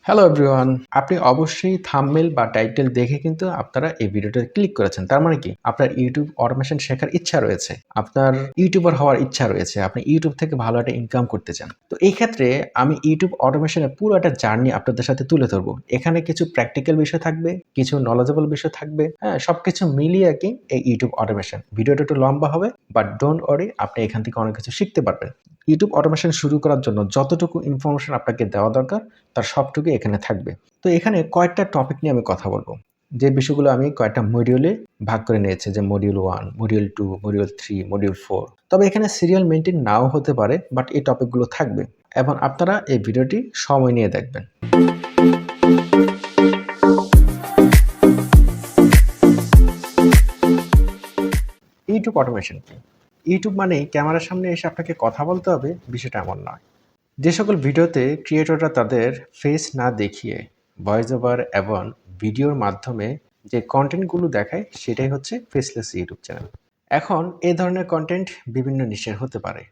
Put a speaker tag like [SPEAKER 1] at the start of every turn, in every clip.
[SPEAKER 1] Hello everyone. আপনি অবশ্যই thumbnail বা টাইটেল দেখে কিন্তু আপনারা এই ভিডিওটা ক্লিক করেছেন। তার মানে কি? আপনার YouTube অটোমেশন শেখার ইচ্ছা রয়েছে। আপনার ইউটিউবার হওয়ার ইচ্ছা রয়েছে। আপনি YouTube থেকে ভালো একটা ইনকাম করতে চান। তো এই ক্ষেত্রে আমি YouTube অটোমেশনের পুরো একটা জার্নি আপনাদের সাথে তুলে ধরবো। এখানে কিছু প্র্যাকটিক্যাল বিষয় থাকবে, কিছু নলেজেবল বিষয় থাকবে। হ্যাঁ? সবকিছু মিলিয়ে আরকি এই YouTube অটোমেশন। ভিডিওটা একটু লম্বা হবে, বাট ডোন্ট ওয়ারি, আপনি এখান থেকে অনেক কিছু শিখতে পারবেন। YouTube অটোমেশন শুরু করার জন্য যতটুকু ইনফরমেশন আপনাকে দেওয়া দরকার তার সবটুকুই এখানে থাকবে। তো এখানে কয়েকটা টপিক নিয়ে আমি কথা বলব। যে বিষয়গুলো আমি কয়েকটা মডিউলে ভাগ করে নিয়েছি, যে মডিউল 1, মডিউল 2, মডিউল 3, মডিউল 4। তবে এখানে সিরিয়াল মেইনটেইন নাও হতে পারে, বাট এই টপিকগুলো থাকবে এবং আপনারা এই ভিডিওটি সময় নিয়ে দেখবেন। ইউটিউব অটোমেশন কি? ইউটিউব মানেই ক্যামেরার সামনে এসে আপনাকে কথা বলতে হবে, বিষয়টা এমন নয়। যে সকল ভিডিওতে ক্রিয়েটররা তাদের ফেস না দেখিয়ে ভয়েস ওভার এবং ভিডিওর মাধ্যমে যে কন্টেন্টগুলো দেখায় সেটাই হচ্ছে ফেসলেস ইউটিউব চ্যানেল। এখন এই ধরনের কন্টেন্ট বিভিন্ন নিশের হতে পারে,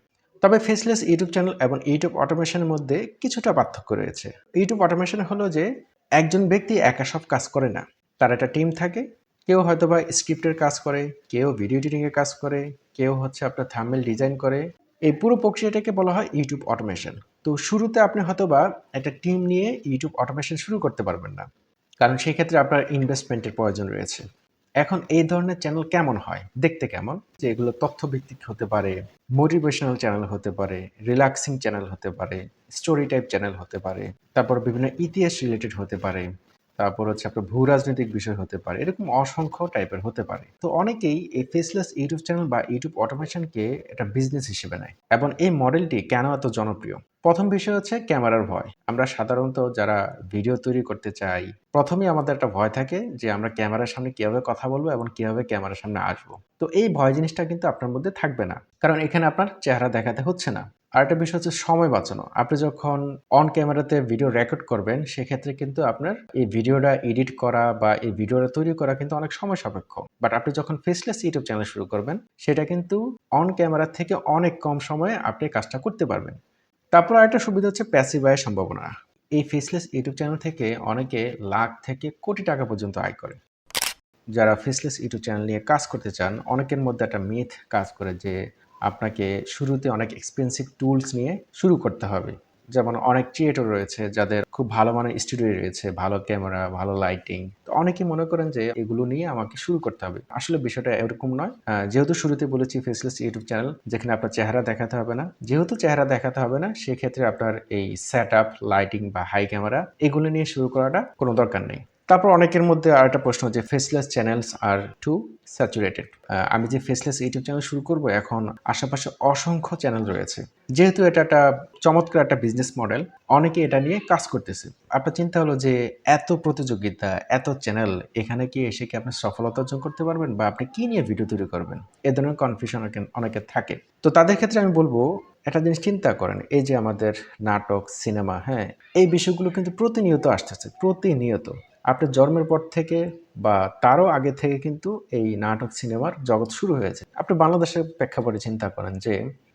[SPEAKER 1] তবে ফেসলেস ইউটিউব চ্যানেল এবং ইউটিউব অটোমেশনের মধ্যে কিছুটা পার্থক্য রয়েছে। ইউটিউব অটোমেশন হলো যে একজন ব্যক্তি একা সব কাজ করে না, তার একটা টিম থাকে। কেউ হয়তোবা স্ক্রিপ্টের কাজ করে, কেউ ভিডিও এডিটিংয়ের কাজ করে, কেউ হচ্ছে আপনার থাম্বনেল ডিজাইন করে। এই পুরো প্রক্রিয়াটাকে বলা হয় ইউটিউব অটোমেশন। তো শুরুতে আপনি হয়তোবা একটা টিম নিয়ে ইউটিউব অটোমেশন শুরু করতে পারবেন না, কারণ সেই ক্ষেত্রে আপনার ইনভেস্টমেন্টের প্রয়োজন রয়েছে। এখন এই ধরনের চ্যানেল কেমন হয়, দেখতে কেমন, যে এগুলো তথ্যভিত্তিক হতে পারে, মোটিভেশনাল চ্যানেল হতে পারে, রিল্যাক্সিং চ্যানেল হতে পারে, স্টোরি টাইপ চ্যানেল হতে পারে, তারপর বিভিন্ন ইতিহাস রিলেটেড হতে পারে, তারপর হচ্ছে আপনার ভূ রাজনৈতিক বিষয় হতে পারে, এরকম অসংখ্য টাইপের হতে পারে। তো অনেকেই এই ফেসলেস ইউটিউব চ্যানেল বা ইউটিউব অটোমেশনকে একটা বিজনেস হিসেবে নেয়। এবং এই মডেলটি কেন এত জনপ্রিয়? প্রথম বিষয় হচ্ছে ক্যামেরার ভয়। আমরা সাধারণত যারা ভিডিও তৈরি করতে চাই, প্রথমেই আমাদের একটা ভয় থাকে যে আমরা ক্যামেরার সামনে কিভাবে কথা বলবো এবং কিভাবে ক্যামেরার সামনে আসবো। তো এই ভয় জিনিসটা কিন্তু আপনার মধ্যে থাকবে না, কারণ এখানে আপনার চেহারা দেখাতে হচ্ছে না। আরেকটা বিষয় হচ্ছে সময় বাঁচানো। আপনি যখন অন ক্যামেরাতে ভিডিও রেকর্ড করবেন, সেক্ষেত্রে কিন্তু আপনার এই ভিডিওটা এডিট করা বা এই ভিডিওটা তৈরি করা কিন্তু অনেক সময় সাপেক্ষ। বাট আপনি যখন ফেসলেস ইউটিউব চ্যানেল শুরু করবেন, সেটা কিন্তু অন ক্যামেরা থেকে অনেক কম সময়ে আপনি কাজটা করতে পারবেন। তারপর আরেকটা সুবিধা হচ্ছে প্যাসিভ আয়ের সম্ভাবনা। এই ফেসলেস ইউটিউব চ্যানেল থেকে অনেকে লাখ থেকে কোটি টাকা পর্যন্ত আয় করে। যারা ফেসলেস ইউটিউব চ্যানেল নিয়ে কাজ করতে চান, অনেকের মধ্যে একটা মিথ কাজ করে যে আপনাকে শুরুতে অনেক এক্সপেন্সিভ টুলস নিয়ে শুরু করতে হবে। যেমন অনেক ক্রিয়েটর রয়েছে যাদের খুব ভালো মানের স্টুডিও রয়েছে, ভালো ক্যামেরা, ভালো লাইটিং। তো অনেকেই মনে করেন যে এগুলো নিয়ে আমাকে শুরু করতে হবে। আসলে বিষয়টা এরকম নয়। যেহেতু শুরুতে বলেছি ফেসলেস ইউটিউব চ্যানেল, যেখানে আপনার চেহারা দেখাতে হবে না। যেহেতু চেহারা দেখাতে হবে না, সেক্ষেত্রে আপনার এই সেটআপ, লাইটিং বা হাই ক্যামেরা এগুলো নিয়ে শুরু করাটা কোনো দরকার নেই। তারপর অনেকের মধ্যে আরেকটা প্রশ্ন, যে ফেসলেস চ্যানেলস আর টু স্যাচুরেটেড। আমি যে ফেসলেস ইউটিউব চ্যানেল শুরু করব, এখন আশেপাশে অসংখ্য চ্যানেল রয়েছে। যেহেতু এটা একটা চমৎকার একটা বিজনেস মডেল, অনেকে এটা নিয়ে কাজ করতেছে। আপনার চিন্তা হলো যে এত প্রতিযোগিতা, এত চ্যানেল, এখানে কি এসে কি আপনি সফলতা অর্জন করতে পারবেন, বা আপনি কি নিয়ে ভিডিও তৈরি করবেন, এ ধরনের কনফিউশন অনেকের থাকে। তো তাদের ক্ষেত্রে আমি বলবো, একটা জিনিস চিন্তা করেন, এই যে আমাদের নাটক, সিনেমা, হ্যাঁ, এই বিষয়গুলো কিন্তু প্রতিনিয়ত আসতেছে, প্রতিনিয়ত। আপনার জন্মের পর থেকে বা তারও আগে থেকে কিন্তু এই নাটক, সিনেমার জগৎ শুরু হয়েছে। আপনি বাংলাদেশের প্রেক্ষাপটে চিন্তা করেন যে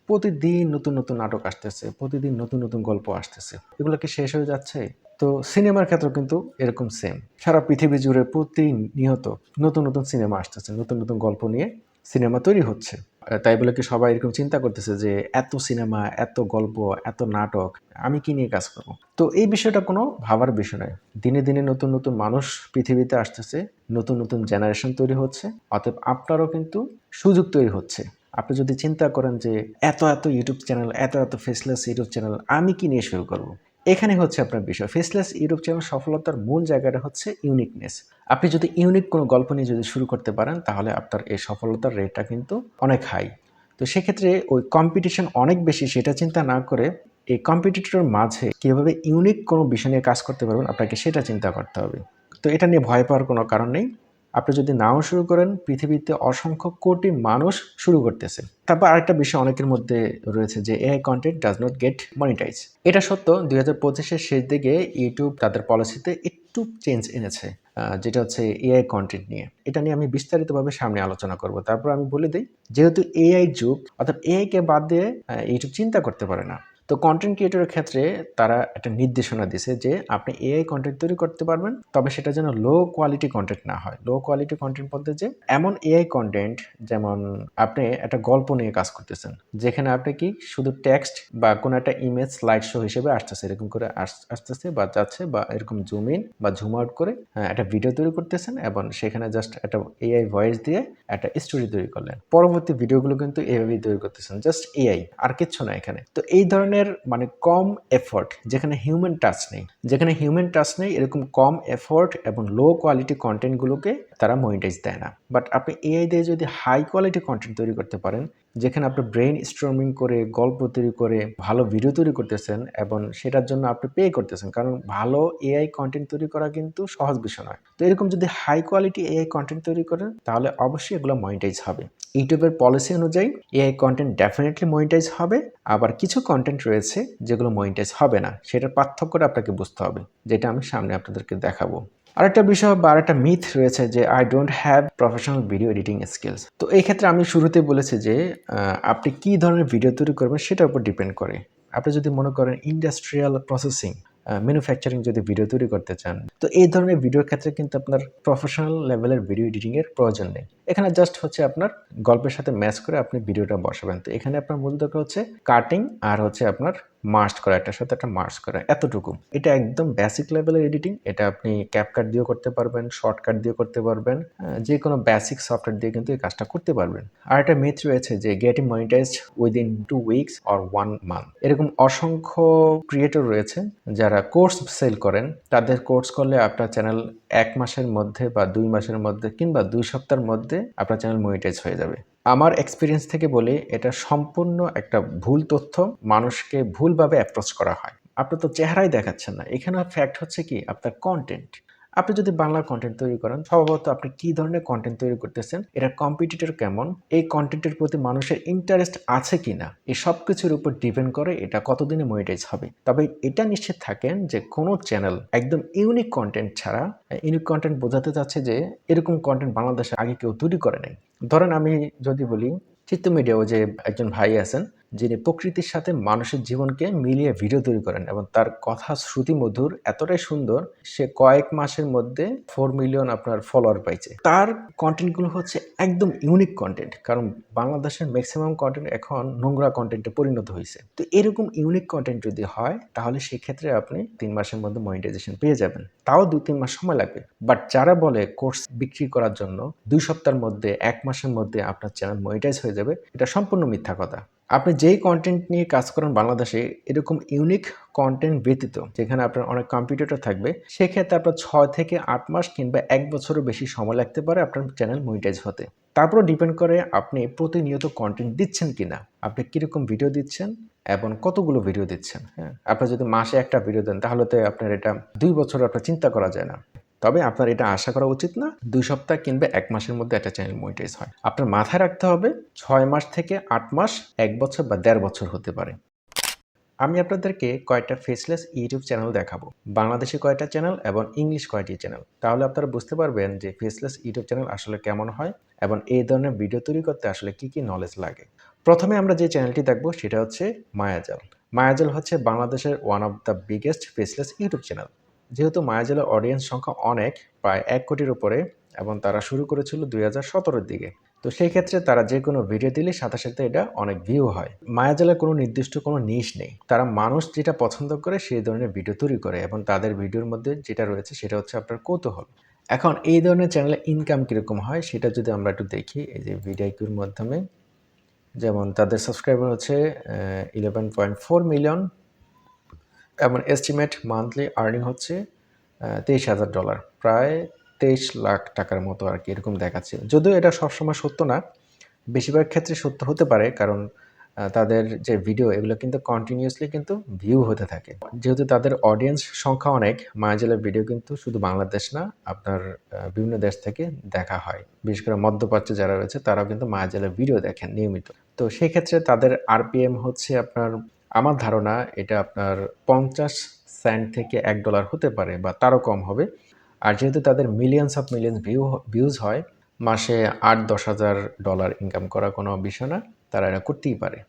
[SPEAKER 1] প্রতিদিন নতুন নতুন নাটক আসতেছে, প্রতিদিন নতুন নতুন গল্প আসতেছে। এগুলো কি শেষ হয়ে যাচ্ছে? তো সিনেমার ক্ষেত্রেও কিন্তু এরকম সেম। সারা পৃথিবী জুড়ে প্রতিনিয়ত নতুন নতুন সিনেমা আসতেছে, নতুন নতুন গল্প নিয়ে সিনেমা তৈরি হচ্ছে। তাই বলে কি সবাই এরকম চিন্তা করতেছে যে এত সিনেমা, এত গল্প, এত নাটক, আমি কি নিয়ে কাজ করব? তো এই বিষয়টা কোনো ভাবার বিষয় নয়। দিনে দিনে নতুন নতুন মানুষ পৃথিবীতে আসতেছে, নতুন নতুন জেনারেশন তৈরি হচ্ছে। অতএব আপনারও কিন্তু সুযোগ তৈরি হচ্ছে। আপনি যদি চিন্তা করেন যে এত এত ইউটিউব চ্যানেল, এত এত ফেসলেস ইউটিউব চ্যানেল, আমি কি নিয়ে শুরু করব? এখানে হচ্ছে আপনার বিষয়। ফেসলেস ইউটিউব চ্যানেল সফলতার মূল জায়গাটা হচ্ছে ইউনিকনেস। আপনি যদি ইউনিক কোনো গল্প নিয়ে যদি শুরু করতে পারেন, তাহলে আপনার এই সফলতার রেটটা কিন্তু অনেক হাই। তো সেক্ষেত্রে ওই কম্পিটিশন অনেক বেশি সেটা চিন্তা না করে, এই কম্পিটিটরের মাঝে কিভাবে ইউনিক কোনো বিষয় নিয়ে কাজ করতে পারবেন, আপনাকে সেটা চিন্তা করতে হবে। তো এটা নিয়ে ভয় পাওয়ার কোনো কারণ নেই। আপনি যদি নাও শুরু করেন, পৃথিবীতে অসংখ্য কোটি মানুষ শুরু করতেছে। তারপর আরেকটা বিষয় অনেকের মধ্যে রয়েছে, যে AI content does not get monetize. এটা সত্য, 2025-এর শেষ দিকে ইউটিউব তাদের পলিসিতে একটু চেঞ্জ এনেছে, যেটা হচ্ছে এআই কন্টেন্ট নিয়ে। এটা নিয়ে আমি বিস্তারিতভাবে সামনে আলোচনা করব। তারপর আমি বলে দিই, যেহেতু এআই যুগ, অর্থাৎ এআই কে বাদ দিয়ে ইউটিউব চিন্তা করতে পারে না। তো কন্টেন্ট ক্রিয়েটরের ক্ষেত্রে তারা একটা নির্দেশনা দিছে যে আপনি এআই কন্টেন্ট তৈরি করতে পারবেন, তবে সেটা যেন লো কোয়ালিটি কন্টেন্ট না হয়। লো কোয়ালিটি কন্টেন্ট বলতে যে এমন এআই কন্টেন্ট, যেমন আপনি একটা গল্প নিয়ে কাজ করতেছেন, যেখানে আপনি কি শুধু টেক্সট বা কোনো একটা ইমেজ স্লাইড শো হিসেবে আসতেছে, এরকম করে আসতেছে বা যাচ্ছে, বা এরকম জুম ইন বা জুম আউট করে একটা ভিডিও তৈরি করতেছেন, এবং সেখানে জাস্ট একটা এআই ভয়েস দিয়ে একটা স্টোরি তৈরি করলেন। পরবর্তী ভিডিওগুলো কিন্তু এভাবেই তৈরি করতেছেন, জাস্ট এআই, আর কিচ্ছু না এখানে। তো এই ধরনের মানে কম এফোর্ট, যেখানে হিউম্যান টাচ নেই, এরকম কম এফোর্ট এবং লো কোয়ালিটি কন্টেন্টগুলোকে তারা মনিটাইজ দেয় না। বাট আপনি এআই দিয়ে যদি হাই কোয়ালিটি কন্টেন্ট তৈরি করতে পারেন, যেখানে আপনি ব্রেইন স্টর্মিং করে গল্প তৈরি করে ভালো ভিডিও তৈরি করতেছেন, এবং সেটার জন্য আপনি পে করতেছেন, কারণ ভালো এআই কন্টেন্ট তৈরি করা কিন্তু সহজ বিষয় নয়। তো এরকম যদি হাই কোয়ালিটি এআই কন্টেন্ট তৈরি করেন, তাহলে অবশ্যই এগুলো মনিটাইজ হবে। ইউটিউবের পলিসি অনুযায়ী এআই কন্টেন্ট ডেফিনেটলি মনিটাইজ হবে, আবার কিছু কন্টেন্ট রয়েছে যেগুলো মনিটাইজ হবে না। সেটার পার্থক্যটা আপনাকে বুঝতে হবে, যেটা আমি সামনে আপনাদেরকে দেখাবো। আরেকটা বিষয় বা আরেকটা মিথ রয়েছে যে I don't have professional video editing skills. তো এই ক্ষেত্রে আমি শুরুতে বলেছি যে আপনি কি ধরনের ভিডিও তৈরি করবেন সেটার উপর ডিপেন্ড করে। আপনি যদি মনে করেন ইন্ডাস্ট্রিয়াল প্রসেসিং, ম্যানুফ্যাকচারিং যদি ভিডিও তৈরি করতে চান, তো এই ধরনের ভিডিওর ক্ষেত্রে কিন্তু আপনার প্রফেশনাল লেভেলের ভিডিও এডিটিং এর প্রয়োজন নেই। এখানে জাস্ট হচ্ছে আপনার গল্পের সাথে ম্যাচ করে আপনি ভিডিওটা বসাবেন। তো এখানে আপনার মূল দরকার হচ্ছে কাটিং, আর হচ্ছে আপনার মার্চ করা, একটার সাথে একটা মার্চ করা, এতটুকু। এটা একদম বেসিক লেভেলের এডিটিং। এটা আপনি ক্যাপকাট দিয়েও করতে পারবেন, শর্টকাট দিয়েও করতে পারবেন, যে কোনো বেসিক সফটওয়্যার দিয়ে কিন্তু এই কাজটা করতে পারবেন। আর একটা মিথ রয়েছে যে getting monetised within 2 weeks or 1 month. এরকম অসংখ্য ক্রিয়েটর রয়েছে যারা কোর্স সেল করেন। তাদের কোর্স করলে আপনার চ্যানেল 1 মাসের মধ্যে বা 2 মাসের মধ্যে কিংবা 2 সপ্তাহের মধ্যে আপনার চ্যানেল মনিটাইজ হয়ে যাবে। আমার এক্সপিরিয়েন্স থেকে বলি, এটা সম্পূর্ণ একটা ভুল তথ্য, মানুষকে ভুলভাবে অ্যাপ্রোচ করা হয়। আপনি তো চেহারাই দেখাচ্ছেন না, এখানে ফ্যাক্ট হচ্ছে কি আপনার কন্টেন্ট। আপনি যদি বাংলা কন্টেন্ট তৈরি করেন, স্বভাবত আপনি কি ধরনের কন্টেন্ট তৈরি করতেছেন, এটা কম্পিটিটর কেমন, এই কন্টেন্টের প্রতি মানুষের ইন্টারেস্ট আছে কিনা, এই সব কিছুর উপর ডিপেন্ড করে এটা কতদিনে মনিটাইজ হবে। তবে এটা নিশ্চিত থাকেন যে কোনো চ্যানেল একদম ইউনিক কন্টেন্ট ছাড়া, ইউনিক কন্টেন্ট বোঝাতে চাচ্ছে যে এরকম কন্টেন্ট বাংলাদেশে আগে কেউ তৈরি করে নাই। ধরেন আমি যদি বলি, চিত্ত মিডিয়াও যে একজন ভাই আছেন, যিনি প্রকৃতির সাথে মানুষের জীবনকে মিলিয়ে ভিডিও তৈরি করেন, এবং তার কথা শ্রুতি মধুর, এতটাই সুন্দর, সে কয়েক মাসের মধ্যে 4 মিলিয়ন আপনার ফলোয়ার পাইছে। তার কন্টেন্টগুলো হচ্ছে একদম ইউনিক কন্টেন্ট, কারণ বাংলাদেশের ম্যাক্সিমাম কন্টেন্ট এখন নোংরা কন্টেন্টে পরিণত হয়েছে। তো এরকম ইউনিক কন্টেন্ট যদি হয়, তাহলে সেক্ষেত্রে আপনি 3 মাসের মধ্যে মনিটাইজেশন পেয়ে যাবেন। তাও 2-3 মাস সময় লাগবে। বাট যারা বলে কোর্স বিক্রি করার জন্য 2 সপ্তাহের মধ্যে, 1 মাসের মধ্যে আপনার চ্যানেল মনিটাইজ হয়ে যাবে, এটা সম্পূর্ণ মিথ্যা কথা। আপনি যেই কন্টেন্ট নিয়ে কাজ করেন বাংলাদেশে, এরকম ইউনিক কন্টেন্ট ব্যতীত যেখানে আপনার অনেক কম্পিটিটর থাকবে, সেক্ষেত্রে আপনার 6 থেকে 8 মাস কিংবা 1 বছরও বেশি সময় লাগতে পারে আপনার চ্যানেল মনিটাইজ হতে। তারপরও ডিপেন্ড করে আপনি প্রতিনিয়ত কন্টেন্ট দিচ্ছেন কিনা, আপনি কিরকম ভিডিও দিচ্ছেন এবং কতগুলো ভিডিও দিচ্ছেন। হ্যাঁ, আপনি যদি মাসে একটা ভিডিও দেন, তাহলে তো আপনার এটা 2 বছর আপনার চিন্তা করা যায় না। তবে আপনার এটা আশা করা উচিত না 2 সপ্তাহ কিংবা 1 মাসের মধ্যে একটা চ্যানেল মনিটাইজ হয়। আপনার মাথায় রাখতে হবে 6 মাস থেকে 8 মাস, 1 বছর বা 1.5 বছর হতে পারে। আমি আপনাদেরকে কয়েকটা ফেসলেস ইউটিউব চ্যানেল দেখাবো। বাংলাদেশি কয়টা চ্যানেল এবং ইংলিশ কয়টি চ্যানেল। তাহলে আপনারা বুঝতে পারবেন যে ফেসলেস ইউটিউব চ্যানেল আসলে কেমন হয়, এবং এই ধরনের ভিডিও তৈরি করতে আসলে কি নলেজ লাগে। প্রথমে আমরা যে চ্যানেলটি দেখবো সেটা হচ্ছে মায়াজাল। মায়াজাল হচ্ছে বাংলাদেশের one of the biggest faceless YouTube channel. যেহেতু মায়াজালের অডিয়েন্স সংখ্যা অনেক, প্রায় 1 কোটির উপরে, এবং তারা শুরু করেছিল 2017-র দিকে। তো সেই ক্ষেত্রে তারা যে কোনো ভিডিও দিলে সাথে সাথে এটা অনেক ভিউ হয়। মায়াজালের কোনো নির্দিষ্ট কোনো নিশ নেই, তারা মানুষ যেটা পছন্দ করে সেই ধরনের ভিডিও তৈরি করে, এবং তাদের ভিডিওর মধ্যে যেটা রয়েছে সেটা হচ্ছে আপনার কৌতূহল। এখন এই ধরনের চ্যানেলে ইনকাম কীরকম হয় সেটা যদি আমরা একটু দেখি, এই যে ভিডিওর মাধ্যমে, যেমন তাদের সাবস্ক্রাইবার হচ্ছে 11.4 মিলিয়ন, এবং এস্টিমেট মান্থলি আর্নিং হচ্ছে $23,000, প্রায় 23 লাখ টাকার মতো আর কি, এরকম দেখাচ্ছে। যদিও এটা সবসময় সত্য না, বেশিরভাগ ক্ষেত্রে সত্য হতে পারে, কারণ তাদের যে ভিডিও এগুলো কিন্তু কন্টিনিউয়াসলি কিন্তু ভিউ হতে থাকে। যেহেতু তাদের অডিয়েন্স সংখ্যা অনেক, মায়াজালের ভিডিও কিন্তু শুধু বাংলাদেশ না, আপনার বিভিন্ন দেশ থেকে দেখা হয়। বিশেষ করে মধ্যপ্রাচ্যে যারা রয়েছে তারাও কিন্তু মায়াজালের ভিডিও দেখেন নিয়মিত। তো সেই ক্ষেত্রে তাদের আরপিএম হচ্ছে আপনার, আমার ধারণা এটা আপনার 50 সেন্ট থেকে $1 হতে পারে, বা তারও কম হবে। আর যেহেতু তাদের মিলিয়ন্স অফ মিলিয়ন্স ভিউজ হয়, মাসে $8-10 হাজার ইনকাম করা কোনো বিষয় না, তারা এটা করতেই পারে।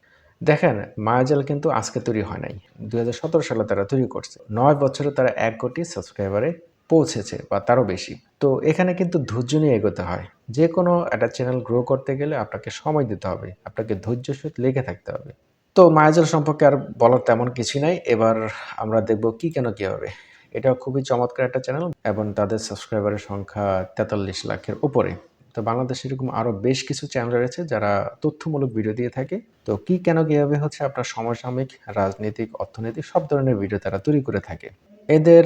[SPEAKER 1] দেখেন, মায়াজাল কিন্তু আজকে তৈরি হয় নাই। ২০১৭ সালে তারা তৈরি করছে। ৯ বছরে তারা ১ কোটি সাবস্ক্রাইবারে পৌঁছেছে বা তারও বেশি। তো এখানে কিন্তু ধৈর্য নিয়ে এগোতে হয়। যেকোনো একটা চ্যানেল গ্রো করতে গেলে আপনাকে সময় দিতে হবে। আপনাকে ধৈর্যের সহিত লেগে থাকতে হবে। তো মায়াজাল সম্পর্কে আর বলার তেমন কিছুই নাই। এবার আমরা দেখব কি কেন কিভাবে। এটাও খুবই চমৎকার একটা চ্যানেল এবং তাদের সাবস্ক্রাইবারের সংখ্যা ৪৩ লাখের উপরে। তো বাংলাদেশে এরকম আরও বেশ কিছু চ্যানেল রয়েছে যারা তথ্যমূলক ভিডিও দিয়ে থাকে। তো কি কেন কিভাবে হচ্ছে আপনার সমসাময়িক রাজনৈতিক, অর্থনৈতিক সব ধরনের ভিডিও তারা তৈরি করে থাকে। এদের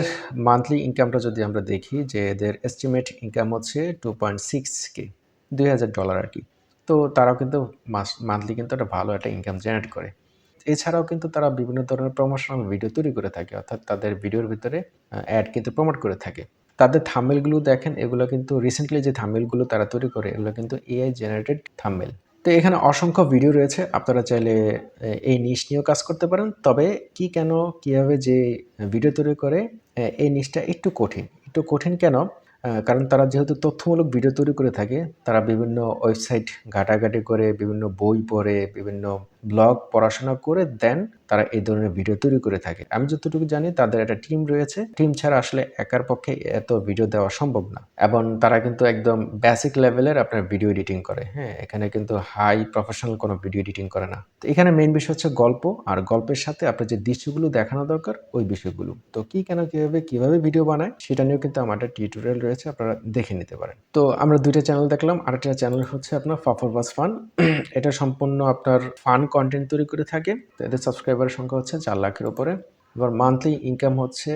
[SPEAKER 1] মান্থলি ইনকামটা যদি আমরা দেখি যে এদের এস্টিমেট ইনকাম হচ্ছে 2.6K, $২,০০০ আর কি। তো তারাও কিন্তু মান্থলি কিন্তু একটা ভালো একটা ইনকাম জেনারেট করে। এছাড়াও কিন্তু তারা বিভিন্ন ধরনের প্রমোশনাল ভিডিও তৈরি করে থাকে। অর্থাৎ তাদের ভিডিওর ভিতরে অ্যাড কিন্তু প্রমোট করে থাকে। তাদের থাম্বনেইলগুলো দেখেন, এগুলো কিন্তু রিসেন্টলি যে থাম্বনেইলগুলো তারা তৈরি করে এগুলো কিন্তু এআই জেনারেটেড থাম্বনেইল। তো এখানে অসংখ্য ভিডিও রয়েছে। আপনারা চাইলে এই নিশ নিয়েও কাজ করতে পারেন। তবে কি কেন কিভাবে যে ভিডিও তৈরি করে এই নিশটা একটু কঠিন। একটু কঠিন কেন? কারণ তারা যেহেতু তথ্যমূলক ভিডিও তৈরি করে থাকে, তারা বিভিন্ন ওয়েবসাইট ঘাটাঘাটি করে, বিভিন্ন বই পড়ে, বিভিন্ন ব্লগ পড়াশোনা করে দেন তারা এই ধরনের ভিডিও তৈরি করে থাকে। আমি যতটুকু জানি তাদের একটা টিম রয়েছে। টিম ছাড়া আসলে একার পক্ষে এত ভিডিও দেওয়া সম্ভব না। এবং তারা কিন্তু একদম বেসিক লেভেলের আপনার ভিডিও এডিটিং করে। হ্যাঁ? এখানে কিন্তু হাই প্রফেশনাল কোনো ভিডিও এডিটিং করে না। তো এখানে মেইন বিষয় হচ্ছে গল্প, আর গল্পের সাথে আপনার যে দৃশ্যগুলো দেখানো দরকার ওই বিষয়গুলো। তো কি কেন কিভাবে ভিডিও বানায় সেটা নিয়েও কিন্তু আমার একটা টিউটোরিয়াল রয়েছে, আপনারা দেখে নিতে পারেন। তো আমরা ২ টা চ্যানেল দেখলাম। আরেকটা চ্যানেল হচ্ছে আপনার ফাফরবাজ ফান। এটা সম্পূর্ণ আপনার ফান কনটেন্ট তৈরি করে থাকে। তো এদের সাবস্ক্রাইবারের সংখ্যা হচ্ছে ৪ লাখের উপরে। এবার মান্থলি ইনকাম হচ্ছে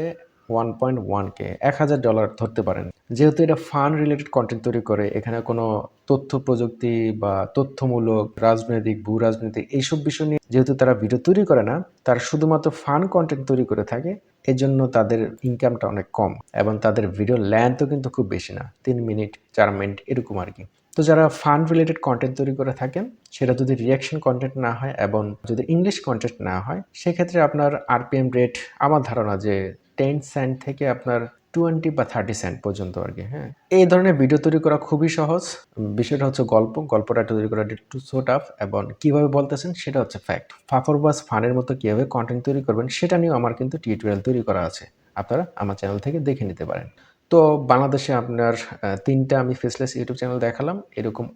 [SPEAKER 1] 1.1K, $১,০০০ ধরতে পারেন। যেহেতু এটা ফান রিলেটেড কনটেন্ট তৈরি করে, এখানে কোনো তথ্য প্রযুক্তি বা তথ্যমূলক, রাজনৈতিক, ভূ-রাজনৈতিক এইসব বিষয় নিয়ে যেহেতু তারা ভিডিও তৈরি করে না, তারা শুধুমাত্র ফান কনটেন্ট তৈরি করে থাকে। এজন্য তাদের ইনকামটা অনেক কম এবং তাদের ভিডিও লেন্থও কিন্তু খুব বেশি না। ৩ মিনিট, ৪ মিনিট এরকম আরকি। তো যারা ফান রিলেটেড কনটেন্ট তৈরি করে থাকেন, সেটা যদি রিঅ্যাকশন কনটেন্ট না হয় এবং যদি ইংলিশ কনটেন্ট না হয়, সেক্ষেত্রে আপনার আরপিএম রেট আমার ধারণা যে 10 সেন্ট থেকে আপনার 20 বা 30 সেন্ট পর্যন্ত আরকি, হ্যাঁ? এই ধরনের ভিডিও তৈরি করা খুবই সহজ। বিষয়টা হচ্ছে গল্পটা তৈরি করা একটু সো টাফ এবং কিভাবে বলতেছেন সেটা হচ্ছে ফ্যাক্ট। ফাফরবাজ ফানের মতো কিভাবে কনটেন্ট তৈরি করবেন সেটা নিয়েও আমার কিন্তু টিউটোরিয়াল তৈরি করা আছে। আপনারা আমার চ্যানেল থেকে দেখে নিতে পারেন। তো বাংলাদেশে আপনার ৩ টা আমি ফেসলেস ইউটিউব চ্যানেল দেখালাম। এরকম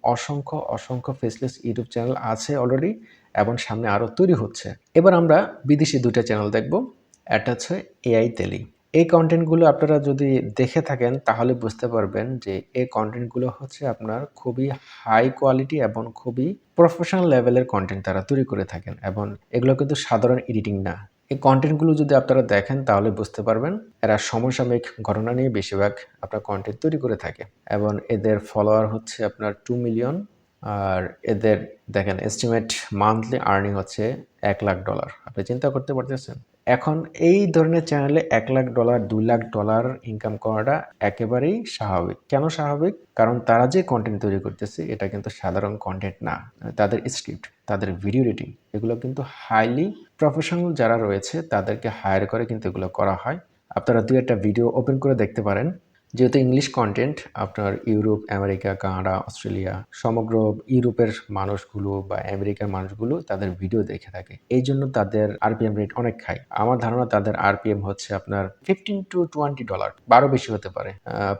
[SPEAKER 1] অসংখ্য ফেসলেস ইউটিউব চ্যানেল আছে অলরেডি এবং সামনে আরও তৈরি হচ্ছে। এবার আমরা বিদেশি ২ টা চ্যানেল দেখব। একটা হচ্ছে এআই তেলি। এই কনটেন্টগুলো আপনারা যদি দেখে থাকেন তাহলে বুঝতে পারবেন যে এই কনটেন্টগুলো হচ্ছে আপনার খুবই হাই কোয়ালিটি এবং খুবই প্রফেশনাল লেভেলের কনটেন্ট তারা তৈরি করে থাকেন এবং এগুলো কিন্তু সাধারণ এডিটিং না। এই কনটেন্টগুলো যদি আপনারা দেখেন তাহলে বুঝতে পারবেন এরা সমসাময়িক ঘটনা নিয়ে বেশিরভাগ আপনার কনটেন্ট তৈরি করে থাকে এবং এদের ফলোয়ার হচ্ছে আপনার 2 মিলিয়ন। আর এদের দেখেন এস্টিমেট মান্থলি আর্নিং হচ্ছে $১,০০,০০০। আপনি চিন্তা করতে পারতেছেন? এখন এই ধরনের চ্যানেলে $১,০০,০০০, $২,০০,০০০ ইনকাম করাটা একেবারেই স্বাভাবিক। কেন স্বাভাবিক? কারণ তারা যে কনটেন্ট তৈরি করতেছে এটা কিন্তু সাধারণ কনটেন্ট না। তাদের স্ক্রিপ্ট, তাদের ভিডিও এডিটিং এগুলো কিন্তু হাইলি প্রফেশনাল যারা রয়েছে তাদেরকে হায়ার করে কিন্তু এগুলো করা হয়। আপনারা ২-১ টা ভিডিও ওপেন করে দেখতে পারেন। যেহেতু ইংলিশ কনটেন্ট আপনার ইউরোপ, আমেরিকা, কানাডা, অস্ট্রেলিয়া সমগ্র ইউরোপের মানুষগুলো বা আমেরিকার মানুষগুলো তাদের ভিডিও দেখে থাকে। এইজন্য তাদের আরপিএম রেট অনেক হাই। আমার ধারণা তাদের আরপিএম হচ্ছে আপনার $15 to $20 বা আরও বেশি হতে পারে।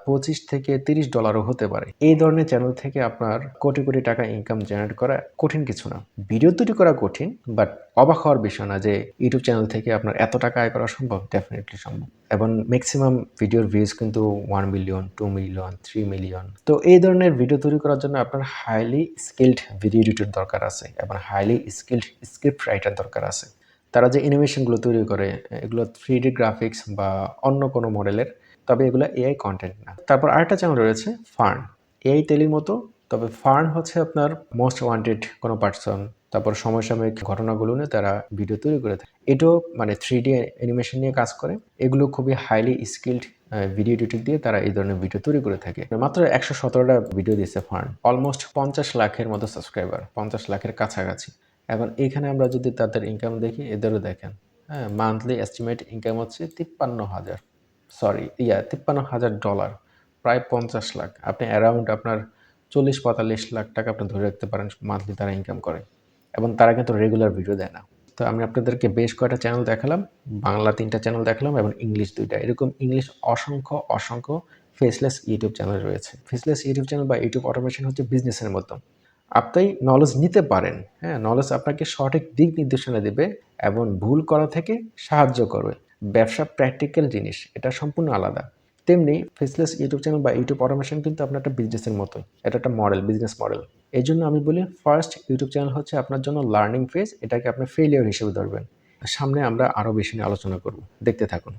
[SPEAKER 1] $25 থেকে $30 ও হতে পারে। এই ধরনের চ্যানেল থেকে আপনার কোটি টাকা ইনকাম জেনারেট করা কঠিন কিছু না। ভিডিও তৈরি করা কঠিন, বাট অবাক হওয়ার বিষয় না যে ইউটিউব চ্যানেল থেকে আপনার এত টাকা আয় করা সম্ভব, ডেফিনিটলি সম্ভব। এবং ম্যাক্সিমাম ভিডিওর ভিউজ কিন্তু 1 মিলিয়ন, 2 মিলিয়ন, 3 মিলিয়ন। তো এই ধরনের ভিডিও তৈরি করার জন্য আপনার হাইলি স্কিলড ভিডিও এডিটর দরকার আছে এবং হাইলি স্কিলড স্ক্রিপ্ট রাইটার দরকার আছে। তারা যে অ্যানিমেশনগুলো তৈরি করে এগুলো 3D গ্রাফিক্স বা অন্য কোনো মডেলের, তবে এগুলো এআই কনটেন্ট না। তারপর আরেকটা চ্যানেল রয়েছে ফার্ন। এআই টেলির মতো, তবে ফার্ন হচ্ছে আপনার মোস্ট ওয়ান্টেড কোনো পারসন, তারপর সমসাময়িক ঘটনাগুলো নিয়ে তারা ভিডিও তৈরি করে থাকে। এটাও মানে 3D অ্যানিমেশন নিয়ে কাজ করে। এগুলো খুবই হাইলি স্কিলড ভিডিও এডিটর দিয়ে তারা এই ধরনের ভিডিও তৈরি করে থাকে। মাত্র ১১৭টা ভিডিও দিয়েছে ফার্ন। অলমোস্ট ৫০ লাখের মতো সাবস্ক্রাইবার, ৫০ লাখের কাছাকাছি। এখন এইখানে আমরা যদি তাদের ইনকাম দেখি, এদেরও দেখেন। হ্যাঁ, মান্থলি এস্টিমেট ইনকাম হচ্ছে $৫৩,০০০, প্রায় ৫০ লাখ। আপনি অ্যারাউন্ড আপনার ৪০-৪৫ লাখ টাকা আপনি ধরে রাখতে পারেন মান্থলি তারা ইনকাম করে। এবং তারা কিন্তু রেগুলার ভিডিও দেয় না। তো আমি আপনাদেরকে বেশ কয়েকটা চ্যানেল দেখালাম, বাংলা 3টা চ্যানেল দেখালাম এবং ইংলিশ 2টা। এরকম ইংলিশ অসংখ্য ফেসলেস ইউটিউব চ্যানেল রয়েছে। ফেসলেস ইউটিউব চ্যানেল বা ইউটিউব অটোমেশন হচ্ছে বিজনেসের মতো। আপনি নলেজ নিতে পারেন, হ্যাঁ? নলেজ আপনাকে সঠিক দিক নির্দেশনা দেবে এবং ভুল করা থেকে সাহায্য করবে। ব্যবসা প্র্যাকটিক্যাল জিনিস, এটা সম্পূর্ণ আলাদা। তেমনি ফেসলেস ইউটিউব চ্যানেল বা ইউটিউব অটোমেশন কিন্তু আপনার একটা বিজনেসের মতোই। এটা একটা মডেল, বিজনেস মডেল। এজন্য আমি বলি ফার্স্ট ইউটিউব চ্যানেল হচ্ছে আপনার জন্য লার্নিং ফেজ, এটাকে আপনি ফেইলিউর হিসেবে ধরবেন। সামনে আমরা আরও বেশি নিয়ে আলোচনা করব। দেখতে থাকুন।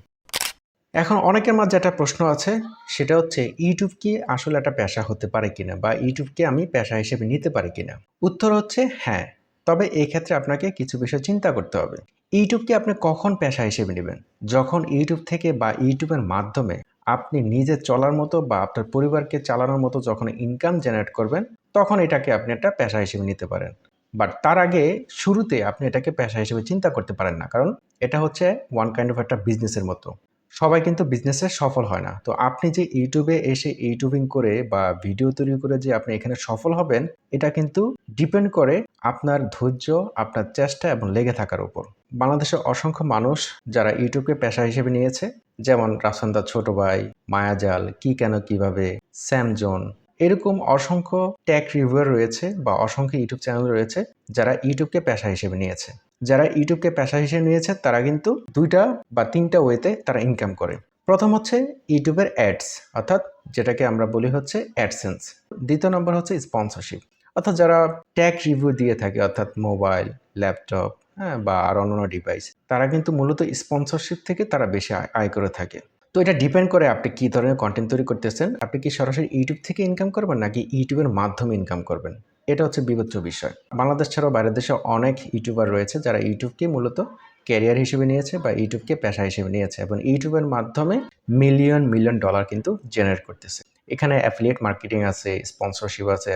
[SPEAKER 1] এখন অনেকের মাঝে একটা প্রশ্ন আছে, সেটা হচ্ছে ইউটিউব কি আসলে একটা পেশা হতে পারে কিনা, বা ইউটিউবকে আমি পেশা হিসেবে নিতে পারি কিনা? উত্তর হচ্ছে হ্যাঁ, তবে এই ক্ষেত্রে আপনাকে কিছু বিষয় চিন্তা করতে হবে। ইউটিউবকে আপনি কখন পেশা হিসেবে নেবেন? যখন ইউটিউব থেকে বা ইউটিউবের মাধ্যমে আপনি নিজে চলার মতো বা আপনার পরিবারকে চালানোর মতো যখন ইনকাম জেনারেট করবেন, তখন এটাকে আপনি একটা পেশা হিসেবে নিতে পারেন। বাট তার আগে শুরুতে আপনি এটাকে পেশা হিসেবে চিন্তা করতে পারেন না, কারণ এটা হচ্ছে ওয়ান কাইন্ড অফ একটা বিজনেসের মতো। সবাই কিন্তু বিজনেসে সফল হয় না। তো আপনি যে ইউটিউবে এসে ইউটিউবিং করে বা ভিডিও তৈরি করে যে আপনি এখানে সফল হবেন, এটা কিন্তু ডিপেন্ড করে আপনার ধৈর্য, আপনার চেষ্টা এবং লেগে থাকার উপর। বাংলাদেশের অসংখ্য মানুষ যারা ইউটিউবকে পেশা হিসেবে নিয়েছে, যেমন রাফসান দার ছোট ভাই, মায়াজাল, কি কেন কিভাবে, স্যামজন, এরকম অসংখ্য টেক রিভিউয়ার রয়েছে বা অসংখ্য ইউটিউব চ্যানেল রয়েছে যারা ইউটিউবকে পেশা হিসেবে নিয়েছে। যারা ইউটিউবকে পেশা হিসেবে নিয়েছে তারা কিন্তু 2টা বা 3টা ওয়েতে তারা ইনকাম করে। প্রথম হচ্ছে ইউটিউবের অ্যাডস, অর্থাৎ যেটাকে আমরা বলি হচ্ছে অ্যাডসেন্স। দ্বিতীয় নম্বর হচ্ছে স্পন্সরশিপ, অর্থাৎ যারা টেক রিভিউ দিয়ে থাকে, অর্থাৎ মোবাইল, ল্যাপটপ, হ্যাঁ, বা আর অন্যান্য ডিভাইস, তারা কিন্তু মূলত স্পন্সরশিপ থেকে তারা বেশি আয় করে থাকে। তো এটা ডিপেন্ড করে আপনি কি ধরনের কন্টেন্ট তৈরি করতেছেন। আপনি কি সরাসরি ইউটিউব থেকে ইনকাম করবেন নাকি ইউটিউবের মাধ্যমে ইনকাম করবেন, এটা হচ্ছে বিবেচ্য বিষয়। বাংলাদেশ ছাড়াও বাইরের দেশে অনেক ইউটিউবার রয়েছে যারা ইউটিউবকে মূলত ক্যারিয়ার হিসেবে নিয়েছে বা ইউটিউবকে পেশা হিসেবে নিয়েছে এবং ইউটিউবের মাধ্যমে মিলিয়ন মিলিয়ন ডলার কিন্তু জেনারেট করতেছে। এখানে অ্যাফিলিয়েট মার্কেটিং আছে, স্পন্সরশিপ আছে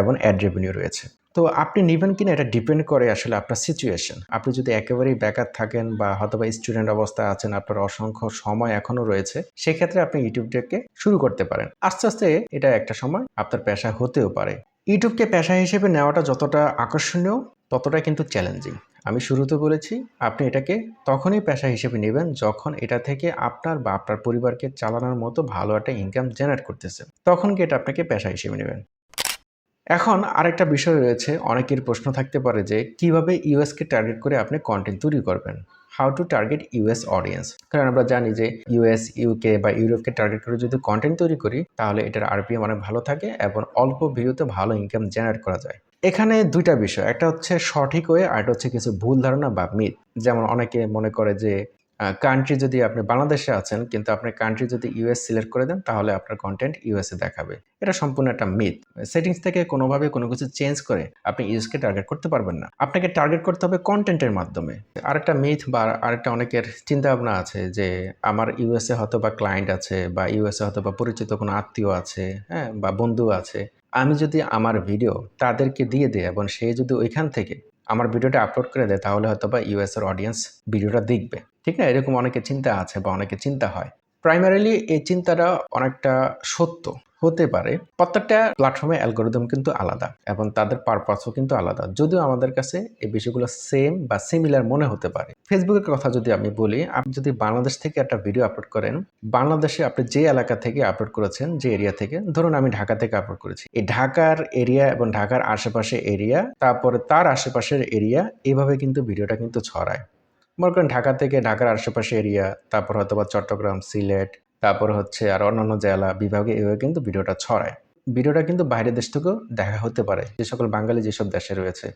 [SPEAKER 1] এবং অ্যাড রেভিনিউ রয়েছে। তো আপনি নিবেন কিনা এটা ডিপেন্ড করে আসলে আপনার সিচুয়েশন। আপনি যদি একেবারেই বেকার থাকেন বা হয়তোবা স্টুডেন্ট অবস্থায় আছেন, আপনার অসংখ্য সময় এখনো রয়েছে, সেক্ষেত্রে আপনি ইউটিউবটাকে শুরু করতে পারেন। আস্তে আস্তে এটা একটা সময় আপনার পেশা হতেও পারে। ইউটিউবকে পেশা হিসেবে নেওয়াটা যতটা আকর্ষণীয়, ততটাই কিন্তু চ্যালেঞ্জিং। আমি শুরুতে বলেছি, আপনি এটাকে তখনই পেশা হিসেবে নেবেন যখন এটা থেকে আপনার বা আপনার পরিবারকে চালানোর মতো ভালো একটা ইনকাম জেনারেট করতেছে, তখন কি এটা আপনাকে পেশা হিসেবে নেবেন। এখন আরেকটা বিষয় রয়েছে, অনেকের প্রশ্ন থাকতে পারে যে কিভাবে ইউএসকে টার্গেট করে আপনি কন্টেন্ট তৈরি করবেন। How to target US audience. কারণ আমরা জানি যে ইউএস, ইউকে বা ইউরোপকে টার্গেট করে যদি কন্টেন্ট তৈরি করি, তাহলে এটার আরপিএম অনেক ভালো থাকে এবং অল্প ভিডিওতে ভালো ইনকাম জেনারেট করা যায়। এখানে 2টা বিষয়, একটা হচ্ছে সঠিক ওয়ে আর একটা হচ্ছে কিছু ভুল ধারণা বা মিথ। যেমন অনেকে মনে করে যে কান্ট্রি যদি আপনি বাংলাদেশে আছেন কিন্তু আপনার কান্ট্রি যদি ইউএস সিলেক্ট করে দেন তাহলে আপনার কন্টেন্ট ইউএসএ দেখাবে। এটা সম্পূর্ণ একটা মিথ। সেটিংস থেকে কোনোভাবে কোনো কিছু চেঞ্জ করে আপনি ইউএসকে টার্গেট করতে পারবেন না। আপনাকে টার্গেট করতে হবে কন্টেন্টের মাধ্যমে। আরেকটা মিথ বা আরেকটা অনেকের চিন্তাভাবনা আছে যে আমার ইউএসএ হয়তো বা ক্লায়েন্ট আছে বা ইউএসএ হয়তো বা পরিচিত কোনো আত্মীয় আছে, হ্যাঁ, বা বন্ধু আছে। আমি যদি আমার ভিডিও তাদেরকে দিয়ে দিই এবং সে যদি ওইখান থেকে আমার ভিডিওটা আপলোড করে দেয়, তাহলে হয়তোবা ইউএসএর অডিয়েন্স ভিডিওটা দেখবে। ঠিক না? এরকম অনেকের চিন্তা আছে বা অনেকের চিন্তা হয়। প্রাইমারিলি এই চিন্তাটা অনেকটা সত্য হতে পারে। প্রত্যেকটা প্ল্যাটফর্মে অ্যালগরিদম কিন্তু আলাদা এবং তাদের পারপাসও কিন্তু আলাদা। যদিও আমাদের কাছে এই বিষয়গুলো সেম বা সিমিলার মনে হতে পারে। ফেসবুকের কথা যদি আমি বলি, আপনি যদি বাংলাদেশ থেকে একটা ভিডিও আপলোড করেন, বাংলাদেশে আপনি যে এলাকা থেকে আপলোড করেছেন, যে এরিয়া থেকে, ধরুন আমি ঢাকা থেকে আপলোড করেছি। এই ঢাকার এরিয়া এবং ঢাকার আশেপাশে এরিয়া, তারপরে তার আশেপাশের এরিয়া, এভাবে কিন্তু ভিডিওটা কিন্তু ছড়ায়। মনে করেন ঢাকা থেকে ঢাকার আশেপাশে এরিয়া, তারপর হয়তোবা চট্টগ্রাম, সিলেট, তারপর হচ্ছে আর অন্যান্য জেলা, বিভাগে এভাবে কিন্তু ভিডিওটা ছড়ায়। ভিডিওটা কিন্তু বাইরের দেশ থেকেও দেখা হতে পারে, যে সকল বাঙালি যেসব দেশে রয়েছে।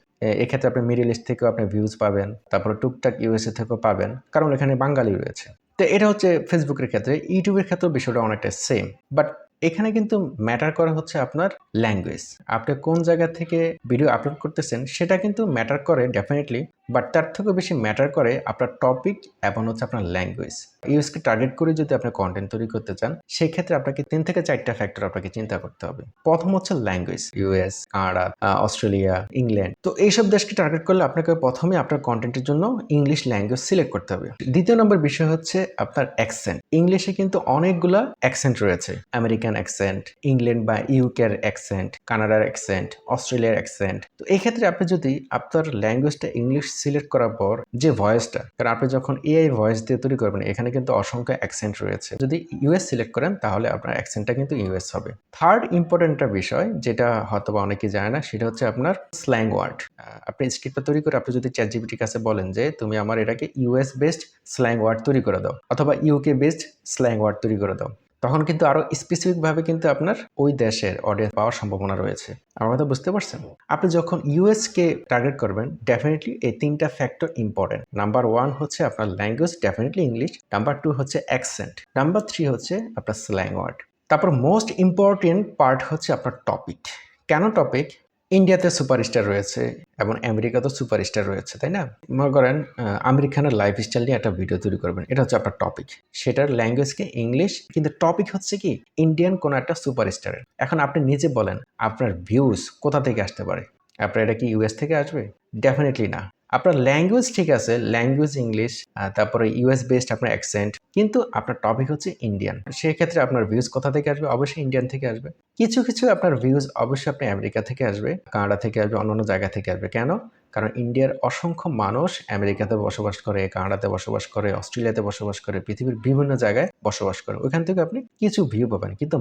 [SPEAKER 1] এক্ষেত্রে আপনি মিডল ইস্ট থেকেও আপনি ভিউজ পাবেন, তারপরে টুকটাক ইউএসএ থেকেও পাবেন, কারণ এখানে বাঙালি রয়েছে। তো এটা হচ্ছে ফেসবুকের ক্ষেত্রে। ইউটিউবের ক্ষেত্রেও বিষয়টা অনেকটা সেম। বাট এখানে কিন্তু ম্যাটার করে হচ্ছে আপনার ল্যাঙ্গুয়েজ। আপনি কোন জায়গা থেকে ভিডিও আপলোড করতেছেন সেটা কিন্তু ম্যাটার করে ডেফিনেটলি। বাট তার থেকেও বেশি ম্যাটার করে আপনার টপিক এবং হচ্ছে আপনার ল্যাঙ্গুয়েজ। ইউএসকে টার্গেট করে যদি আপনি কন্টেন্ট তৈরি করতে চান, সেক্ষেত্রে আপনাকে 3 থেকে 4টা ফ্যাক্টর আপনাকে চিন্তা করতে হবে। প্রথম হচ্ছে language, US, Canada, Australia, England. তো এইসব দেশকে টার্গেট করলে আপনাকে প্রথমে আপনার কন্টেন্টের জন্য ইংলিশ ল্যাঙ্গুয়েজ সিলেক্ট করতে হবে। দ্বিতীয় নম্বর বিষয় হচ্ছে আপনার অ্যাকসেন্ট। ইংলিশে কিন্তু অনেকগুলা অ্যাকসেন্ট রয়েছে, আমেরিকান অ্যাকসেন্ট, ইংল্যান্ড বা ইউকের অ্যাকসেন্ট, কানাডার অ্যাকসেন্ট, অস্ট্রেলিয়ার অ্যাকসেন্ট। তো এই ক্ষেত্রে আপনি যদি আপনার ল্যাঙ্গুয়েজটা ইংলিশ সিলেক্ট করার পর যে ভয়েসটা, কারণ আপনি যখন এআই ভয়েস দিয়ে তৈরি করবেন এখানে কিন্তু অসংখ্য অ্যাকসেন্ট রয়েছে, যদি ইউএস সিলেক্ট করেন তাহলে আপনার অ্যাকসেন্টটা কিন্তু ইউএস হবে। থার্ড ইম্পর্টেন্ট একটা বিষয় যেটা হয়তো বা অনেকে জানে না, সেটা হচ্ছে আপনার স্ল্যাং ওয়ার্ড। আপনি স্ক্রিপ্টটা তৈরি করে আপনি যদি চ্যাটজিপিটির কাছে বলেন যে তুমি আমার এটাকে ইউএস বেসড স্ল্যাং ওয়ার্ড তৈরি করে দাও অথবা ইউকে বেসড স্ল্যাং ওয়ার্ড তৈরি করে দাও, তখন কিন্তু আরো স্পেসিফিকভাবে কিন্তু আপনার ওই দেশের অডিয়েন্স পাওয়ার সম্ভাবনা রয়েছে। আমার কথা বুঝতে পারছেন? আপনি যখন ইউএস কে টার্গেট করবেন, ডেফিনেটলি এই 3টা ফ্যাক্টর ইম্পর্টেন্ট। নাম্বার 1 হচ্ছে আপনার ল্যাঙ্গুয়েজ, ডেফিনেটলি ইংলিশ। নাম্বার 2 হচ্ছে অ্যাকসেন্ট। নাম্বার 3 হচ্ছে আপনার স্ল্যাং ওয়ার্ড। তারপর মোস্ট ইম্পর্টেন্ট পার্ট হচ্ছে আপনার টপিক। কেন টপিক? ইন্ডিয়াতে সুপারস্টার রয়েছে এবং আমেরিকাতেও সুপারস্টার রয়েছে, তাই না? মনে করেন আমির খানের লাইফস্টাইল নিয়ে একটা ভিডিও তৈরি করবেন, এটা হচ্ছে আপনার টপিক। সেটার ল্যাঙ্গুয়েজকে ইংলিশ, কিন্তু টপিক হচ্ছে কি ইন্ডিয়ান কোনো একটা সুপারস্টারের। এখন আপনি নিজে বলেন আপনার ভিউজ কোথা থেকে আসতে পারে? আপনার এটা কি ইউএস থেকে আসবে? ডেফিনেটলি না। আপনার ল্যাঙ্গুয়েজ ঠিক আছে, ল্যাঙ্গুয়েজ ইংলিশ, তারপরে ইউএস বেসড আপনার অ্যাকসেন্ট, কিন্তু আপনার টপিক হচ্ছে ইন্ডিয়ান। সেক্ষেত্রে আপনার ভিউজ কোথা থেকে আসবে? অবশ্যই ইন্ডিয়ান থেকে আসবে। কিছু কিছু আপনার ভিউজ অবশ্যই আপনি আমেরিকা থেকে আসবে, কানাডা থেকে আসবে, অন্যান্য জায়গা থেকে আসবে। কেন? কারণ ইন্ডিয়ার অসংখ্য মানুষ আমেরিকাতে বসবাস করে, কানাডাতে বসবাস করে, অস্ট্রেলিয়াতে বসবাস করে, পৃথিবীর বিভিন্ন জায়গায় বসবাস করে। ওইখান থেকে আপনি কিছু ভিউ পাবেন, কিন্তু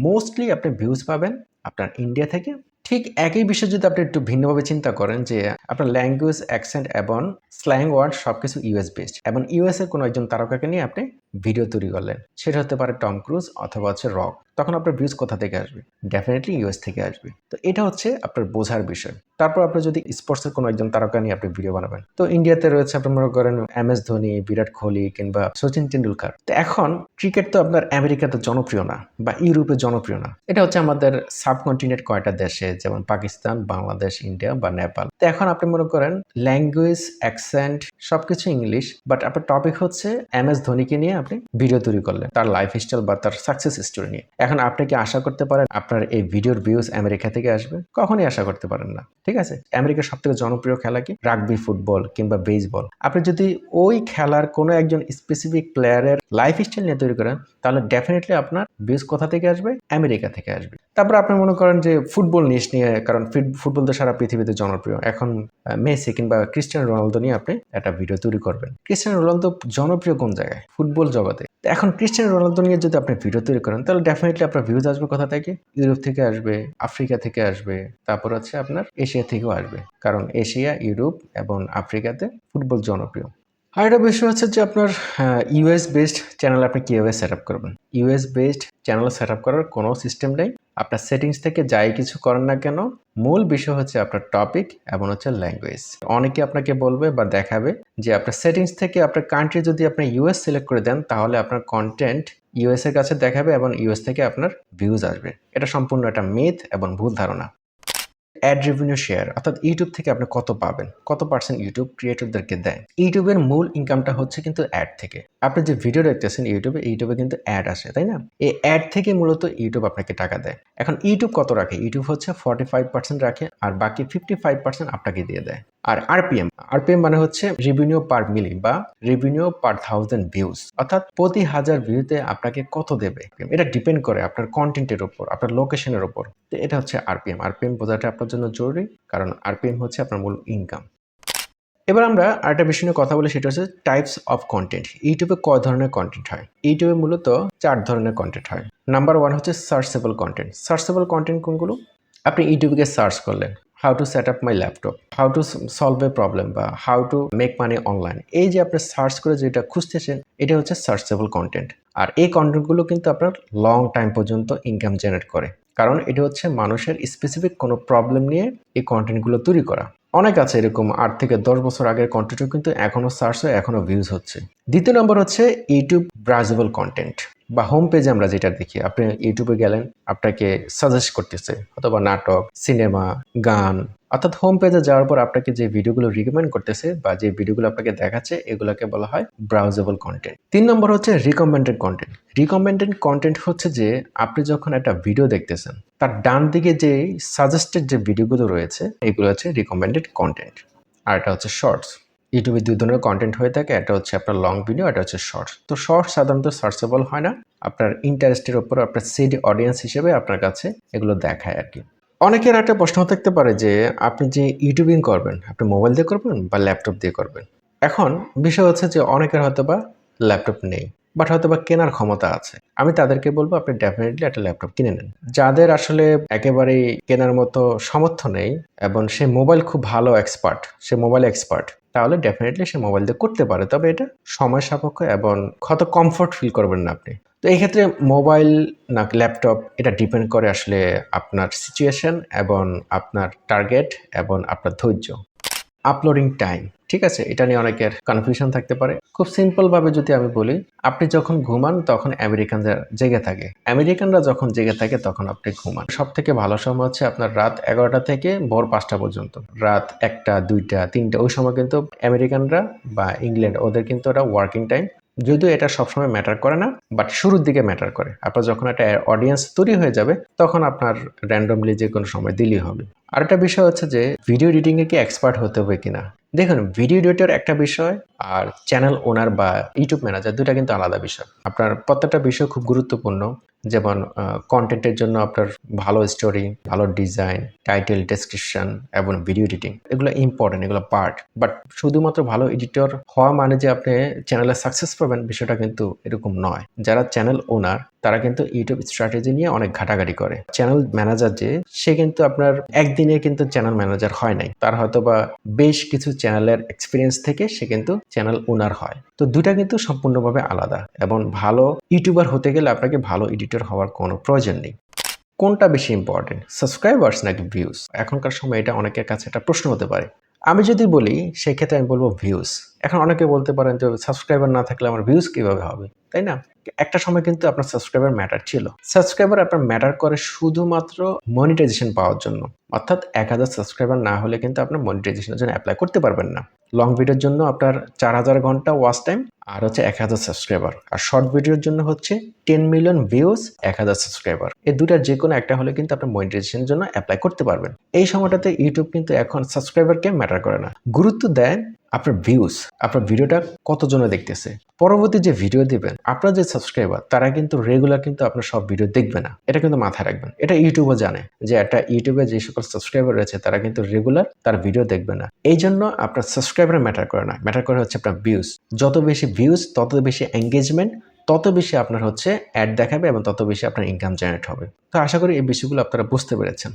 [SPEAKER 1] মোস্টলি আপনি ভিউজ পাবেন আপনার ইন্ডিয়া থেকে। ঠিক একই বিষয় যদি আপনি একটু ভিন্নভাবে চিন্তা করেন যে আপনার ল্যাঙ্গুয়েজ, অ্যাকসেন্ট এবং স্ল্যাং ওয়ার্ড সবকিছু ইউএস বেসড এবং ইউএস এর কোনো একজন তারকাকে নিয়ে আপনি ভিডিও তৈরি করলেন, সেটা হতে পারে টম ক্রুজ অথবা হচ্ছে রক, তখন আপনার ভিউজ কোথা থেকে আসবে? ডেফিনেটলি ইউএস থেকে আসবে। তো এটা হচ্ছে আপনার বোঝার বিষয়। তারপর আপনি যদি স্পোর্টসের কোনো একজন তারকা নিয়ে আপনি ভিডিও বানাবেন, তো ইন্ডিয়াতে রয়েছে আপনি মনে করেন MS ধোনি, বিরাট কোহলি কিংবা সচিন টেন্ডুলকার। তো এখন ক্রিকেট তো আপনার আমেরিকাতে জনপ্রিয় না বা ইউরোপে জনপ্রিয় না, এটা হচ্ছে আমাদের সাবকন্টিনেন্ট কয়টা দেশে, যেমন পাকিস্তান, বাংলাদেশ, ইন্ডিয়া বা নেপাল। তো এখন আপনি মনে করেন ল্যাঙ্গুয়েজ, অ্যাকসেন্ট সবকিছু ইংলিশ, বাট আপনার টপিক হচ্ছে MS ধোনিকে নিয়ে আপনি ভিডিও তৈরি করলেন, তার লাইফস্টাইল বা তার সাকসেস স্টোরি নিয়ে। এখন আপনি কি আশা করতে পারেন আপনার এই ভিডিওর ভিউজ আমেরিকা থেকে আসবে? কখনোই আশা করতে পারেন না, ঠিক আছে? আমেরিকার সবথেকে জনপ্রিয় খেলা কি? রাগবি, ফুটবল কিংবা বেসবল। আপনি যদি ওই খেলার কোনো একজন স্পেসিফিক প্লেয়ারের লাইফস্টাইল নিয়ে তৈরি করেন, তাহলে ডেফিনেটলি আপনার ভিউজ কোথা থেকে আসবে? আমেরিকা থেকে আসবে। তারপর আপনি মনে করেন যে ফুটবল নিয়ে, কারণ ফুটবল তো সারা পৃথিবীতে জনপ্রিয়। এখন মেসি কিংবা ক্রিস্টিয়ানো রোনালদো নিয়ে আপনি একটা ভিডিও তৈরি করবেন। ক্রিস্টিয়ানো রোনালদো জনপ্রিয় কোন জায়গায়? ফুটবল জগতে। এখন ক্রিস্টিয়ানো রোনালদো নিয়ে যদি আপনি ভিডিও তৈরি করেন, তাহলে ডেফিনেটলি আপনার ভিউজ আসবে কোথা থেকে? ইউরোপ থেকে আসবে, আফ্রিকা থেকে আসবে, তারপর হচ্ছে আপনার এশিয়া থেকেও আসবে, কারণ এশিয়া, ইউরোপ এবং আফ্রিকাতে ফুটবল জনপ্রিয়। আর একটা বিষয় হচ্ছে যে আপনার ইউএস বেসড চ্যানেল আপনি কীভাবে সেট আপ করবেন? US based channel set up করার কোনো সিস্টেম নেই। আপনার সেটিংস থেকে যাই কিছু করেন না কেন, মূল বিষয় হচ্ছে আপনার টপিক এবং হচ্ছে ল্যাঙ্গুয়েজ। অনেকে আপনাকে বলবে বা দেখাবে যে আপনার সেটিংস থেকে আপনার কান্ট্রি যদি আপনি ইউএস সিলেক্ট করে দেন, তাহলে আপনার কন্টেন্ট ইউএস এর কাছে দেখাবে এবং ইউএস থেকে আপনার ভিউজ আসবে। এটা সম্পূর্ণ একটা মিথ এবং ভুল ধারণা। অ্যাড রেভিনিউ শেয়ার, অর্থাৎ ইউটিউব থেকে আপনি কত পাবেন, কত পার্সেন্ট ইউটিউব ক্রিয়েটরদেরকে দেয়। ইউটিউবের মূল ইনকামটা হচ্ছে কিন্তু অ্যাড থেকে। আপনি যে ভিডিও দেখতেছেন ইউটিউবে কিন্তু অ্যাড আসে, তাই না? এই অ্যাড থেকে মূলত ইউটিউব আপনাকে টাকা দেয়। এখন ইউটিউব কত রাখে? ইউটিউব হচ্ছে 45% রাখে আর বাকি 55% আপনাকে দিয়ে দেয়। আর আরপিএম মানে হচ্ছে রেভিনিউ পার মিলি বা রেভিনিউ পার 1000 ভিউজ, অর্থাৎ প্রতি 1000 ভিউতে আপনাকে কত দেবে। এটা ডিপেন্ড করে আপনার কন্টেন্টের উপর, আপনার লোকেশনের উপর। তো এটা হচ্ছে আরপিএম বোঝাটা আপনার জন্য জরুরি, কারণ আরপিএম হচ্ছে আপনার মূল ইনকাম। এবার আমরা আরেকটা বিষয় নিয়ে কথা বলি, সেটা হচ্ছে টাইপস অফ কন্টেন্ট। ইউটিউবে কয় ধরনের কন্টেন্ট হয়? ইউটিউবে মূলত 4 ধরনের কন্টেন্ট হয়। নাম্বার 1 হচ্ছে সার্চেবল কন্টেন্ট। সার্চেবল কন্টেন্ট কোনগুলো? আপনি ইউটিউবে সার্চ করলেন how to set up my laptop, how to solve a problem বা how to make money online. এই যে আপনি সার্চ করে যেটা খুঁজতেছেন, এটা হচ্ছে সার্চেবল কন্টেন্ট। আর এই কন্টেন্টগুলো কিন্তু আপনার লং টাইম পর্যন্ত ইনকাম জেনারেট করে, কারণ এটা হচ্ছে মানুষের স্পেসিফিক কোনো প্রবলেম নিয়ে এই কন্টেন্টগুলো তৈরি করা। অনেক আছে এরকম 8 থেকে 10 বছর আগের কন্টেন্টও কিন্তু এখনো সার্চ হয়, এখনো ভিউজ হচ্ছে। দ্বিতীয় নম্বর হচ্ছে ইউটিউব ব্রাউজেবল কন্টেন্ট বা হোম পেজে আমরা যেটা দেখি, আপনি ইউটিউবে গেলেন, আপনাকে সাজেস্ট করতেছে অথবা নাটক, সিনেমা, গান, অর্থাৎ হোম পেজে যাওয়ার পর আপনাকে যে ভিডিওগুলো রিকমেন্ড করতেছে বা যে ভিডিওগুলো আপনাকে দেখাচ্ছে এগুলোকে বলা হয় ব্রাউজেবল কন্টেন্ট। ৩ নম্বর হচ্ছে রিকমেন্ডেড কন্টেন্ট। রিকমেন্ডেড কন্টেন্ট হচ্ছে যে আপনি যখন একটা ভিডিও দেখতেছেন তার ডান দিকে যে সাজেস্টেড যে ভিডিওগুলো রয়েছে এগুলো হচ্ছে রিকমেন্ডেড কন্টেন্ট। আর এটা হচ্ছে শর্টস। ইউটিউবে ২ ধরনের কন্টেন্ট হয়ে থাকে, একটা হচ্ছে আপনার লং ভিডিও, এটা হচ্ছে শর্টস। তো শর্টস সাধারণত সার্চেবল হয় না, আপনার ইন্টারেস্টের উপর আপনার সিড অডিয়েন্স হিসেবে আপনার কাছে এগুলো দেখায় আর কি। অনেকের একটা প্রশ্ন থাকতে পারে যে আপনি যে ইউটিউবিং করবেন আপনি মোবাইল দিয়ে করবেন বা ল্যাপটপ দিয়ে করবেন। এখন বিষয় হচ্ছে যে অনেকের হয়তো বা ল্যাপটপ নেই বাট হয়তো বা কেনার ক্ষমতা আছে। আমি তাদেরকে বলবো আপনি ডেফিনেটলি একটা ল্যাপটপ কিনে নেন। যাদের আসলে একেবারেই কেনার মতো সামর্থ্য নেই এবং সে মোবাইল খুব ভালো এক্সপার্ট, সে মোবাইল এক্সপার্ট, তাহলে ডেফিনেটলি সে মোবাইল দিয়ে করতে পারে, তবে এটা সময় সাপেক্ষ এবং কত কমফোর্ট ফিল করবেন না আপনি। তো এই ক্ষেত্রে মোবাইল না ল্যাপটপ এটা ডিপেন্ড করে আসলে আপনার সিচুয়েশন এবং আপনার টার্গেট এবং আপনার ধৈর্য। আপলোডিং টাইম, ঠিক আছে, এটা নিয়ে অনেকের কনফিউশন থাকতে পারে। খুব সিম্পল ভাবে যদি আমি বলি, আপনি যখন ঘুমান তখন আমেরিকানরা জেগে থাকে, আমেরিকানরা যখন জেগে থাকে তখন আপনি ঘুমান। সব থেকে ভালো সময় হচ্ছে আপনার রাত ১১টা থেকে ভোর ৫টা পর্যন্ত। রাত ১টা ২টা ৩টা ওই সময় কিন্তু আমেরিকানরা বা ইংল্যান্ড ওদের কিন্তু ওটা ওয়ার্কিং টাইম। যদিও এটা সবসময় ম্যাটার করে না বাট শুরুর দিকে ম্যাটার করে। আপনার যখন একটা অডিয়েন্স তৈরি হয়ে যাবে তখন আপনার র্যান্ডমলি যে কোনো সময় দিলেই হবে। আরেকটা বিষয় হচ্ছে যে ভিডিও এডিটিংয়ে কি এক্সপার্ট হতে হবে কিনা। দেখুন, ভিডিও এডিটর একটা বিষয় আর চ্যানেল ওনার বা ইউটিউব ম্যানেজার দুটা কিন্তু আলাদা বিষয়। আপনার প্রত্যেকটা বিষয় খুব গুরুত্বপূর্ণ। যেমন কন্টেন্টের জন্য আপনার ভালো স্টোরি, ভালো ডিজাইন, টাইটেল, ডেসক্রিপশন এবং ভিডিও এডিটিং এগুলো ইম্পর্টেন্ট, এগুলো পার্ট। বাট শুধুমাত্র ভালো এডিটর হওয়া মানে যে আপনি চ্যানেলে সাকসেস পাবেন বিষয়টা কিন্তু এরকম নয়। যারা চ্যানেল ওনার তারা কিন্তু ইউটিউব স্ট্র্যাটেজি নিয়ে অনেক ঘাটাঘাটি করে। চ্যানেল ম্যানেজার যে সে কিন্তু আপনার একদিনে কিন্তু চ্যানেল ম্যানেজার হয় নাই, তার হয়তো বা বেশ কিছু চ্যানেলের এক্সপিরিয়েন্স থেকে সে কিন্তু চ্যানেল ওনার হয়। তো দুটা কিন্তু সম্পূর্ণভাবে আলাদা এবং ভালো ইউটিউবার হতে গেলে আপনাকে ভালো এডিটর হওয়ার কোনো প্রয়োজন নেই। কোনটা বেশি ইম্পর্টেন্ট, সাবস্ক্রাইবার্স নাকি ভিউজ? এখনকার সময় এটা অনেকের কাছে একটা প্রশ্ন হতে পারে। আমি যদি বলি সেক্ষেত্রে আমি বলবো ভিউজ। এখন অনেকে বলতে পারেন যে সাবস্ক্রাইবার না থাকলে আমার ভিউজ কিভাবে হবে, তাই না? একটা সময় কিন্তু আপনার সাবস্ক্রাইবার ম্যাটার ছিল। সাবস্ক্রাইবার আপনার ম্যাটার করে শুধুমাত্র মনিটাইজেশন পাওয়ার জন্য। অর্থাৎ ১,০০০ সাবস্ক্রাইবার না হলে কিন্তু আপনার মনিটাইজেশনের জন্য অ্যাপ্লাই করতে পারবেন না। লং ভিডিওর জন্য আপনার ৪,০০০ ঘন্টা ওয়াচ টাইম আর হচ্ছে ১,০০০ সাবস্ক্রাইবার। আর শর্ট ভিডিওর জন্য হচ্ছে 10 মিলিয়ন ভিউজ, ১,০০০ সাবস্ক্রাইবার। এই দুটার যে কোনো একটা হলে কিন্তু আপনার মনিটাইজেশনের জন্য অ্যাপ্লাই করতে পারবেন। এই সময়টাতে ইউটিউব কিন্তু এখন সাবস্ক্রাইবারকে ম্যাটার করে না, গুরুত্ব দেয় আপনার ভিউজ, আপনার ভিডিওটা কতজনে দেখতেছে। পরবর্তী যে ভিডিও দিবেন আপনার যে সাবস্ক্রাইবার তারা কিন্তু রেগুলার কিন্তু আপনার সব ভিডিও দেখবে না, এটা কিন্তু মাথায় রাখবেন। এটা ইউটিউবও জানে যে একটা ইউটিউবে যে সকল সাবস্ক্রাইবার রয়েছে তারা কিন্তু রেগুলার তার ভিডিও দেখবে না। এই জন্য আপনার সাবস্ক্রাইবার ম্যাটার করে না, ম্যাটার করে হচ্ছে আপনার ভিউজ। যত বেশি ভিউজ তত বেশি এঙ্গেজমেন্ট, তত বেশি আপনার হচ্ছে অ্যাড দেখাবে এবং তত বেশি আপনার ইনকাম জেনারেট হবে। তো আশা করি এই বিষয়গুলো আপনারা বুঝতে পেরেছেন।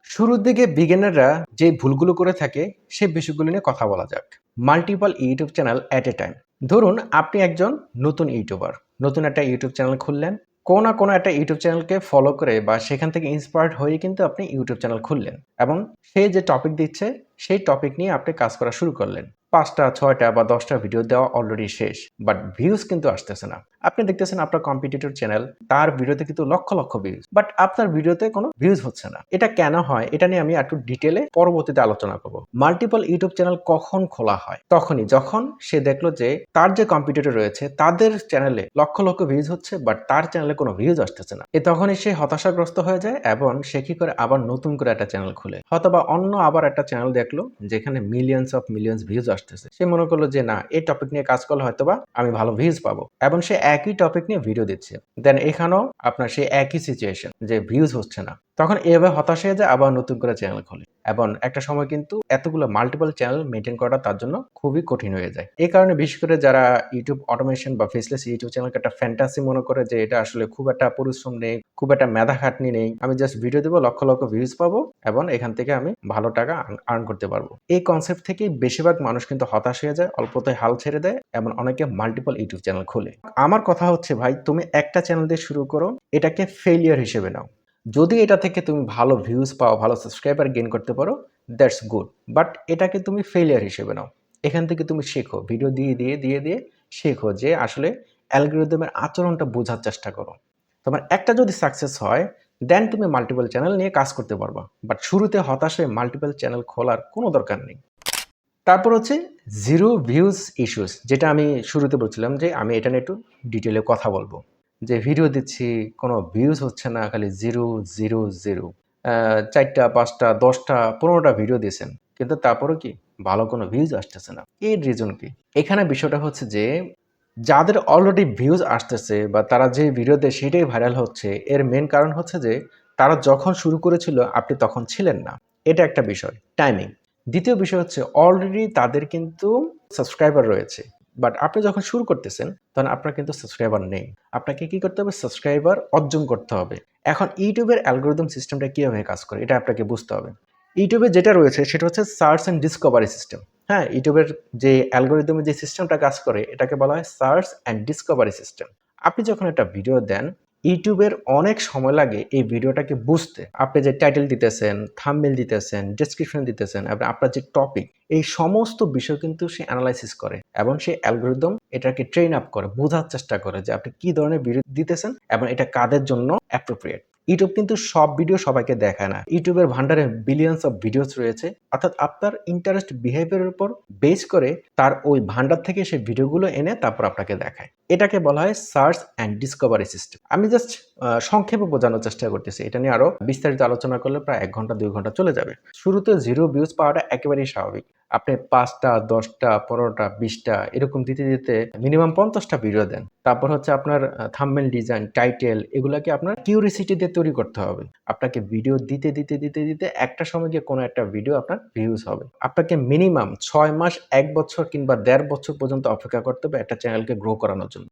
[SPEAKER 1] শুরুর দিকে বিগিনাররা যে ভুলগুলো করে থাকে সেই বিষয়গুলো নিয়ে কথা বলা যাক। Multiple YouTube channel at a time. ধরুন আপনি একজন নতুন ইউটিউবার, নতুন একটা ইউটিউব চ্যানেল খুললেন, কোনো না কোনো একটা ইউটিউব চ্যানেলকে ফলো করে বা সেখান থেকে ইন্সপায়ার্ড হয়ে কিন্তু আপনি ইউটিউব চ্যানেল খুললেন এবং সে যে টপিক দিচ্ছে সেই টপিক নিয়ে আপনি কাজ করা শুরু করলেন। ৫টা ৬টা বা ১০টা ভিডিও দেওয়া অলরেডি শেষ, বাট ভিউজ কিন্তু আসতেছে না। আপনি দেখতেছেন আপনার কম্পিটিটর চ্যানেল, তার ভিডিওতে কিন্তু লক্ষ লক্ষ ভিউজ, বাট আপনার ভিডিওতে কোনো ভিউজ হচ্ছে না। এটা কেন হয় এটা নিয়ে আমি একটু ডিটেলে পরবর্তীতে আলোচনা করব। মাল্টিপল ইউটিউব চ্যানেল কখন খোলা হয়? তখনই যখন সে দেখলো যে তার যে কম্পিটিটর রয়েছে তাদের চ্যানেলে লক্ষ লক্ষ ভিউজ হচ্ছে বাট তার চ্যানেলে কোনো ভিউজ আসতেছে না। তখনই সে হতাশাগ্রস্ত হয়ে যায় এবং সে কি করে আবার নতুন করে একটা চ্যানেল খুলে, হয়তোবা অন্য আবার একটা চ্যানেল দেখলো যেখানে মিলিয়ন্স অফ মিলিয়ন্স ভিউজ আসতেছে। সে মনে করলো যে না, এই টপিক নিয়ে কাজ করলে হয়তোবা আমি ভালো ভিউজ পাবো এবং সে একই টপিক নিয়ে ভিডিও দিচ্ছে। দেন এখানেও আপনার সেই একই সিচুয়েশন যে ভিউজ হচ্ছে না, তখন এভাবে হতাশ হয়ে যায়, আবার নতুন করে চ্যানেল খোলে এবং একটা সময় কিন্তু এতগুলো মাল্টিপল চ্যানেল মেনটেন করাটা তার জন্য খুবই কঠিন হয়ে যায়। এই কারণে বিশেষ করে যারা ইউটিউব অটোমেশন বা ফেসলেস ইউটিউব চ্যানেলকে একটা ফ্যান্টাসি মনে করে যে এটা আসলে খুব একটা পরিশ্রম নেই, খুব একটা মেধা খাটনি নেই, আমি জাস্ট ভিডিও দেবো, লক্ষ লক্ষ ভিউজ পাবো এবং এখান থেকে আমি ভালো টাকা আর্ন করতে পারবো, এই কনসেপ্ট থেকেই বেশিরভাগ মানুষ কিন্তু হতাশ হয়ে যায়, অল্পতে হাল ছেড়ে দেয় এবং অনেকে মাল্টিপল ইউটিউব চ্যানেল খোলে। আমার কথা হচ্ছে ভাই, তুমি একটা চ্যানেল দিয়ে শুরু করো, এটাকে ফেলিয়ার হিসেবে নাও। যদি এটা থেকে তুমি ভালো ভিউজ পাও, ভালো সাবস্ক্রাইবার গেইন করতে পারো, দ্যাটস গুড, বাট এটাকে তুমি ফেলিয়ার হিসেবে নাও। এখান থেকে তুমি শেখো, ভিডিও দিয়ে দিয়ে দিয়ে দিয়ে শেখো যে আসলে অ্যালগরিদমের আচরণটা বোঝার চেষ্টা করো। তোমার একটা যদি সাকসেস হয় দেন তুমি মাল্টিপল চ্যানেল নিয়ে কাজ করতে পারবা। বাট শুরুতে হতাশ হয়ে মাল্টিপল চ্যানেল খোলার কোনো দরকার নেই। তারপর হচ্ছে জিরো ভিউজ ইস্যুস, যেটা আমি শুরুতে বলছিলাম যে আমি এটা নিয়ে একটু ডিটেলে কথা বলবো। যে ভিডিও দিচ্ছি, কোনো ভিউজ হচ্ছে না, খালি জিরো, জিরো, জিরো। ৪টা, ৫টা, ১০টা, ১৫টা ভিডিও দিয়েছেন। কিন্তু তারপরেও কি ভালো কোনো ভিউজ আসতেছে না। এর রিজন কি? এখানে বিষয়টা হচ্ছে যে যাদের অলরেডি ভিউজ আসতেছে বা তারা যে ভিডিও দেয় সেটাই ভাইরাল হচ্ছে, এর মেইন কারণ হচ্ছে যে তারা যখন শুরু করেছিল আপনি তখন ছিলেন না। এটা একটা বিষয়, টাইমিং। দ্বিতীয় বিষয় হচ্ছে অলরেডি তাদের কিন্তু সাবস্ক্রাইবার রয়েছে। বাট আপনি যখন শুরু করতেছেন তখন আপনার কিন্তু সাবস্ক্রাইবার নেই। আপনাকে কি করতে হবে? সাবস্ক্রাইবার অর্জন করতে হবে। এখন ইউটিউবের অ্যালগরিদম সিস্টেমটা কিভাবে কাজ করে এটা আপনাকে বুঝতে হবে। ইউটিউবে যেটা রয়েছে সেটা হচ্ছে সার্চ অ্যান্ড ডিসকভারি সিস্টেম। হ্যাঁ, ইউটিউবের যে অ্যালগরিদমে যে সিস্টেমটা কাজ করে এটাকে বলা হয় সার্চ অ্যান্ড ডিসকভারি সিস্টেম। আপনি যখন একটা ভিডিও দেন, ইউটিউবের অনেক সময় লাগে এই ভিডিওটাকে বুঝতে। আপনি যে টাইটেল দিতেছেন, থাম্বনেইল দিতেছেন, ডেসক্রিপশন দিতেছেন এবং আপনার যে টপিক, এই সমস্ত বিষয় কিন্তু সে এনালাইসিস করে এবং সে অ্যালগরিদম এটাকে ট্রেন আপ করে, বোঝার চেষ্টা করে যে আপনি কি ধরনের ভিডিও দিতেছেন এবং এটা কাদের জন্য অ্যাপ্রোপ্রিয়েট। ইউটিউব কিন্তু সব ভিডিও সবাইকে দেখায় না। ইউটিউবের ভান্ডারে বিলিয়নস অফ ভিডিওস রয়েছে। অর্থাৎ আপনার ইন্টারেস্ট বিহেভিয়ারের উপর বেস করে তার ওই ভান্ডার থেকে সেই ভিডিওগুলো এনে তারপর আপনাকে দেখায়। এটাকে বলা হয় সার্চ অ্যান্ড ডিসকভারি সিস্টেম। আমি জাস্ট সংক্ষেপে বোঝানোর চেষ্টা করতেছি। এটা নিয়ে আরো বিস্তারিত আলোচনা করলে প্রায় ১ ঘন্টা ২ ঘন্টা চলে যাবে। শুরুতে 0 ভিউজ পাওয়াটা একেবারেই স্বাভাবিক। আপনি ৫টা, ১০টা, ১৫টা, ২০টা এরকম দিতে, দিতে মিনিমাম ৫০টা ভিডিও দেন। তারপর হচ্ছে আপনার থাম্বনেইল ডিজাইন, টাইটেল এগুলাকে আপনার কিউরিসিটি দিয়ে তৈরি করতে হবে। আপনাকে ভিডিও দিতে, দিতে, দিতে, দিতে একটা সময় গিয়ে কোনো একটা ভিডিও আপনার ভিউজ হবে। আপনাকে মিনিমাম ৬ মাস, ১ বছর কিংবা ১.৫ বছর পর্যন্ত অপেক্ষা করতে হবে একটা চ্যানেলকে গ্রো করানোর জন্য।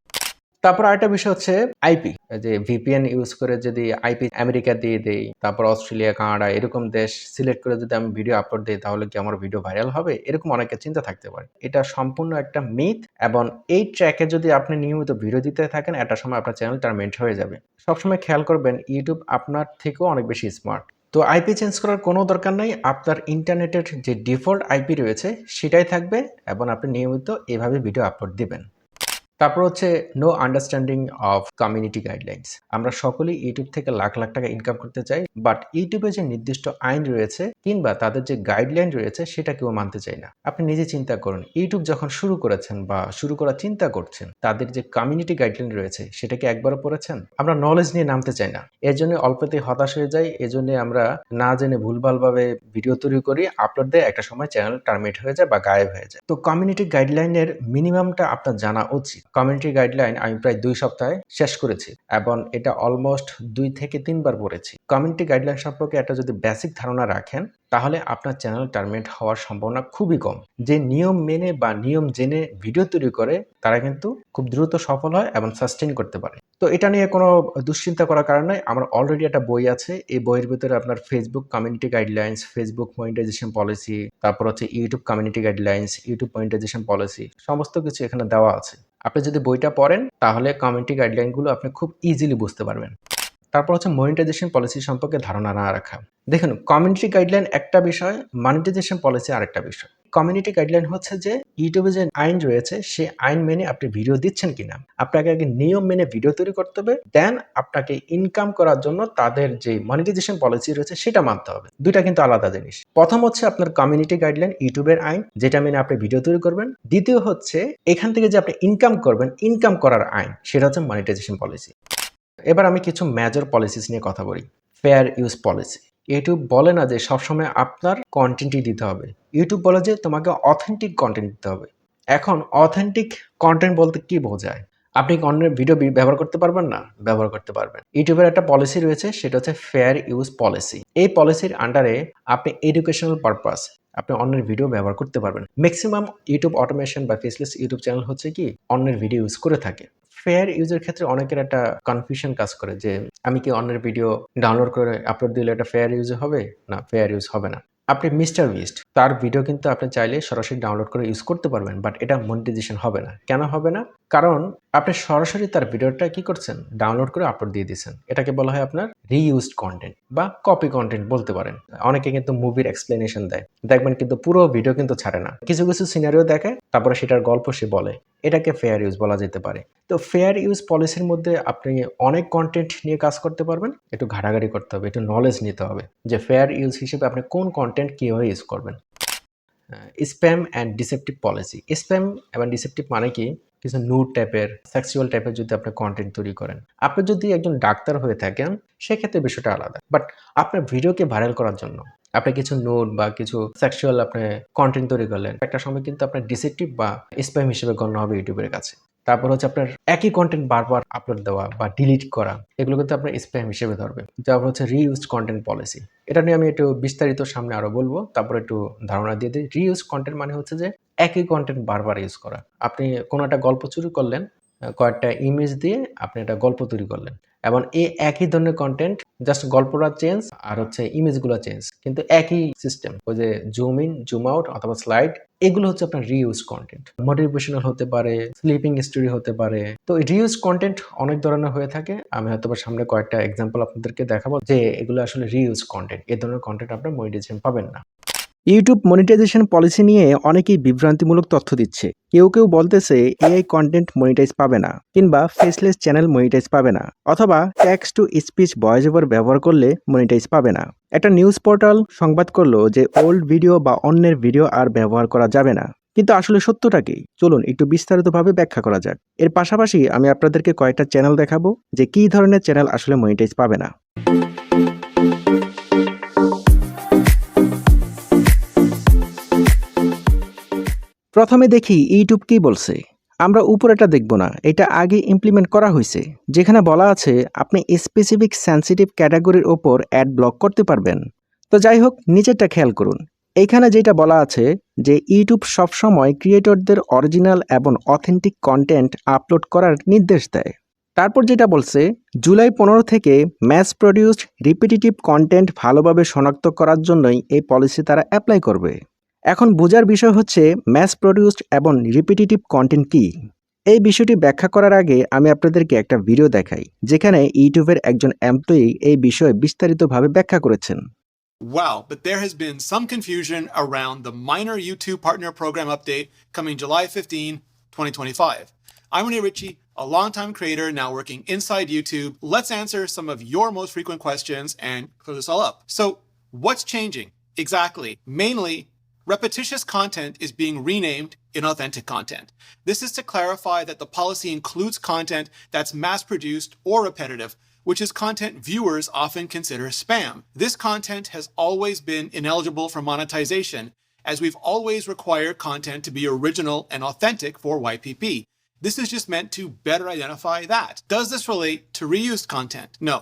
[SPEAKER 1] তারপর আরেকটা বিষয় হচ্ছে আইপি। যে ভিপিএন ইউজ করে যদি আইপি আমেরিকা দিয়ে দেই, তারপর অস্ট্রেলিয়া, কানাডা এরকম দেশ সিলেক্ট করে যদি আমি ভিডিও আপলোড দেই তাহলে কি আমার ভিডিও ভাইরাল হবে? এরকম অনেকের চিন্তা থাকতে পারে। এটা সম্পূর্ণ একটা মিথ এবং এই ট্র্যাকে যদি আপনি নিয়মিত ভিডিও দিতে থাকেন একটা সময় আপনার চ্যানেল টার্মিনেট হয়ে যাবে। সবসময় খেয়াল করবেন ইউটিউব আপনার থেকেও অনেক বেশি স্মার্ট। তো আইপি চেঞ্জ করার কোনো দরকার নাই। আপনার ইন্টারনেটের যে ডিফল্ট আইপি রয়েছে সেটাই থাকবে এবং আপনি নিয়মিত এভাবে ভিডিও আপলোড দিবেন। তারপর হচ্ছে no understanding of community guidelines. আমরা সকলেই ইউটিউব থেকে লাখ, লাখ টাকা ইনকাম করতে চাই। বাট ইউটিউবে যে নির্দিষ্ট আইন রয়েছে কিংবা তাদের যে গাইডলাইন রয়েছে সেটা কেউ মানতে চায় না। আপনি নিজে চিন্তা করুন, ইউটিউব যখন শুরু করেছেন বা শুরু করার চিন্তা করছেন, তাদের যে কমিউনিটি গাইডলাইন রয়েছে সেটা কি একবারও পড়েছেন? আমরা নলেজ নিয়ে নামতে চাই না। এজন্য অল্পতেই হতাশ হয়ে যাই। এজন্য আমরা না জেনে ভুলভালভাবে ভিডিও তৈরি করি, আপলোড দেই, একটা সময় চ্যানেল টার্মিনেট হয়ে যায় বা গায়েব হয়ে যায়। তো কমিউনিটি গাইডলাইনের মিনিমামটা আপনার জানা উচিত। কমিউনিটি গাইডলাইন আমি প্রায় ২ সপ্তাহে শেষ করেছি এবং এটা অলমোস্ট ২ থেকে ৩ বার পড়েছি। কমিউনিটি গাইডলাইন সম্পর্কে একটা যদি বেসিক ধারণা রাখেন তাহলে আপনার চ্যানেল টার্মিনেট হওয়ার সম্ভাবনা খুবই কম। যে নিয়ম মেনে বা নিয়ম জেনে ভিডিও তৈরি করে তারা কিন্তু খুব দ্রুত সফল হয় এবং সাস্টেইন করতে পারে। তো এটা নিয়ে কোনো দুশ্চিন্তা করার কারণ নাই। আমার অলরেডি একটা বই আছে। এই বইয়ের ভিতরে আপনার Facebook community guidelines, Facebook monetization policy, তারপর হচ্ছে YouTube community guidelines, YouTube monetization policy সমস্ত কিছু এখানে দেওয়া আছে। আপনি যদি বইটা পড়েন তাহলে কমিউনিটি গাইডলাইনগুলো আপনি খুব ইজিলি বুঝতে পারবেন। তারপর হচ্ছে মনিটাইজেশন পলিসি সম্পর্কে ধারণা না রাখা। দেখুন, কমিউনিটি গাইডলাইন একটা বিষয়, মনিটাইজেশন পলিসি আরেকটা বিষয়। কমিউনিটি গাইডলাইন হচ্ছে যে ইউটিউবে যে আইন রয়েছে সেই আইন মেনে আপনি ভিডিও দিচ্ছেন কিনা। আপনাকে আগে নিয়ম মেনে ভিডিও তৈরি করতে হবে, দেন আপনাকে ইনকাম করার জন্য তাদের যে মনিটাইজেশন পলিসি রয়েছে সেটা মানতে হবে। দুইটা কিন্তু আলাদা জিনিস। প্রথম হচ্ছে আপনার কমিউনিটি গাইডলাইন, ইউটিউবের আইন যেটা মেনে আপনি ভিডিও তৈরি করবেন। দ্বিতীয় হচ্ছে এখান থেকে যে আপনি ইনকাম করবেন, ইনকাম করার আইন সেটা হচ্ছে মনিটাইজেশন পলিসি। এবার আমি কিছু মেজর পলিসিস নিয়ে কথা বলি। Fair use policy. ইউটিউব বলে না যে সবসময় আপনার কন্টেন্টই দিতে হবে। ইউটিউব বলে যে তোমাকে অথেন্টিক কন্টেন্ট দিতে হবে। এখন অথেন্টিক কন্টেন্ট বলতে কি বোঝায়? আপনি কি অন্যের ভিডিও ব্যবহার করতে পারবেন না? ব্যবহার করতে পারবেন। ইউটিউবের একটা পলিসি রয়েছে সেটা হচ্ছে ফেয়ার ইউজ পলিসি। এই পলিসির আন্ডারে আপনি এডুকেশনাল পারপাস আপনি অন্যের ভিডিও ব্যবহার করতে পারবেন। ম্যাক্সিমাম ইউটিউব অটোমেশন বা ফেসলেস ইউটিউব চ্যানেল হচ্ছে কি অন্যের ভিডিও ইউজ করে থাকে। ফেয়ার ইউজের ক্ষেত্রে অনেকের একটা কনফিউশন কাজ করে যে আমি কি অন্যের ভিডিও ডাউনলোড করে আপলোড দিলে এটা ফেয়ার ইউজ হবে? না, ফেয়ার ইউজ হবে না। আপনি মিস্টার বিস্ট তার ভিডিও কিন্তু আপনি চাইলে সরাসরি ডাউনলোড করে ইউজ করতে পারবেন, বাট এটা মনিটাইজেশন হবে না। কেন হবে না? কারণ আপনি সরাসরি তার ভিডিওটা কি করছেন, ডাউনলোড করে আপলোড দিয়ে দিচ্ছেন। এটাকে বলা হয় আপনার রিইউজড কন্টেন্ট বা কপি কন্টেন্ট বলতে পারেন। অনেকে কিন্তু মুভির এক্সপ্লেনেশন দেয়, দেখবেন কিন্তু পুরো ভিডিও কিন্তু ছাড়ে না, কিছু কিছু সিনারিও দেখায়, তারপরে সেটার গল্প সে বলে। এটাকে ফেয়ার ইউজ বলা যেতে পারে। তো ফেয়ার ইউজ পলিসির মধ্যে আপনি অনেক কন্টেন্ট নিয়ে কাজ করতে পারবেন। একটু ঘাটাঘাটি করতে হবে, একটু নলেজ নিতে হবে যে ফেয়ার ইউজ হিসেবে আপনি কোন কন্টেন্ট কীভাবে ইউজ করবেন। Spam and deceptive policy. Spam এবং ডিসেপটিভ মানে কি, কিছু নুড টাইপের, সেক্সুয়াল টাইপের যদি আপনি কন্টেন্ট তৈরি করেন, আপনি যদি একজন ডাক্তার হয়ে থাকেন সেক্ষেত্রে বিষয়টা আলাদা। বাট আপনার ভিডিওকে ভাইরাল করার জন্য আপনি কিছু নুড বা কিছু সেক্সুয়াল আপনি কন্টেন্ট তৈরি করলেন, একটা সময় কিন্তু আপনার ডিসেপটিভ বা স্প্যাম হিসেবে গণ্য হবে ইউটিউবের কাছে। তারপর হচ্ছে আপনার একই কন্টেন্ট বারবার আপলোড দেওয়া বা ডিলিট করা, এগুলো কিন্তু আপনার স্প্যাম হিসেবে ধরবে। তারপর হচ্ছে রিইউজ কন্টেন্ট পলিসি। এটা নিয়ে আমি একটু বিস্তারিত সামনে আরো বলবো, তারপর একটু ধারণা দিয়ে দিই। রিইউজ কন্টেন্ট মানে হচ্ছে যে একই কন্টেন্ট বারবার ইউজ করা। আপনি কোনো একটা গল্প চুরি করলেন, কয়েকটা ইমেজ দিয়ে আপনি একটা গল্প তৈরি করলেন, এবং এই একই ধরনের কন্টেন্ট, জাস্ট গল্পটা চেঞ্জ আর হচ্ছে ইমেজগুলো চেঞ্জ, কিন্তু একই সিস্টেম। ওই যে জুম ইন, জুম আউট অথবা স্লাইড, এগুলো হচ্ছে আপনার রিইউজ কন্টেন্ট। মোটিভেশনাল হতে পারে, স্লিপিং স্টোরি হতে পারে। তো রিইউজ কন্টেন্ট অনেক ধরনের হয়ে থাকে। আমি হয়তো সামনে কয়েকটা এক্সাম্পল আপনাদেরকে দেখাবো যে এগুলো আসলে রিইউজ কন্টেন্ট। এই ধরনের কন্টেন্ট আপনার মনিটাইজেশন পাবেন না। ইউটিউব মনিটাইজেশন পলিসি নিয়ে অনেকেই বিভ্রান্তিমূলক তথ্য দিচ্ছে। কেউ কেউ বলতেছে এআই কন্টেন্ট মনিটাইজ পাবে না, কিংবা ফেসলেস চ্যানেল মনিটাইজ পাবে না, অথবা text to speech voice over ব্যবহার করলে মনিটাইজ পাবে না। একটা নিউজ পোর্টাল সংবাদ করলো যে ওল্ড ভিডিও বা অন্যের ভিডিও আর ব্যবহার করা যাবে না। কিন্তু আসলে সত্যটা কি? চলুন একটু বিস্তারিতভাবে ব্যাখ্যা করা যাক। এর পাশাপাশি আমি আপনাদেরকে কয়েকটা চ্যানেল দেখাবো যে কী ধরনের চ্যানেল আসলে মনিটাইজ পাবে না। প্রথমে দেখি ইউটিউব কি বলছে। আমরা উপরেটা দেখব না, এটা আগে ইমপ্লিমেন্ট করা হয়েছে, যেখানে বলা আছে আপনি স্পেসিফিক সেন্সিটিভ ক্যাটাগরির ওপর অ্যাড ব্লক করতে পারবেন। তো যাই হোক, নিচেরটা খেয়াল করুন। এইখানে যেটা বলা আছে যে ইউটিউব সবসময় ক্রিয়েটরদের অরিজিনাল এবং অথেন্টিক কন্টেন্ট আপলোড করার নির্দেশ দেয়। তারপর যেটা বলছে, জুলাই 15 থেকে ম্যাস প্রডিউসড রিপিটিটিভ কন্টেন্ট ভালোভাবে শনাক্ত করার জন্যই এই পলিসি তারা অ্যাপ্লাই করবে। এখন বোঝার বিষয় হচ্ছে ম্যাস প্রডিউসড এবং রিপিটিটিভ কন্টেন্ট কি। এই বিষয়টি ব্যাখ্যা করার আগে আমি আপনাদেরকে একটা ভিডিও দেখাই, যেখানে ইউটিউবের একজন এমপ্লয়ি এই বিষয়ে বিস্তারিতভাবে ব্যাখ্যা করেছেন।
[SPEAKER 2] Wow, but there has been some confusion around the minor YouTube Partner Program update coming July 15, 2025. I'm Renee Ritchie, a longtime creator now working inside YouTube. Let's answer some of your most frequent questions and clear this all up. So, what's changing? Exactly. Mainly, repetitious content is being renamed inauthentic content. This is to clarify that the policy includes content that's mass-produced or repetitive, which is content viewers often consider spam. This content has always been ineligible for monetization, as we've always required content to be original and authentic for YPP. This is just meant to better identify that. Does this relate to reused content? No.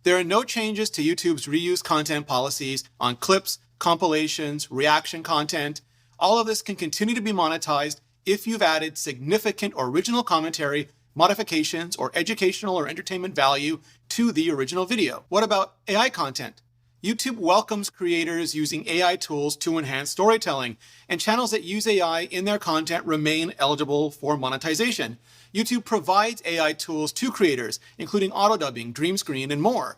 [SPEAKER 2] There are no changes to YouTube's reused content policies on clips, compilations, reaction content. All of this can continue to be monetized if you've added significant original commentary, modifications, or educational or entertainment value to the original video. What about AI content? YouTube welcomes creators using AI tools to enhance storytelling, and channels that use AI in their content remain eligible for monetization. YouTube provides AI tools to creators, including auto-dubbing, dream screen, and more.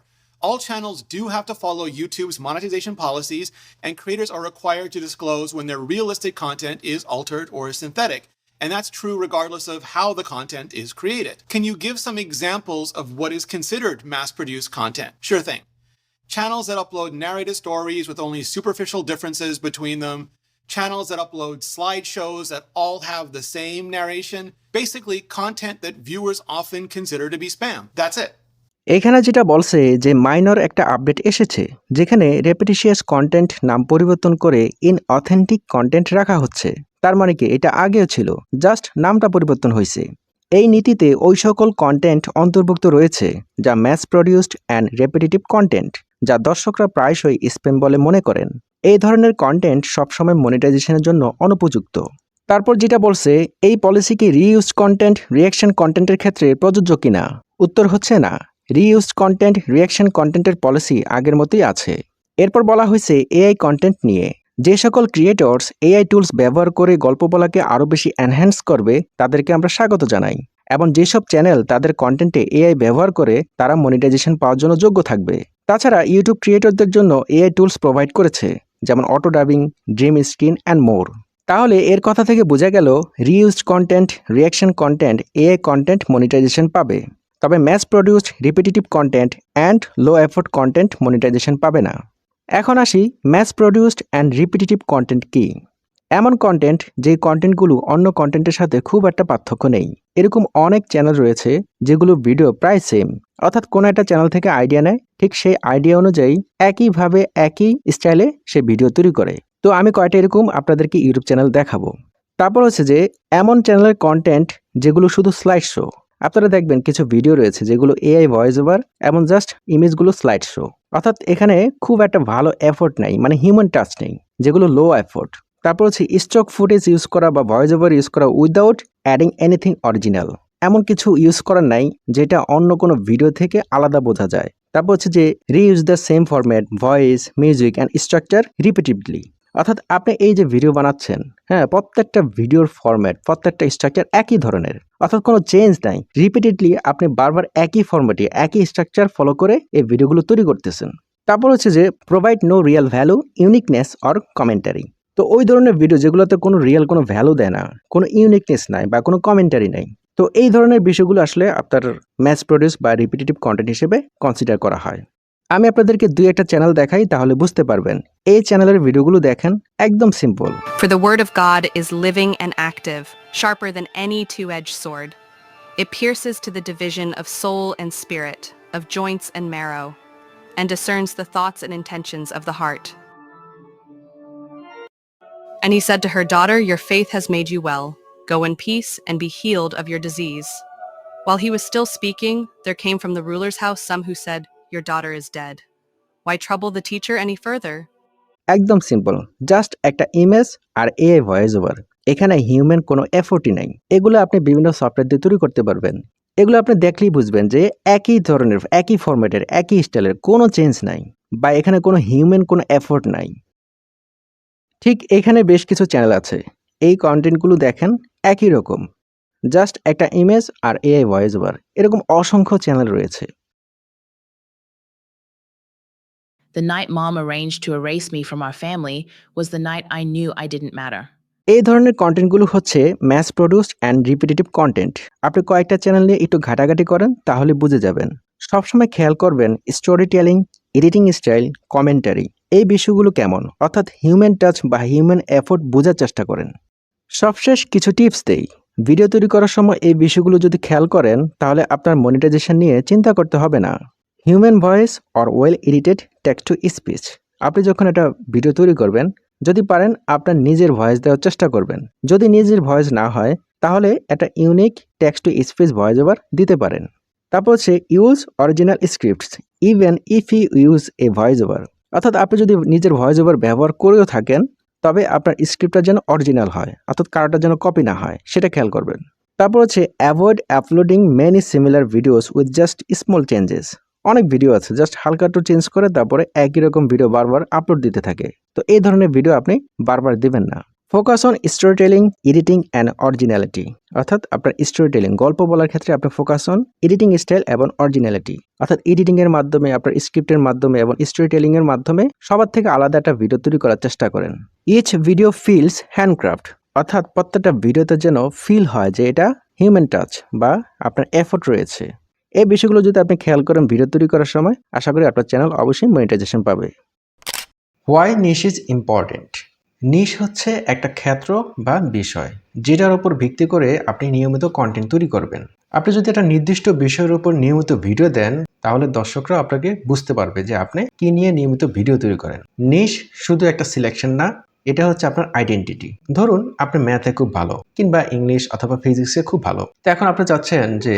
[SPEAKER 2] All channels do have to follow YouTube's monetization policies, and creators are required to disclose when their realistic content is altered or synthetic. And that's true regardless of how the content is created. Can you give some examples of what is considered mass-produced content? Sure thing. Channels that upload narrated stories with only superficial differences between them, channels that upload slideshows that all have the same narration, basically content that viewers often consider to be spam. That's it.
[SPEAKER 1] এখানে যেটা বলছে যে minor একটা update এসেছে, যেখানে রেপিটিশিয়াস content নাম পরিবর্তন করে ইনঅথেন্টিক কন্টেন্ট রাখা হচ্ছে। তার মানে কি, এটা আগেও ছিল, জাস্ট নামটা পরিবর্তন হয়েছে। এই নীতিতে ওই সকল কন্টেন্ট অন্তর্ভুক্ত রয়েছে যা ম্যাস প্রডিউসড অ্যান্ড রেপিটিটিভ কন্টেন্ট, যা দর্শকরা প্রায়শই স্প্যাম বলে মনে করেন। এই ধরনের কন্টেন্ট সবসময় মনিটাইজেশনের জন্য অনুপযুক্ত। তারপর যেটা বলছে, এই পলিসি কি রিইউজড কন্টেন্ট, রিঅ্যাকশন কন্টেন্টের ক্ষেত্রে প্রযোজ্য কিনা? উত্তর হচ্ছে না। রিইউজড কন্টেন্ট, রিঅ্যাকশন কন্টেন্টের পলিসি আগের মতোই আছে। এরপর বলা হয়েছে এআই কন্টেন্ট নিয়ে। যে সকল ক্রিয়েটর্স এআই টুলস ব্যবহার করে গল্প বলাকে আরও বেশি এনহ্যান্স করবে তাদেরকে আমরা স্বাগত জানাই, এবং যেসব চ্যানেল তাদের কন্টেন্টে এআই ব্যবহার করে তারা মনিটাইজেশন পাওয়ার জন্য যোগ্য থাকবে। তাছাড়া ইউটিউব ক্রিয়েটরদের জন্য এআই টুলস প্রোভাইড করেছে, যেমন auto dubbing, dream screen and more. তাহলে এর কথা থেকে বোঝা গেল reused content, reaction content, AI content monetization পাবে, তবে mass produced repetitive content and low effort content monetization পাবে না। এখন আসি mass produced and repetitive content কি। এমন কন্টেন্ট যেই কন্টেন্টগুলো অন্য কন্টেন্টের সাথে খুব একটা পার্থক্য নেই। এরকম অনেক চ্যানেল রয়েছে যেগুলো ভিডিও প্রায় সেম, অর্থাৎ কোনো একটা চ্যানেল থেকে আইডিয়া নেয়, ঠিক সেই আইডিয়া অনুযায়ী একইভাবে একই স্টাইলে সে ভিডিও তৈরি করে। তো আমি কয়টা এরকম আপনাদেরকে ইউটিউব চ্যানেল দেখাবো। তারপর হচ্ছে যে এমন চ্যানেলের কন্টেন্ট যেগুলো শুধু স্লাইড শো। আপনারা দেখবেন কিছু ভিডিও রয়েছে যেগুলো এআই ভয়েস ওভার এবং জাস্ট ইমেজগুলো স্লাইড শো, অর্থাৎ এখানে খুব একটা ভালো এফোর্ট নেই, মানে হিউম্যান টাচ নেই, যেগুলো লো এফোর্ট। তারপর হচ্ছে স্টক ফুটেজ ইউজ করা বা ভয়েস ওভার ইউজ করা উইদাউট অ্যাডিং এনিথিং অরিজিনাল। এমন কিছু ইউজ করার নাই যেটা অন্য কোনো ভিডিও থেকে আলাদা বোঝা যায়। তারপর হচ্ছে যে reuse the same format, voice, music and structure repetitively. অর্থাৎ আপনি এই যে ভিডিও বানাচ্ছেন, হ্যাঁ, প্রত্যেকটা ভিডিওর ফরম্যাট, প্রত্যেকটা স্ট্রাকচার একই ধরনের, অর্থাৎ কোনো চেঞ্জ নাই। রিপিটেডলি আপনি বারবার একই ফরম্যাটে একই স্ট্রাকচার ফলো করে এই ভিডিওগুলো তৈরি করতেছেন। তারপর হচ্ছে যে provide no real value, uniqueness or commentary. তো ওই ধরনের ভিডিও যেগুলোতে কোনো রিয়েল কোনো ভ্যালু দেয় না, কোনো ইউনিকনেস নাই বা কোনো কমেন্টারি নাই, তো এই ধরনের বিষয়গুলো আসলে আপনার ম্যাস প্রডিউস বা রিপিটেটিভ কন্টেন্ট হিসেবে কনসিডার করা হয়। আমি আপনাদেরকে দুই একটা চ্যানেল দেখাই, তাহলে বুঝতে পারবেন। এই চ্যানেলের ভিডিওগুলো দেখেন, একদম simple.
[SPEAKER 3] For the word of God is living and active, sharper than any two-edged sword. It pierces to the division of soul and spirit, of joints and marrow, and discerns the thoughts and intentions of the heart. And he said to her, "Daughter, your faith has made you well. Go in peace and be healed of your disease." While he was still speaking, there came from the ruler's house some who said, "Your daughter is dead. Why trouble the teacher any further?"
[SPEAKER 1] একদম simple, just একটা image আর AI voice over. এখানে human কোনো এফোর্টই নাই। এগুলো আপনি বিভিন্ন software দিয়ে তৈরি করতে পারবেন। এগুলো আপনি দেখলেই বুঝবেন যে একই ধরনের, একই ফরম্যাটের, একই স্টাইলের, কোনো চেঞ্জ নাই, বা এখানে কোনো হিউম্যান কোনো এফোর্ট নাই। ঠিক এখানে বেশ কিছু চ্যানেল আছে, এই কন্টেন্টগুলো দেখেন একই রকম, জাস্ট একটা ইমেজ আর এআই ভয়েস ওভার। এরকম অসংখ্য চ্যানেল রয়েছে।
[SPEAKER 4] The night mom arranged to erase me from our family was the night I knew I didn't matter.
[SPEAKER 1] এই ধরনের কন্টেন্টগুলো হচ্ছে mass produced and repetitive content. আপনি কয়েকটা চ্যানেল নিয়ে একটু ঘাটাঘাটি করেন, তাহলে বুঝে যাবেন। সবসময় খেয়াল করবেন story telling, editing style, commentary, এই বিষয়গুলো কেমন, অর্থাৎ হিউম্যান টাচ বা হিউম্যান এফোর্ট বোঝার চেষ্টা করেন। সবশেষ কিছু টিপস দেই। ভিডিও তৈরি করার সময় এই বিষয়গুলো যদি খেয়াল করেন, তাহলে আপনার মনিটাইজেশন নিয়ে চিন্তা করতে হবে না। Human voice or well edited text to speech. আপনি যখন একটা ভিডিও তৈরি করবেন, যদি পারেন আপনার নিজের ভয়েস দেওয়ার চেষ্টা করবেন। যদি নিজের ভয়েস না হয়, তাহলে একটা unique text to speech voice over দিতে পারেন। তারপর হচ্ছে use original scripts even if you use a voice over. অর্থাৎ আপনি যদি নিজের ভয়েস ওভার ব্যবহার করেও থাকেন, তবে আপনার স্ক্রিপ্টটা যেন অরিজিনাল হয়, অর্থাৎ কারোটা যেন কপি না হয়, সেটা খেয়াল করবেন। তারপর হচ্ছে avoid uploading many similar videos with just small changes. অনেক ভিডিও আছে জাস্ট হালকা একটু চেঞ্জ করে তারপরে একই রকম ভিডিও বারবার আপলোড দিতে থাকে, তো এই ধরনের ভিডিও আপনি বারবার দিবেন না। Focus on story telling, editing and originality. অর্থাৎ আপনার স্টোরি টেলিং, গল্প বলার ক্ষেত্রে আপনি ফোকাস অন এডিটিং স্টাইল এবং অরিজিনালিটি, অর্থাৎ এডিটিং এর মাধ্যমে, আপনার স্ক্রিপ্টের মাধ্যমে এবং স্টোরি টেলিং এর মাধ্যমে সবার থেকে আলাদা একটা ভিডিও তৈরি করার চেষ্টা করেন। ইচ ভিডিও ফিলস হ্যান্ডক্রাফট, অর্থাৎ প্রত্যেকটা ভিডিওতে যেন ফিল হয় যে এটা হিউম্যান টাচ বা আপনার এফোর্ট রয়েছে। এই বিষয়গুলো যদি আপনি খেয়াল করেন ভিডিও তৈরি করার সময়, আশা করি আপনার চ্যানেল অবশ্যই মনিটাইজেশন পাবে। Why niche is important. Niche হচ্ছে একটা ক্ষেত্র বা বিষয় যেটার উপর ভিত্তি করে আপনি নিয়মিত কন্টেন্ট তৈরি করবেন। আপনি যদি একটা নির্দিষ্ট বিষয়ের উপর নিয়মিত ভিডিও দেন, তাহলে দর্শকরা আপনাকে বুঝতে পারবে যে আপনি কি নিয়ে নিয়মিত ভিডিও তৈরি করেন। নিশ শুধু একটা সিলেকশন না, এটা হচ্ছে আপনার আইডেন্টিটি। ধরুন আপনি ম্যাথে খুব ভালো কিংবা ইংলিশ অথবা ফিজিক্সে খুব ভালো, তো এখন আপনি চাচ্ছেন যে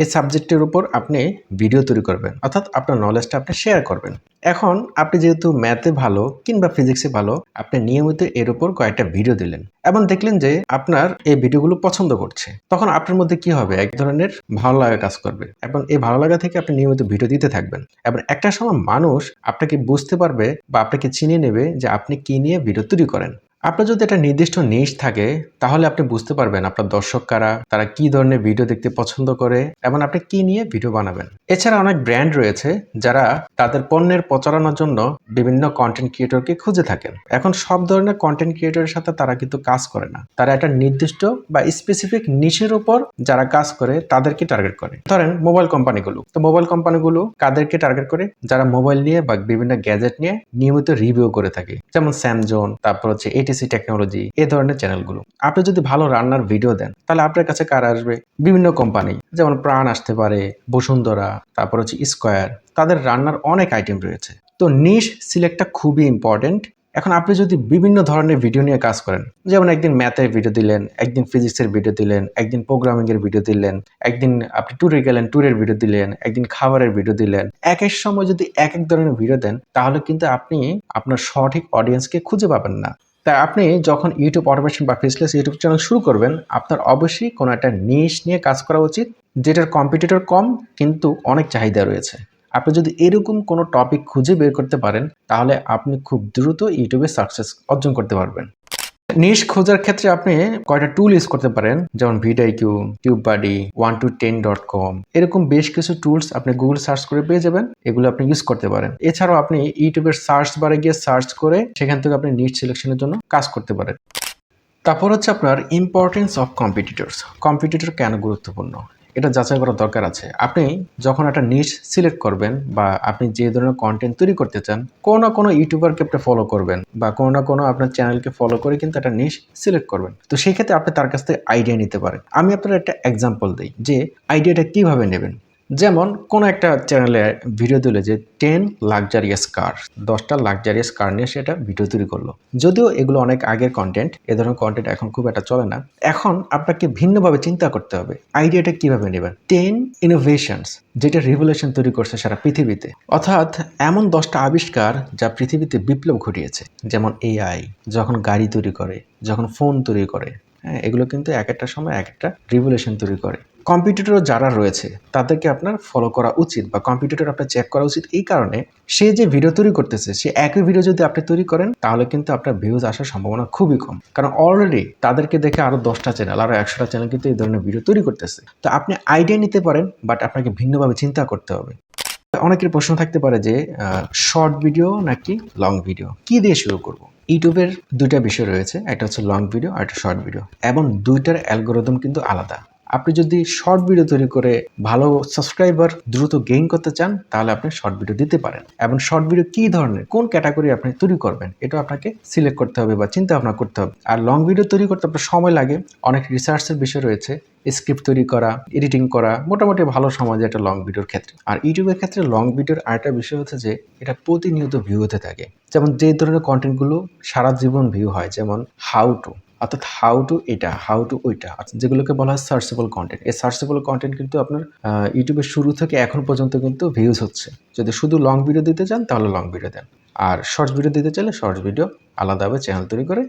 [SPEAKER 1] এই সাবজেক্টের উপর আপনি ভিডিও তৈরি করবেন, অর্থাৎ আপনার নলেজটা আপনি শেয়ার করবেন। এখন আপনি যেহেতু ম্যাথে ভালো কিংবা ফিজিক্সে ভালো, আপনি নিয়মিত এর উপর কয়েকটা ভিডিও দিলেন এবং দেখলেন যে আপনার এই ভিডিওগুলো পছন্দ করছে, তখন আপনার মধ্যে কি হবে, এক ধরনের ভালো লাগা কাজ করবে এবং এই ভালো লাগা থেকে আপনি নিয়মিত ভিডিও দিতে থাকবেন এবং একটা সময় মানুষ আপনাকে বুঝতে পারবে বা আপনাকে চিনে নেবে যে আপনি কি নিয়ে ভিডিও তৈরি করেন। আপনার যদি একটা নির্দিষ্ট নিশ থাকে তাহলে আপনি বুঝতে পারবেন আপনার দর্শক কারা, তারা কি ধরনের ভিডিও দেখতে পছন্দ করে এবং আপনি কি নিয়ে ভিডিও বানাবেন। এছাড়া অনেক ব্র্যান্ড রয়েছে যারা তাদের পণ্যের প্রচারণার জন্য বিভিন্ন কন্টেন্ট ক্রিয়েটরকে খুঁজে থাকেন। এখন সব ধরনের কন্টেন্ট ক্রিয়েটরের সাথে তারা কিন্তু কাজ করে না, তারা একটা নির্দিষ্ট বা স্পেসিফিক নিশের উপর যারা কাজ করে তাদেরকে টার্গেট করে। ধরেন মোবাইল কোম্পানিগুলো, তো মোবাইল কোম্পানিগুলো কাদেরকে টার্গেট করে, যারা মোবাইল নিয়ে বা বিভিন্ন গ্যাজেট নিয়ে নিয়মিত রিভিউ করে থাকে, যেমন স্যামজোন, তারপর হচ্ছে এটিসি টেকনোলজি, এই ধরনের চ্যানেলগুলো। আপনি যদি ভালো রান্নার ভিডিও দেন তাহলে আপনার কাছে কারা আসবে, বিভিন্ন কোম্পানি, যেমন প্রাণ আসতে পারে, বসুন্ধরা, তারপর হচ্ছে স্কয়ার, তাদের রান্নার অনেক আইটেম রয়েছে। তো নিশ সিলেক্টটা খুবই ইম্পর্টেন্ট। এখন আপনি যদি বিভিন্ন ধরনের ভিডিও নিয়ে কাজ করেন, যেমন একদিন ম্যাথের ভিডিও দিলেন, একদিন ফিজিক্সের ভিডিও দিলেন, একদিন প্রোগ্রামিং এর ভিডিও দিলেন, একদিন আপনি ট্যুরে গেলেন, ট্যুরের ভিডিও দিলেন, একদিন খাবারের ভিডিও দিলেন, এক এক সময় যদি এক এক ধরনের ভিডিও দেন তাহলে কিন্তু আপনি আপনার সঠিক অডিয়েন্সকে খুঁজে পাবেন না। তাই আপনি যখন ইউটিউব অটোমেশন বা ফেসলেস ইউটিউব চ্যানেল শুরু করবেন, আপনার অবশ্যই কোনো একটা নিশ নিয়ে কাজ করা উচিত যেটার কম্পিটিটর কম কিন্তু অনেক চাহিদা রয়েছে। আপনি যদি এরকম কোনো টপিক খুঁজে বের করতে পারেন তাহলে আপনি খুব দ্রুত ইউটিউবে সাকসেস অর্জন করতে পারবেন। নিশ খোঁজার ক্ষেত্রে আপনি কয়টা টুল ইউজ করতে পারেন, যেমন ভিডিআইকিউ, টিউববাডি, 1to10.com, এরকম বেশ কিছু টুলস আপনি গুগল সার্চ করে পেয়ে যাবেন, এগুলো আপনি ইউজ করতে পারেন। এছাড়াও আপনি ইউটিউবের সার্চ বারে গিয়ে সার্চ করে সেখান থেকে আপনি নিশ সিলেকশনের জন্য কাজ করতে পারেন। তারপর হচ্ছে আপনার ইম্পর্টেন্স অফ কম্পিটিটরস। কম্পিটিটর কেন গুরুত্বপূর্ণ এটা যাচাই করার দরকার আছে। আপনি যখন একটা নিশ সিলেক্ট করবেন বা আপনি যে ধরনের কন্টেন্ট তৈরি করতে চান, কোনো না কোনো ইউটিউবারকে আপনি ফলো করবেন বা কোনো না কোনো আপনার চ্যানেলকে ফলো করে কিন্তু একটা নিশ সিলেক্ট করবেন। তো সেই ক্ষেত্রে আপনি তার কাছ থেকে আইডিয়া নিতে পারেন। আমি আপনার একটা এক্সাম্পল দিই যে আইডিয়াটা কিভাবে নেবেন। যেমন কোনো একটা চ্যানেলে ভিডিও দিলে যে 10 লাক্সারিয়াস কার, 10টা লাক্সারিয়াস কার নিয়ে সেটা ভিডিও তৈরি করলো। যদিও এগুলো অনেক আগের কন্টেন্ট, এ ধরনের কন্টেন্ট এখন খুব একটা চলে না। এখন আপনাকে ভিন্নভাবে চিন্তা করতে হবে আইডিয়াটা কিভাবে নেবেন। 10 ইনোভেশনস যেটা রিভলিউশন তৈরি করছে সারা পৃথিবীতে, অর্থাৎ এমন 10টা আবিষ্কার যা পৃথিবীতে বিপ্লব ঘটিয়েছে, যেমন এআই যখন গাড়ি তৈরি করে, যখন ফোন তৈরি করে, হ্যাঁ, এগুলো কিন্তু এক একটা সময় এক একটা রিভলিউশন তৈরি করে। কম্পিটিটর যারা রয়েছে তাদেরকে আপনার ফলো করা উচিত বা কম্পিটিটর আপনার চেক করা উচিত এই কারণে, সে যে ভিডিও তৈরি করতেছে সে একই ভিডিও যদি আপনি তৈরি করেন তাহলে কিন্তু আপনার ভিউজ আসার সম্ভাবনা খুবই কম, কারণ অলরেডি তাদেরকে দেখে আরো 10টা চ্যানেল, আরো 100টা চ্যানেল কিন্তু এই ধরনের ভিডিও তৈরি করতেছে। তো আপনি আইডিয়া নিতে পারেন, বাট আপনাকে ভিন্নভাবে চিন্তা করতে হবে। অনেকের প্রশ্ন থাকতে পারে যে শর্ট ভিডিও নাকি লং ভিডিও, কি দিয়ে শুরু করব। ইউটিউবের দুইটা বিষয় রয়েছে, একটা হচ্ছে লং ভিডিও আর একটা শর্ট ভিডিও, এবং দুইটার অ্যালগোরিদম কিন্তু আলাদা। আপনি যদি শর্ট ভিডিও তৈরি করে ভালো সাবস্ক্রাইবার দ্রুত গেইন করতে চান তাহলে আপনি শর্ট ভিডিও দিতে পারেন, এবং শর্ট ভিডিও কী ধরনের কোন ক্যাটাগরি আপনি তৈরি করবেন এটা আপনাকে সিলেক্ট করতে হবে বা চিন্তা ভাবনা করতে হবে। আর লং ভিডিও তৈরি করতে আপনার সময় লাগে, অনেক রিসার্চের বিষয় রয়েছে, স্ক্রিপ্ট তৈরি করা, এডিটিং করা, মোটামুটি ভালো সময় যায় একটা লং ভিডিওর ক্ষেত্রে। আর ইউটিউবের ক্ষেত্রে লং ভিডিওর আরেকটা বিষয় হচ্ছে যে এটা প্রতিনিয়ত ভিউ হতে থাকে, যেমন যে ধরনের কন্টেন্টগুলো সারা জীবন ভিউ হয়, যেমন হাউ টু, অর্থাৎ হাউ টু এটা, হাউ টু ওইটা, যেগুলোকে বলা হয় সার্চেবল কন্টেন্ট। এই সার্চেবল কন্টেন্ট কিন্তু আপনার ইউটিউবের শুরু থেকে এখন পর্যন্ত কিন্তু ভিউজ হচ্ছে। যদি শুধু লং ভিডিও দিতে চান তাহলে লং ভিডিও দেন, আর শর্টস ভিডিও দিতে চাইলে শর্টস ভিডিও আলাদাভাবে চ্যানেল তৈরি করে।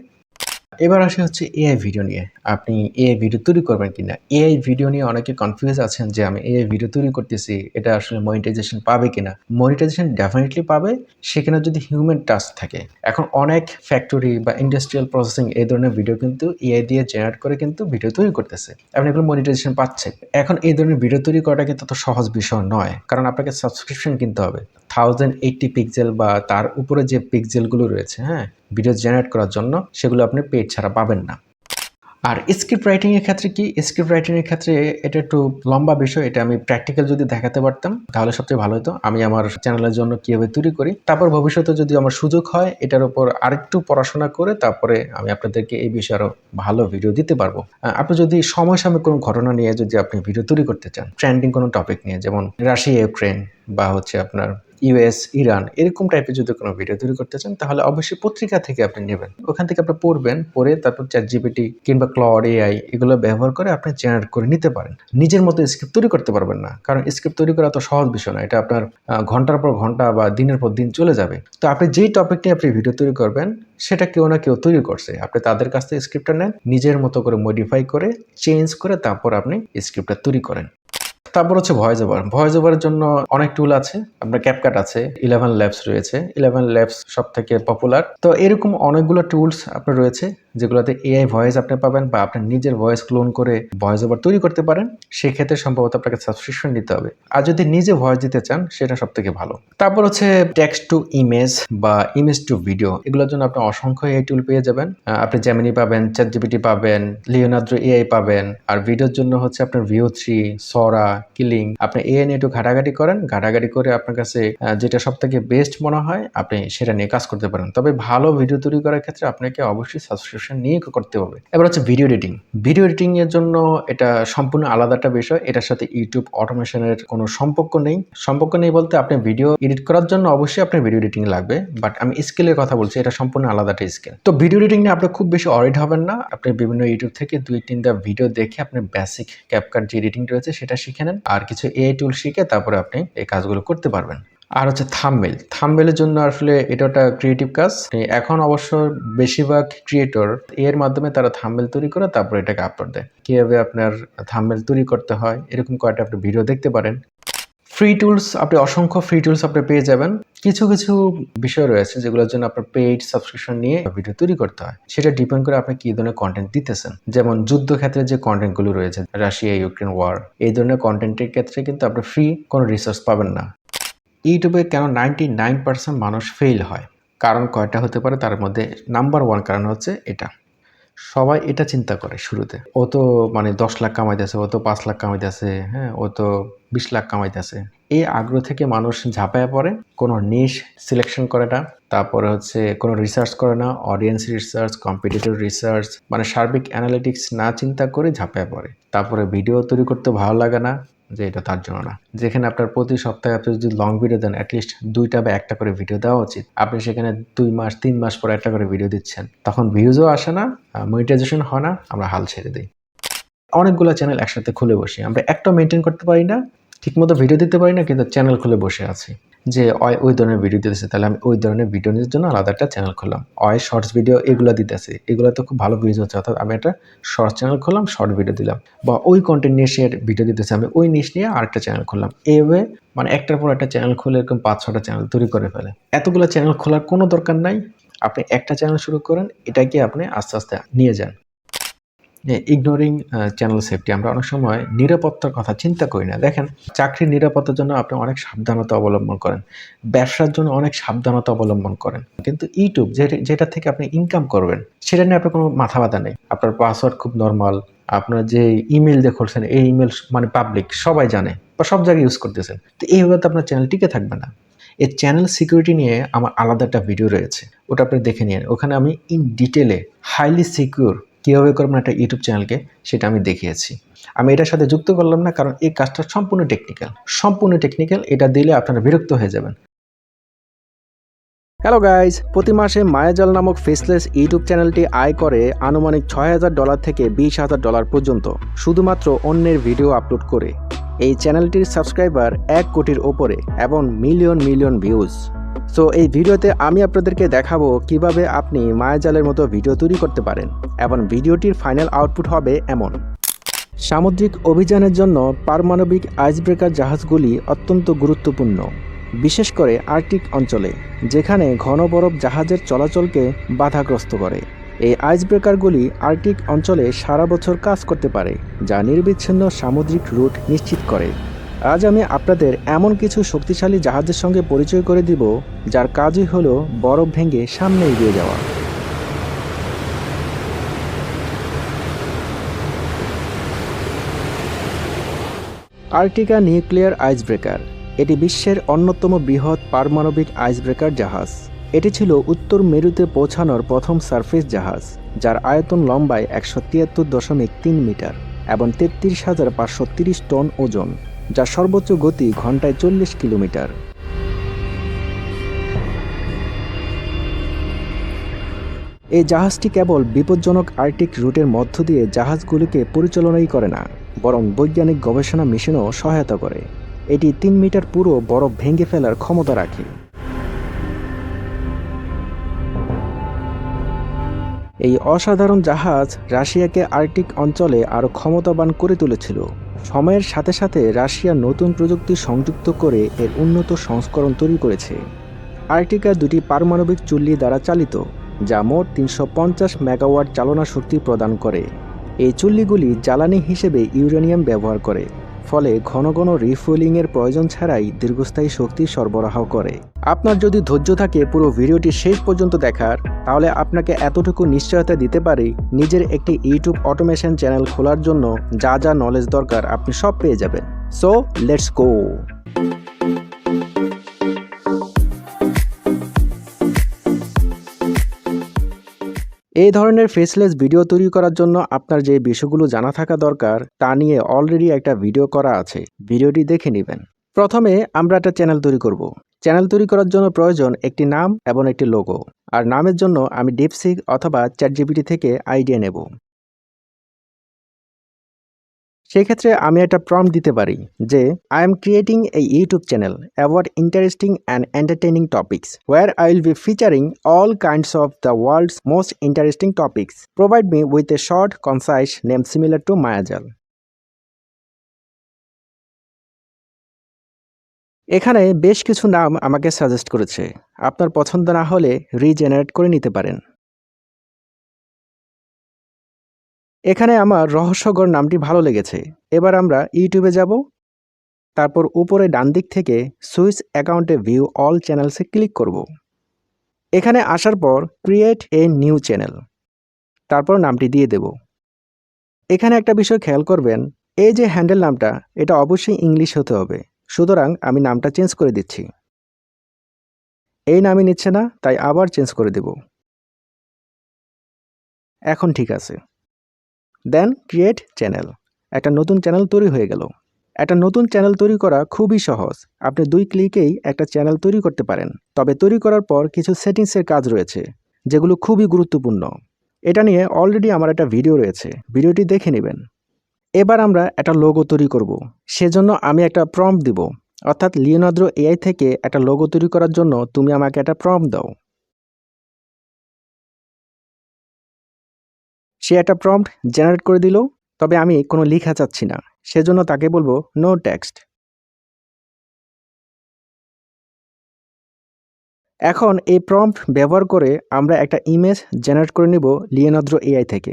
[SPEAKER 1] এবার আসে হচ্ছে এআই ভিডিও নিয়ে, আপনি এআই ভিডিও তৈরি করবেন কিনা। এআই ভিডিও নিয়ে অনেকে কনফিউজ আছেন যে আমি এআই ভিডিও তৈরি করতেছি, এটা আসলে মনিটাইজেশন পাবে কিনা। মনিটাইজেশন ডেফিনেটলি পাবে, সেখানে যদি হিউম্যান টাচ থাকে। এখন অনেক ফ্যাক্টরি বা ইন্ডাস্ট্রিয়াল প্রসেসিং এই ধরনের ভিডিও কিন্তু এআই দিয়ে জেনারেট করে কিন্তু ভিডিও তৈরি করতেছে, এবং এগুলো মনিটাইজেশন পাচ্ছে। এখন এই ধরনের ভিডিও তৈরি করাটা কিন্তু তত সহজ বিষয় নয়, কারণ আপনাকে সাবস্ক্রিপশন কিনতে হবে। 1080 পিক্সেল বা তার উপরে যে পিক্সেলগুলো রয়েছে, হ্যাঁ, ভিডিও জেনারেট করার জন্য, সেগুলো আপনি পেড ছাড়া পাবেন না। আর স্ক্রিপ্ট রাইটিং এর ক্ষেত্রে কি, স্ক্রিপ্ট রাইটিং এর ক্ষেত্রে এটা একটু লম্বা বিষয়, এটা আমি প্র্যাকটিক্যাল যদি দেখাতে পারতাম তাহলে সবচেয়ে ভালো হতো। আমি আমার চ্যানেলের জন্য কিভাবে তৈরি করি, তারপর ভবিষ্যতে যদি আমার সুযোগ হয় এটার উপর আরেকটু পড়াশোনা করে তারপরে আমি আপনাদেরকে এই বিষয়ে আরো ভালো ভিডিও দিতে পারবো। আপনি যদি সমসাময়িক কোনো ঘটনা নিয়ে যদি আপনি ভিডিও তৈরি করতে চান, ট্রেন্ডিং কোনো টপিক নিয়ে, যেমন রাশিয়া ইউক্রেন বা হচ্ছে আপনার ইউএস, ইরান এরকম টাইপের যদি কোনো ভিডিও তৈরি করতে চান তাহলে অবশ্যই পত্রিকা থেকে আপনি নেবেন। ওখান থেকে আপনি পড়বেন, পড়ে তারপর ChatGPT কিংবা Claude AI এগুলো ব্যবহার করে আপনি জেনারেট করে নিতে পারেন। নিজের মতো স্ক্রিপ্ট তৈরি করতে পারবেন না, কারণ স্ক্রিপ্ট তৈরি করা তো সহজ বিষয় না। এটা আপনার ঘন্টার পর ঘন্টা বা দিনের পর দিন চলে যাবে। তো আপনি যেই টপিক নিয়ে আপনি ভিডিও তৈরি করবেন সেটা কেউ না কেউ তৈরি করছে, আপনি তাদের কাছ থেকে স্ক্রিপ্টটা নেন, নিজের মতো করে মডিফাই করে চেঞ্জ করে তারপর আপনি স্ক্রিপ্টটা তৈরি করেন। তারপর হচ্ছে ভয়েস ওভার। ভয়েস ওভারের জন্য অনেক টুল আছে, আপনার ক্যাপকাট আছে, 11 ল্যাবস রয়েছে। 11 ল্যাবস সব থেকে পপুলার। তো এরকম অনেকগুলো টুলস আপনার রয়েছে যেগুলোতে এআই ভয়েস আপনি পাবেন, বা আপনার নিজের ভয়েস ক্লোন করে ভয়েস ওভার তৈরি করতে পারেন। সেক্ষেত্রে সম্ভবত আপনাকে সাবস্ক্রিপশন নিতে হবে, আর যদি নিজে ভয়েস দিতে চান সেটা সব থেকে ভালো। তারপর হচ্ছে টেক্সট টু ইমেজ বা ইমেজ টু ভিডিও, এগুলোর জন্য আপনি অসংখ্য এআই টুল পেয়ে যাবেন। আপনি জেমিনি পাবেন, ChatGPT পাবেন, লিওনার্দো এআই পাবেন। আর ভিডিওর জন্য হচ্ছে আপনার Veo3, সরা, কিলিং। আপনি এআই নিয়ে একটু ঘাটাঘাটি করেন, ঘাটাঘাটি করে আপনার কাছে যেটা সব থেকে বেস্ট মনে হয় আপনি সেটা নিয়ে কাজ করতে পারেন। তবে ভালো ভিডিও তৈরি করার ক্ষেত্রে আপনাকে অবশ্যই সাবস্ক্রিপশন নিয়ে করতে হবে। এবার হচ্ছে ভিডিও এডিটিং। ভিডিও এডিটিং এর জন্য এটা সম্পূর্ণ আলাদা একটা বিষয়, এটার সাথে ইউটিউব অটোমেশনের কোনো সম্পর্ক নেই। সম্পর্ক নেই বলতে আপনি ভিডিও এডিট করার জন্য অবশ্যই আপনার ভিডিও এডিটিং লাগবে, বাট আমি স্কিলের কথা বলছি, এটা সম্পূর্ণ আলাদা একটা স্কিল। তো ভিডিও এডিটিং নিয়ে আপনি খুব বেশি অরিড হবেন না। আপনি বিভিন্ন ইউটিউব থেকে 2-3টা ভিডিও দেখে আপনি বেসিক ক্যাপকাট যে এডিটিং রয়েছে সেটা শিখে নেন, আর কিছু এআই টুল শিখে তারপরে আপনি এই কাজগুলো করতে পারবেন। আর হচ্ছে থাম্বনেল। থাম্বনেলের জন্য আসলে এটা একটা ক্রিয়েটিভ কাজ। এখন অবশ্য বেশিরভাগ ক্রিয়েটর এর মাধ্যমে তারা থাম্বনেল তৈরি করে তারপর এটাকে আপলোড দেয়। কিভাবে আপনার থাম্বনেল তৈরি করতে হয় এরকম কয়েকটা আপনি ভিডিও দেখতে পারেন। ফ্রি টুলস, আপনি অসংখ্য ফ্রি টুলস আপনি পেয়ে যাবেন। কিছু কিছু বিষয় রয়েছে যেগুলোর জন্য আপনার পেইড সাবস্ক্রিপশন নিয়ে ভিডিও তৈরি করতে হয়। সেটা ডিপেন্ড করে আপনি কি ধরনের কন্টেন্ট দিতেছেন। যেমন যুদ্ধক্ষেত্রে যে কন্টেন্টগুলো রয়েছে, রাশিয়া ইউক্রেন ওয়ার, এই ধরনের কন্টেন্টের ক্ষেত্রে কিন্তু আপনি ফ্রি কোনো রিসোর্স পাবেন না। ইউটিউবে কেন 99% মানুষ ফেল হয়, কারণ কয়টা হতে পারে, তার মধ্যে নাম্বার 1 কারণ হচ্ছে এটা। সবাই এটা চিন্তা করে শুরুতে, ও তো 10 লাখ কামাইতেছে, ও তো 5 লাখ কামাইতেছে, হ্যাঁ ও তো 20 লাখ কামাইতেছে। এই আগ্রহ থেকে মানুষ ঝাঁপায় পড়ে, কোনো নিশ সিলেকশন করে না, তারপরে হচ্ছে কোনো রিসার্চ করে না, অডিয়েন্স রিসার্চ, কম্পিটিটিভ রিসার্চ, সার্বিক অ্যানালিটিক্স না চিন্তা করে ঝাঁপায় পড়ে। তারপরে ভিডিও তৈরি করতে ভালো লাগে না, যে এটা তার জন্য না। যেখানে আপনার প্রতি সপ্তাহে আপনি যদি লং ভিডিও দেন, অ্যাটলিস্ট 2টা বা 1টা করে ভিডিও দেওয়া উচিত। আপনি সেখানে 2 মাস 3 মাস পর 1টা করে ভিডিও দিচ্ছেন, তখন ভিউজও আসে না, মনিটাইজেশন হয় না, আমরা হাল ছেড়ে দিই। অনেকগুলো চ্যানেল একসাথে খুলে বসি, আমরা একটা মেনটেন করতে পারি না, ঠিকমতো ভিডিও দিতে পারি না, কিন্তু চ্যানেল খুলে বসে আছি যে ওই ধরনের ভিডিও দিতেছে, তাহলে আমি ওই ধরনের ভিডিও নিয়ে জন্য আলাদা একটা চ্যানেল খুললাম। শর্টস ভিডিও এগুলো দিতেছে, এগুলো তো খুব ভালো ভিউজ হচ্ছে, অর্থাৎ আমি একটা শর্টস চ্যানেল খুললাম, শর্ট ভিডিও দিলাম। বা ওই কন্টেন্ট নিয়ে সে ভিডিও দিতেছে, আমি ওই নিশ নিয়ে আরেকটা চ্যানেল খুললাম। এইভাবে একটার পর একটা চ্যানেল খুলে এরকম 5-6টা চ্যানেল তৈরি করে ফেলে। এতগুলো চ্যানেল খোলার কোনো দরকার নাই, আপনি একটা চ্যানেল শুরু করেন, এটাকে আপনি আস্তে আস্তে নিয়ে যান। ইগনোরিং চ্যানেল সেফটি, আমরা অনেক সময় নিরাপত্তার কথা চিন্তা করি না। দেখেন, চাকরির নিরাপত্তার জন্য আপনি অনেক সাবধানতা অবলম্বন করেন, ব্যবসার জন্য অনেক সাবধানতা অবলম্বন করেন, কিন্তু ইউটিউব যেটা থেকে আপনি ইনকাম করবেন সেটা নিয়ে আপনার কোনো মাথা ব্যথা নেই। আপনার পাসওয়ার্ড খুব নর্মাল, আপনার যে ইমেল দিয়ে করছেন এই ইমেল পাবলিক, সবাই জানে বা সব জায়গায় ইউজ করতেছেন। তো এইভাবে তো আপনার চ্যানেল টিকে থাকবে না। এই চ্যানেল সিকিউরিটি নিয়ে আমার আলাদা একটা ভিডিও রয়েছে, ওটা আপনি দেখে নিন। ওখানে আমি ইন ডিটেলে হাইলি সিকিউর কীভাবে করবেন একটা ইউটিউব চ্যানেলকে সেটা আমি দেখিয়েছি। আমি এটার সাথে যুক্ত করলাম না, কারণ এই কাজটা সম্পূর্ণ টেকনিক্যাল। এটা দিলে আপনারা বিরক্ত হয়ে যাবেন। হ্যালো গাইজ, প্রতি মাসে মায়াজাল নামক ফেসলেস ইউটিউব চ্যানেলটি আয় করে আনুমানিক $6,000 থেকে $20,000 পর্যন্ত, শুধুমাত্র অন্যের ভিডিও আপলোড করে। এই চ্যানেলটির সাবস্ক্রাইবার 1 কোটির ওপরে এবং মিলিয়ন ভিউজ। সো এই ভিডিওতে আমি আপনাদেরকে দেখাবো কিভাবে আপনি মায়াজালের মতো ভিডিও তৈরি করতে পারেন, এবং ভিডিওটির ফাইনাল আউটপুট হবে এমন। সামুদ্রিক অভিযানের জন্য পারমাণবিক আইসব্রেকার জাহাজগুলি অত্যন্ত গুরুত্বপূর্ণ, বিশেষ করে আর্কটিক অঞ্চলে, যেখানে ঘন বরফ জাহাজের চলাচলকে বাধাগ্রস্ত করে। এই আইসব্রেকারগুলি আর্কটিক অঞ্চলে সারা বছর কাজ করতে পারে, যা নিরবিচ্ছিন্ন সামুদ্রিক রুট নিশ্চিত করে। আজ আমি আপনাদের এমন কিছু শক্তিশালী জাহাজের সঙ্গে পরিচয় করে দিব, যার কাজই হলো বরফ ভেঙে সামনে এগিয়ে যাওয়া। আর্কটিকা নিউক্লিয়ার আইসব্রেকার, এটি বিশ্বের অন্যতম বৃহৎ পারমাণবিক আইসব্রেকার জাহাজ। এটি ছিল উত্তর মেরুতে পৌঁছানোর প্রথম সারফেস জাহাজ, যার আয়তন লম্বায় 173.3 মিটার এবং 33,530 টন ওজন, যার সর্বোচ্চ গতি ঘন্টায় 40 কিলোমিটার। এই জাহাজটি কেবল বিপজ্জনক আর্কটিক রুটের মধ্য দিয়ে জাহাজগুলিকে পরিচালনাই করে না, বরং বৈজ্ঞানিক গবেষণা মিশনও সহায়তা করে। এটি 3 মিটার পুরো বরফ ভেঙে ফেলার ক্ষমতা রাখে। এই অসাধারণ জাহাজ রাশিয়াকে আর্কটিক অঞ্চলে আরও ক্ষমতাবান করে তুলেছিল। সময়ের সাথে সাথে রাশিয়া নতুন প্রযুক্তি সংযুক্ত করে এর উন্নত সংস্করণ তৈরি করেছে। আর্কটিকা 2টি পারমাণবিক চুল্লি দ্বারা চালিত, যা মোট 350 মেগাওয়াট চালনা শক্তি প্রদান করে। এই চুল্লিগুলি জ্বালানি হিসেবে ইউরেনিয়াম ব্যবহার করে, ফলে ঘন ঘন রিফুয়েলিংয়ের প্রয়োজন ছাড়াই দীর্ঘস্থায়ী শক্তি সরবরাহ করে। আপনার যদি ধৈর্য থাকে পুরো ভিডিওটি শেষ পর্যন্ত দেখার, তাহলে আপনাকে এতটুকু নিশ্চয়তা দিতে পারি, নিজের একটি ইউটিউব অটোমেশন চ্যানেল খোলার জন্য যা যা নলেজ দরকার আপনি সব পেয়ে যাবেন। So let's go. এই ধরনের ফেসলেস ভিডিও তৈরি করার জন্য আপনার যে বিষয়গুলো জানা থাকা দরকার তা নিয়ে অলরেডি একটা ভিডিও করা আছে, ভিডিওটি দেখে নেবেন। প্রথমে আমরা একটা চ্যানেল তৈরি করব। চ্যানেল তৈরি করার জন্য প্রয়োজন একটি নাম এবং একটি লোগো। আর নামের জন্য আমি ডিপসিক অথবা চ্যাটজিপিটি থেকে আইডিয়া নেব। সেক্ষেত্রে আমি একটা প্রম্পট দিতে পারি যে I am creating a YouTube channel about interesting and entertaining topics where I will be featuring all kinds of the world's most interesting topics. Provide me with a short, concise name similar to Mayajal. এখানে বেশ কিছু নাম আমাকে suggest করেছে। আপনার পছন্দ না হলে রিজেনারেট করে নিতে পারেন। এখানে আমার রহস্যগড় নামটি ভালো লেগেছে। এবার আমরা ইউটিউবে যাব। তারপর উপরে ডান দিক থেকে সুইচ অ্যাকাউন্টে ভিউ অল চ্যানেলসে ক্লিক করব। এখানে আসার পর ক্রিয়েট এ নিউ চ্যানেল, তারপর নামটি দিয়ে দেব। এখানে একটা বিষয় খেয়াল করবেন, এই যে হ্যান্ডেল নামটা, এটা অবশ্যই ইংলিশ হতে হবে। সুতরাং আমি নামটা চেঞ্জ করে দিচ্ছি। এই নামই নিচ্ছে না, তাই আবার চেঞ্জ করে দেব। এখন ঠিক আছে। দেন ক্রিয়েট চ্যানেল। একটা নতুন চ্যানেল তৈরি হয়ে গেল। একটা নতুন চ্যানেল তৈরি করা খুবই সহজ। আপনি 2 ক্লিকেই একটা চ্যানেল তৈরি করতে পারেন। তবে তৈরি করার পর কিছু সেটিংসের কাজ রয়েছে, যেগুলো খুবই গুরুত্বপূর্ণ। এটা নিয়ে অলরেডি আমার একটা ভিডিও রয়েছে, ভিডিওটি দেখে নেবেন। এবার আমরা একটা লোগো তৈরি করব। সেজন্য আমি একটা প্রম্পট দিব, অর্থাৎ লিওনার্দো এআই থেকে একটা লোগো তৈরি করার জন্য তুমি আমাকে একটা প্রম্পট দাও। সে একটা প্রম্পট জেনারেট করে দিল, তবে আমি কোনো লেখা চাচ্ছি না, সেজন্য তাকে বলবো নো টেক্সট। এখন এই প্রম্পট ব্যবহার করে আমরা একটা ইমেজ জেনারেট করে নিব লিওনার্দো এআই থেকে।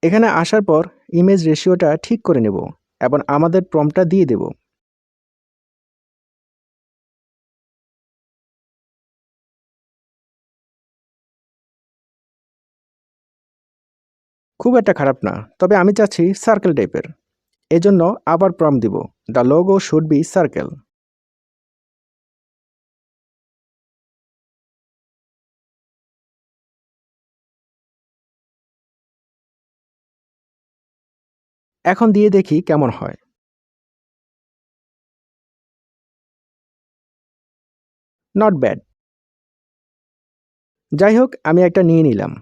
[SPEAKER 1] এখানে আসার পর ইমেজ রেশিওটা ঠিক করে নেব এবং আমাদের প্রম্পটটা দিয়ে দেব। খুব একটা খারাপ না, তবে আমি চাচ্ছি সার্কেল টাইপের। এজন্য আবার প্রম্পট দিব, the logo should be circle. এখন দিয়ে দেখি কেমন হয়। Not bad. যাই হোক, আমি একটা নিয়ে নিলাম।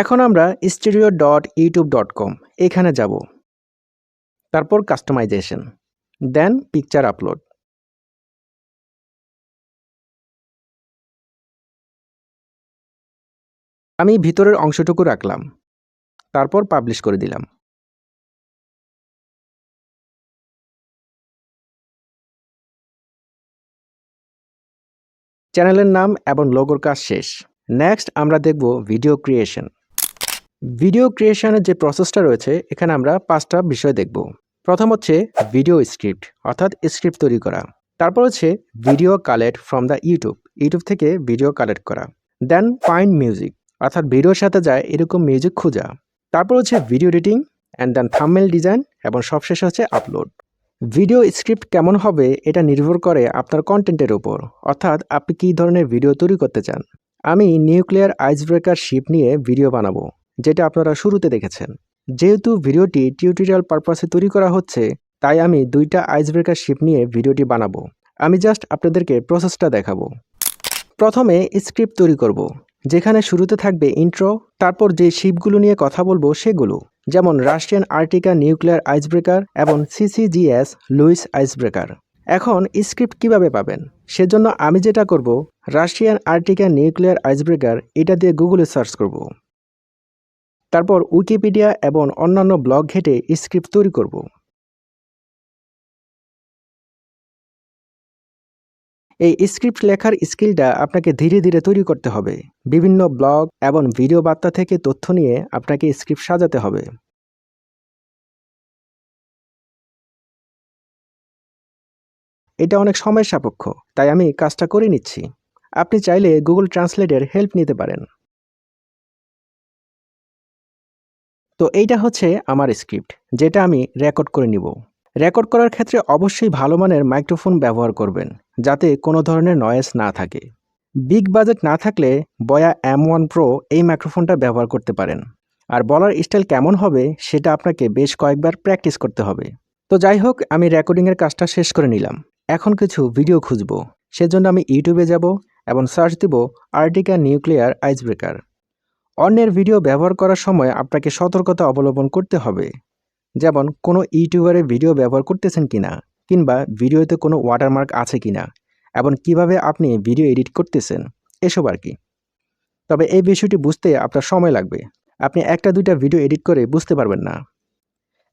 [SPEAKER 1] এখন আমরা studio.youtube.com এখানে যাব। তারপর কাস্টমাইজেশন, দেন পিকচার আপলোড। আমি ভিতরের অংশটুকু রাখলাম, তারপর পাবলিশ করে দিলাম। চ্যানেলের নাম এবং লোগোর কাজ শেষ। নেক্সট আমরা দেখব ভিডিও ক্রিয়েশন। ভিডিও ক্রিয়েশনের যে প্রসেসটা রয়েছে, এখানে আমরা 5টা বিষয় দেখব। প্রথম হচ্ছে ভিডিও স্ক্রিপ্ট, অর্থাৎ স্ক্রিপ্ট তৈরি করা। তারপর হচ্ছে video collect from the YouTube থেকে ভিডিও কালেক্ট করা। দেন ফাইন্ড মিউজিক, অর্থাৎ ভিডিওর সাথে যায় এরকম মিউজিক খোঁজা। তারপর হচ্ছে video editing and then thumbnail design, এবং সবশেষে হচ্ছে আপলোড। ভিডিও স্ক্রিপ্ট কেমন হবে এটা নির্ভর করে আপনার কন্টেন্টের উপর, অর্থাৎ আপনি কী ধরনের ভিডিও তৈরি করতে চান। আমি নিউক্লিয়ার আইসব্রেকার শিপ নিয়ে ভিডিও বানাবো, যেটা আপনারা শুরুতে দেখেছেন। যেহেতু ভিডিওটি টিউটোরিয়াল পারপাসে তৈরি করা হচ্ছে, তাই আমি 2টা আইস ব্রেকার শিপ নিয়ে ভিডিওটি বানাবো। আমি জাস্ট আপনাদেরকে প্রসেসটা দেখাবো। প্রথমে স্ক্রিপ্ট তৈরি করব, যেখানে শুরুতে থাকবে ইন্ট্রো, তারপর যে শিপগুলো নিয়ে কথা বলবো সেগুলো, যেমন Russian Arktika nuclear icebreaker এবং সিসিজিএস লুইস আইস ব্রেকার। এখন স্ক্রিপ্ট কিভাবে পাবেন, সেজন্য আমি যেটা করব, Russian Arktika nuclear icebreaker এটা দিয়ে গুগলে সার্চ করব। তারপর উইকিপিডিয়া এবং অন্যান্য ব্লগ ঘেঁটে স্ক্রিপ্ট তৈরি করব। এই স্ক্রিপ্ট লেখার স্কিলটা আপনাকে ধীরে ধীরে তৈরি করতে হবে। বিভিন্ন ব্লগ এবং ভিডিও বার্তা থেকে তথ্য নিয়ে আপনাকে স্ক্রিপ্ট সাজাতে হবে। এটা অনেক সময় সাপেক্ষ, তাই আমি কাজটা করে নিচ্ছি। আপনি চাইলে গুগল ট্রান্সলেটের হেল্প নিতে পারেন। তো এইটা হচ্ছে আমার স্ক্রিপ্ট, যেটা আমি রেকর্ড করে নিব। রেকর্ড করার ক্ষেত্রে অবশ্যই ভালো মানের মাইক্রোফোন ব্যবহার করবেন, যাতে কোনো ধরনের নয়েজ না থাকে। বিগ বাজেট না থাকলে বয়া M1 Pro এই মাইক্রোফোনটা ব্যবহার করতে পারেন। আর বলার স্টাইল কেমন হবে সেটা আপনাকে বেশ কয়েকবার প্র্যাকটিস করতে হবে। তো যাই হোক, আমি রেকর্ডিংয়ের কাজটা শেষ করে নিলাম। এখন কিছু ভিডিও খুঁজব। সেজন্য আমি ইউটিউবে যাব এবং সার্চ দিব আর্টিকা নিউক্লিয়ার আইস ব্রেকার। অন্যের ভিডিও ব্যবহার করার সময় আপনাকে সতর্কতা অবলম্বন করতে হবে, যেমন কোনো ইউটিউবারের ভিডিও ব্যবহার করতেছেন কিনা, কিংবা ভিডিওতে কোনো ওয়াটারমার্ক আছে কিনা, এবং কিভাবে আপনি ভিডিও এডিট করতেছেন, এসব আর কি। তবে এই বিষয়টি বুঝতে আপনার সময় লাগবে। আপনি 1-2টা ভিডিও এডিট করে বুঝতে পারবেন না।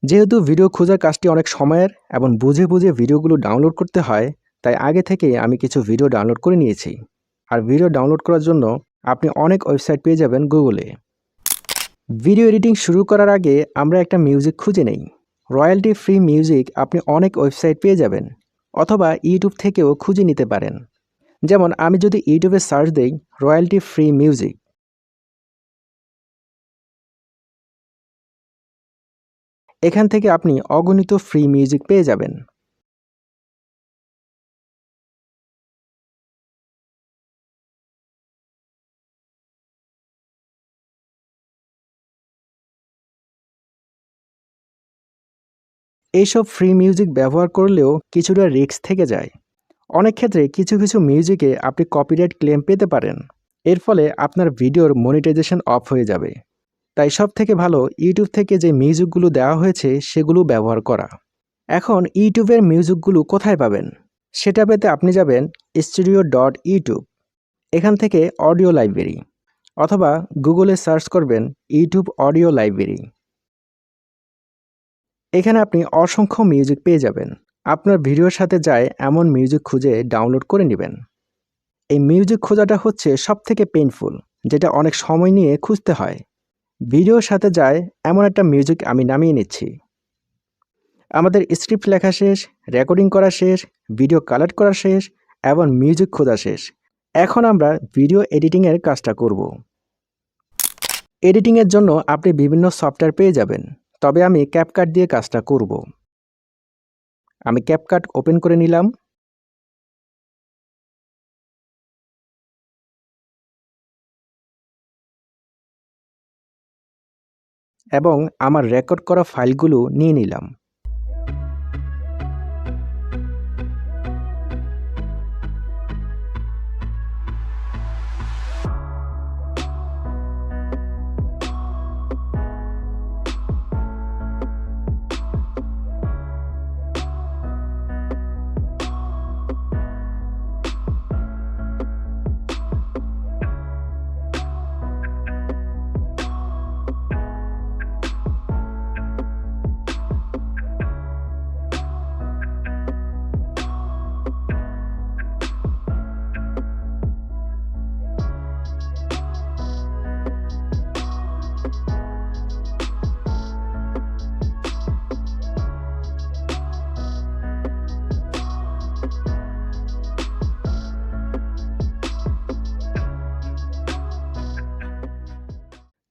[SPEAKER 1] যেহেতু ভিডিও খোঁজার কাজটি অনেক সময়ের এবং বুঝে বুঝে ভিডিওগুলো ডাউনলোড করতে হয়, তাই আগে থেকেই আমি কিছু ভিডিও ডাউনলোড করে নিয়েছি। আর ভিডিও ডাউনলোড করার জন্য আপনি অনেক ওয়েবসাইট পেয়ে যাবেন গুগলে। ভিডিও এডিটিং শুরু করার আগে আমরা একটা মিউজিক খুঁজে নেই। রয়্যালটি ফ্রি মিউজিক আপনি অনেক ওয়েবসাইট পেয়ে যাবেন, অথবা ইউটিউব থেকেও খুঁজে নিতে পারেন। যেমন আমি যদি ইউটিউবে সার্চ দেই রয়্যালটি ফ্রি মিউজিক, এখান থেকে আপনি অগণিত ফ্রি মিউজিক পেয়ে যাবেন। এইসব ফ্রি মিউজিক ব্যবহার করলেও কিছুটা রিস্ক থেকে যায়। অনেক ক্ষেত্রে কিছু কিছু মিউজিকে আপনি কপিরাইট ক্লেম পেতে পারেন। এর ফলে আপনার ভিডিওর মনিটাইজেশন অফ হয়ে যাবে। তাই সব থেকে ভালো ইউটিউব থেকে যে মিউজিকগুলো দেওয়া হয়েছে সেগুলো ব্যবহার করা। এখন ইউটিউবের মিউজিকগুলো কোথায় পাবেন, সেটা পেতে আপনি যাবেন studio.youtube। এখান থেকে অডিও লাইব্রেরি, অথবা গুগলে সার্চ করবেন ইউটিউব অডিও লাইব্রেরি। এখানে আপনি অসংখ্য মিউজিক পেয়ে যাবেন। আপনার ভিডিওর সাথে যায় এমন মিউজিক খুঁজে ডাউনলোড করে নেবেন। এই মিউজিক খোঁজাটা হচ্ছে সবথেকে পেইনফুল, যেটা অনেক সময় নিয়ে খুঁজতে হয়। ভিডিওর সাথে যায় এমন একটা মিউজিক আমি নামিয়ে নিচ্ছি। আমাদের স্ক্রিপ্ট লেখা শেষ, রেকর্ডিং করা শেষ, ভিডিও কালেক্ট করা শেষ এবং মিউজিক খোঁজা শেষ। এখন আমরা ভিডিও এডিটিংয়ের কাজটা করব। এডিটিংয়ের জন্য আপনি বিভিন্ন সফটওয়্যার পেয়ে যাবেন, তবে আমি ক্যাপকাট দিয়ে কাজটা করব। আমি ক্যাপকাট ওপেন করে নিলাম। এবং আমার রেকর্ড করা ফাইলগুলো নিয়ে নিলাম।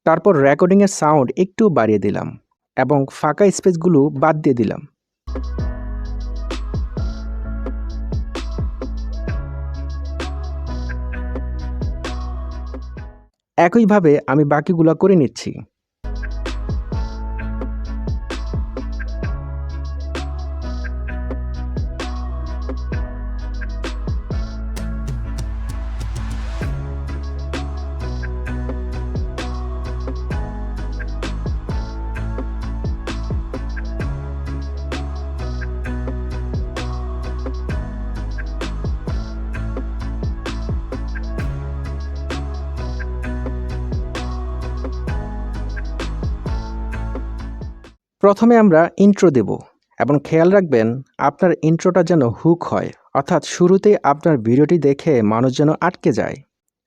[SPEAKER 1] তারপর রেকর্ডিংয়ের সাউন্ড একটু বাড়িয়ে দিলাম এবং ফাঁকা স্পেসগুলো বাদ দিয়ে দিলাম। একইভাবে আমি বাকিগুলো করে নিচ্ছি। প্রথমে আমরা ইন্ট্রো দেব এবং খেয়াল রাখবেন আপনার ইন্ট্রোটা যেন হুক হয়, অর্থাৎ শুরুতেই আপনার ভিডিওটি দেখে মানুষ যেন আটকে যায়।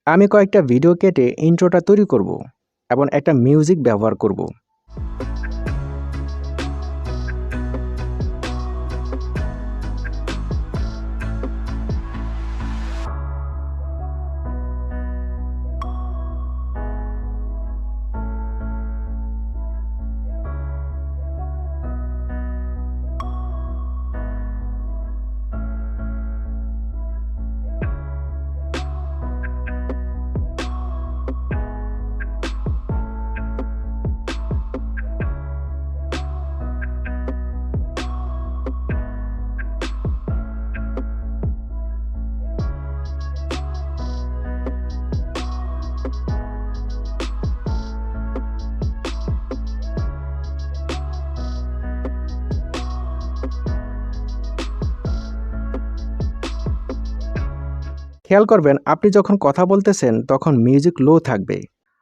[SPEAKER 1] আমি কয়েকটা ভিডিও কেটে ইন্ট্রোটা তৈরি করব এবং একটা মিউজিক ব্যবহার করব। খেয়াল করবেন আপনি যখন কথা বলতেছেন তখন মিউজিক লো থাকবে,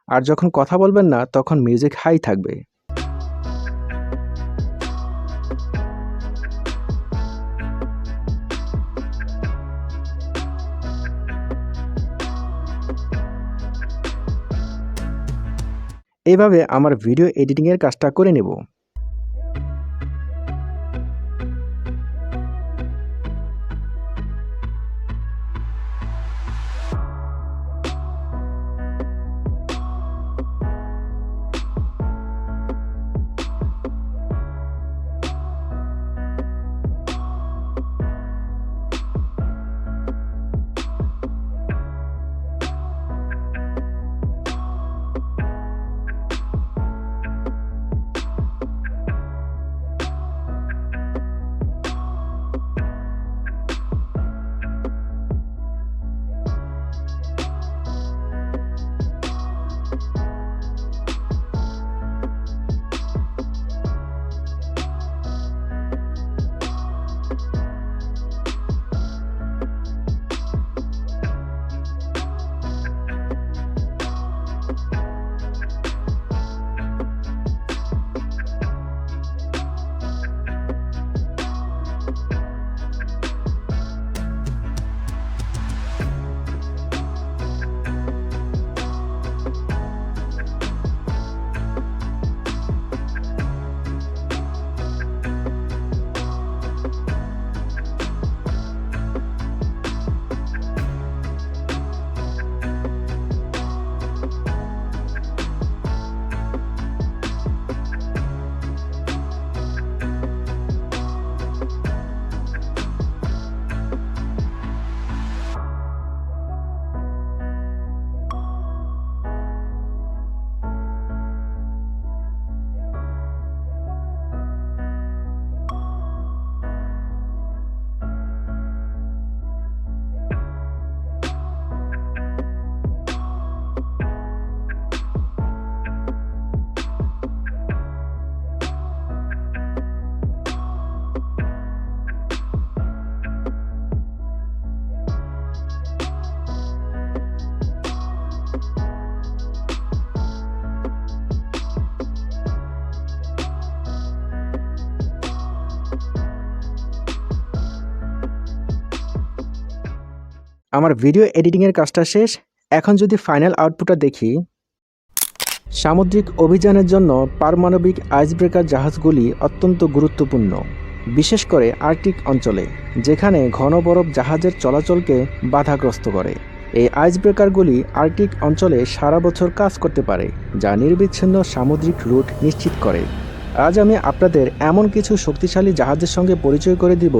[SPEAKER 1] আর যখন কথা বলবেন না তখন মিউজিক হাই থাকবে। এইভাবে আমার ভিডিও এডিটিংয়ের কাজটা করে নেব। আমার ভিডিও এডিটিংয়ের কাজটা শেষ। এখন যদি ফাইনাল আউটপুটটা দেখি, সামুদ্রিক অভিযানের জন্য পারমাণবিক আইসব্রেকার জাহাজগুলি অত্যন্ত গুরুত্বপূর্ণ, বিশেষ করে আর্কটিক অঞ্চলে, যেখানে ঘন বরফ জাহাজের চলাচলকে বাধাগ্রস্ত করে। এই আইসব্রেকারগুলি আর্কটিক অঞ্চলে সারা বছর কাজ করতে পারে, যা নিরবিচ্ছিন্ন সামুদ্রিক রুট নিশ্চিত করে। আজ আমি আপনাদের এমন কিছু শক্তিশালী জাহাজের সঙ্গে পরিচয় করে দিব,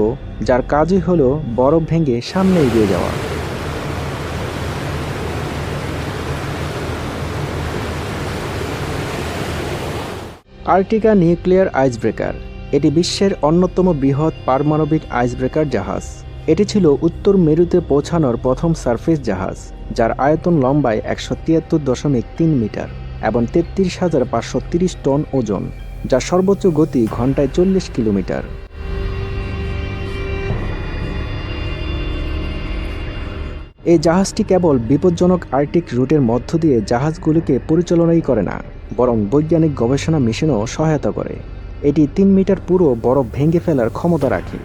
[SPEAKER 1] যার কাজই হলো বরফ ভেঙে সামনে এগিয়ে যাওয়া। আর্কটিকা নিউক্লিয়ার আইসব্রেকার, এটি বিশ্বের অন্যতম বৃহৎ পারমাণবিক আইসব্রেকার জাহাজ। এটি ছিল উত্তর মেরুতে পৌঁছানোর প্রথম সারফেস জাহাজ, যার আয়তন লম্বায় 173.3 মিটার এবং 33,530 টন ওজন, যার সর্বোচ্চ গতি ঘন্টায় 40 কিলোমিটার। এই জাহাজটি কেবল বিপজ্জনক আর্কটিক রুটের মধ্য দিয়ে জাহাজগুলিকে পরিচালনাই করে না, বরং বৈজ্ঞানিক গবেষণা মিশনেও সহায়তা করে। এটি 3 মিটার পুরো বরফ ভেঙে ফেলার ক্ষমতা রাখে।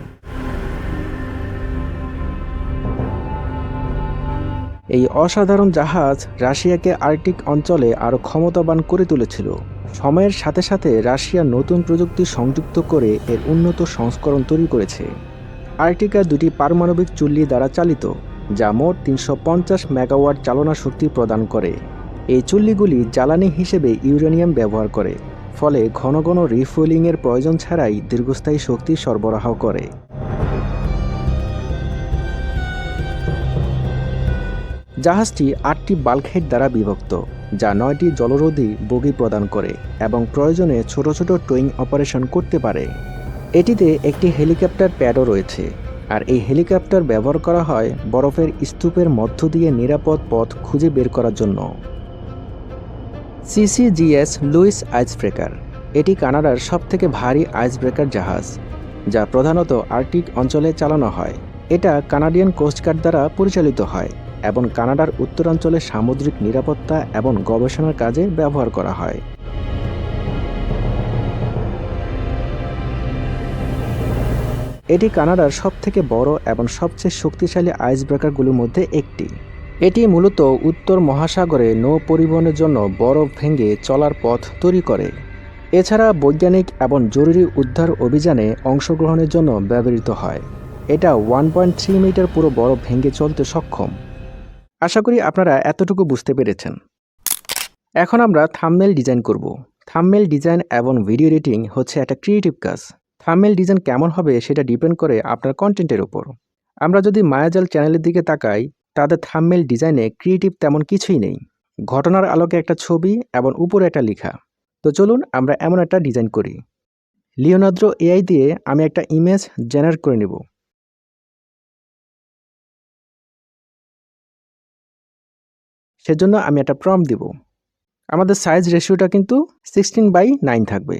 [SPEAKER 1] এই অসাধারণ জাহাজ রাশিয়াকে আর্কটিক অঞ্চলে আরও ক্ষমতাবান করে তুলেছিল। সময়ের সাথে সাথে রাশিয়া নতুন প্রযুক্তি সংযুক্ত করে এর উন্নত সংস্করণ তৈরি করেছে। আর্কটিকা 2টি পারমাণবিক চুল্লি দ্বারা চালিত, যা মোট 350 মেগাওয়াট চালনা শক্তি প্রদান করে। এই চুল্লিগুলি জ্বালানি হিসেবে ইউরেনিয়াম ব্যবহার করে, ফলে ঘন ঘন রিফুয়েলিংয়ের প্রয়োজন ছাড়াই দীর্ঘস্থায়ী শক্তি সরবরাহ করে। জাহাজটি 8টি বাল্কহেড দ্বারা বিভক্ত, যা 9টি জলরোধী বগি প্রদান করে এবং প্রয়োজনে ছোট ছোট টোয়িং অপারেশন করতে পারে। এটিতে একটি হেলিকপ্টার প্যাডও রয়েছে, আর এই হেলিকপ্টার ব্যবহার করা হয় বরফের স্তূপের মধ্য দিয়ে নিরাপদ পথ খুঁজে বের করার জন্য। সিসিজিএস লুইস আইসব্রেকার এটি কানাডার সবথেকে ভারী আইসব্রেকার জাহাজ, যা প্রধানত আর্কটিক অঞ্চলে চালানো হয়। এটা কানাডিয়ান কোস্টগার্ড দ্বারা পরিচালিত হয় এবং কানাডার উত্তরাঞ্চলে সামুদ্রিক নিরাপত্তা এবং গবেষণার কাজে ব্যবহার করা হয়। এটি কানাডার সবথেকে বড় এবং সবচেয়ে শক্তিশালী আইসব্রেকারগুলোর মধ্যে একটি। এটি মূলত উত্তর মহাসাগরে নৌ পরিবহনের জন্য বরফ ভেঙে চলার পথ তৈরি করে। এছাড়া বৈজ্ঞানিক এবং জরুরি উদ্ধার অভিযানে অংশগ্রহণের জন্য ব্যবহৃত হয়। এটা 1.3 মিটার পুরো বরফ ভেঙে চলতে সক্ষম। আশা করি আপনারা এতটুকু বুঝতে পেরেছেন। এখন আমরা থাম্বনেল ডিজাইন করব। থাম্বনেল ডিজাইন এবং ভিডিও এডিটিং হচ্ছে একটা ক্রিয়েটিভ কাজ। থাম্বনেল ডিজাইন কেমন হবে সেটা ডিপেন্ড করে আপনার কন্টেন্টের উপর। আমরা যদি মায়াজাল চ্যানেলের দিকে তাকাই, তাদের থাম্বনেল ডিজাইনে ক্রিয়েটিভ তেমন কিছুই নেই। ঘটনার আলোকে একটা ছবি এবং উপরে একটা লেখা। তো চলুন আমরা এমন একটা ডিজাইন করি। লিওনার্দো এআই দিয়ে আমি একটা ইমেজ জেনারেট করে নেব। সেজন্য আমি একটা প্রম্পট দিব। আমাদের সাইজ রেশিওটা কিন্তু 16:9 থাকবে।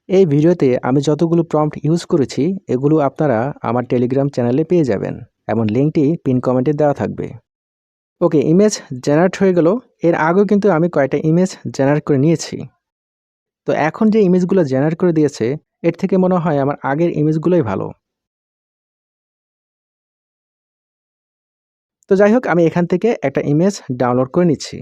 [SPEAKER 1] এই ভিডিওতে আমি যতগুলো প্রম্পট ইউজ করেছি এগুলো আপনারা আমার টেলিগ্রাম চ্যানেলে পেয়ে যাবেন এবং লিঙ্কটি পিন কমেন্টে দেওয়া থাকবে। ওকে, ইমেজ জেনারেট হয়ে গেল। এর আগেও কিন্তু আমি কয়েকটা ইমেজ জেনারেট করে নিয়েছি। তো এখন যে ইমেজগুলো জেনারেট করে দিয়েছে এর থেকে মনে হয় আমার আগের ইমেজগুলোই ভালো। তো যাই হোক, আমি এখান থেকে একটা ইমেজ ডাউনলোড করে নিচ্ছি।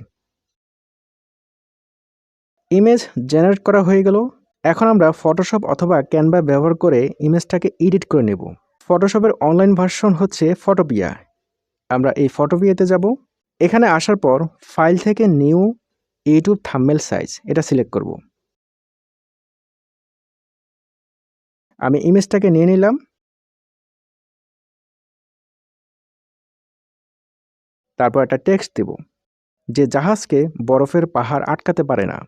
[SPEAKER 1] ইমেজ জেনারেট করা হয়ে গেল। এখন আমরা ফটোশপ অথবা ক্যানভা ব্যবহার করে ইমেজটাকে এডিট করে নেব। ফটোশপের অনলাইন ভার্সন হচ্ছে ফটোপিয়া। আমরা এই ফটোপিয়াতে যাব। এখানে আসার পর ফাইল থেকে নিউ ইউটিউব থাম্বনেল সাইজ এটা সিলেক্ট করব। আমি ইমেজটাকে নিয়ে নিলাম। তারপর একটা টেক্সট দেব, যে জাহাজকে বরফের পাহাড় আটকাতে পারে না।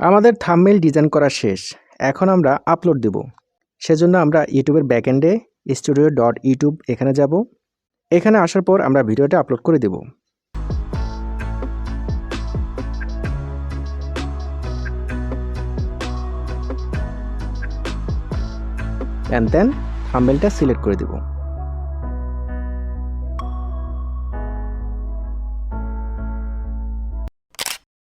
[SPEAKER 1] আমাদের থাম্বনেল ডিজাইন করা শেষ। এখন আমরা আপলোড দেব। সেজন্য আমরা ইউটিউবের ব্যাকএন্ডে studio.youtube এখানে যাব। এখানে আসার পর আমরা ভিডিওটা আপলোড করে দেব। অ্যান্ড দেন থাম্বনেলটা সিলেক্ট করে দেব।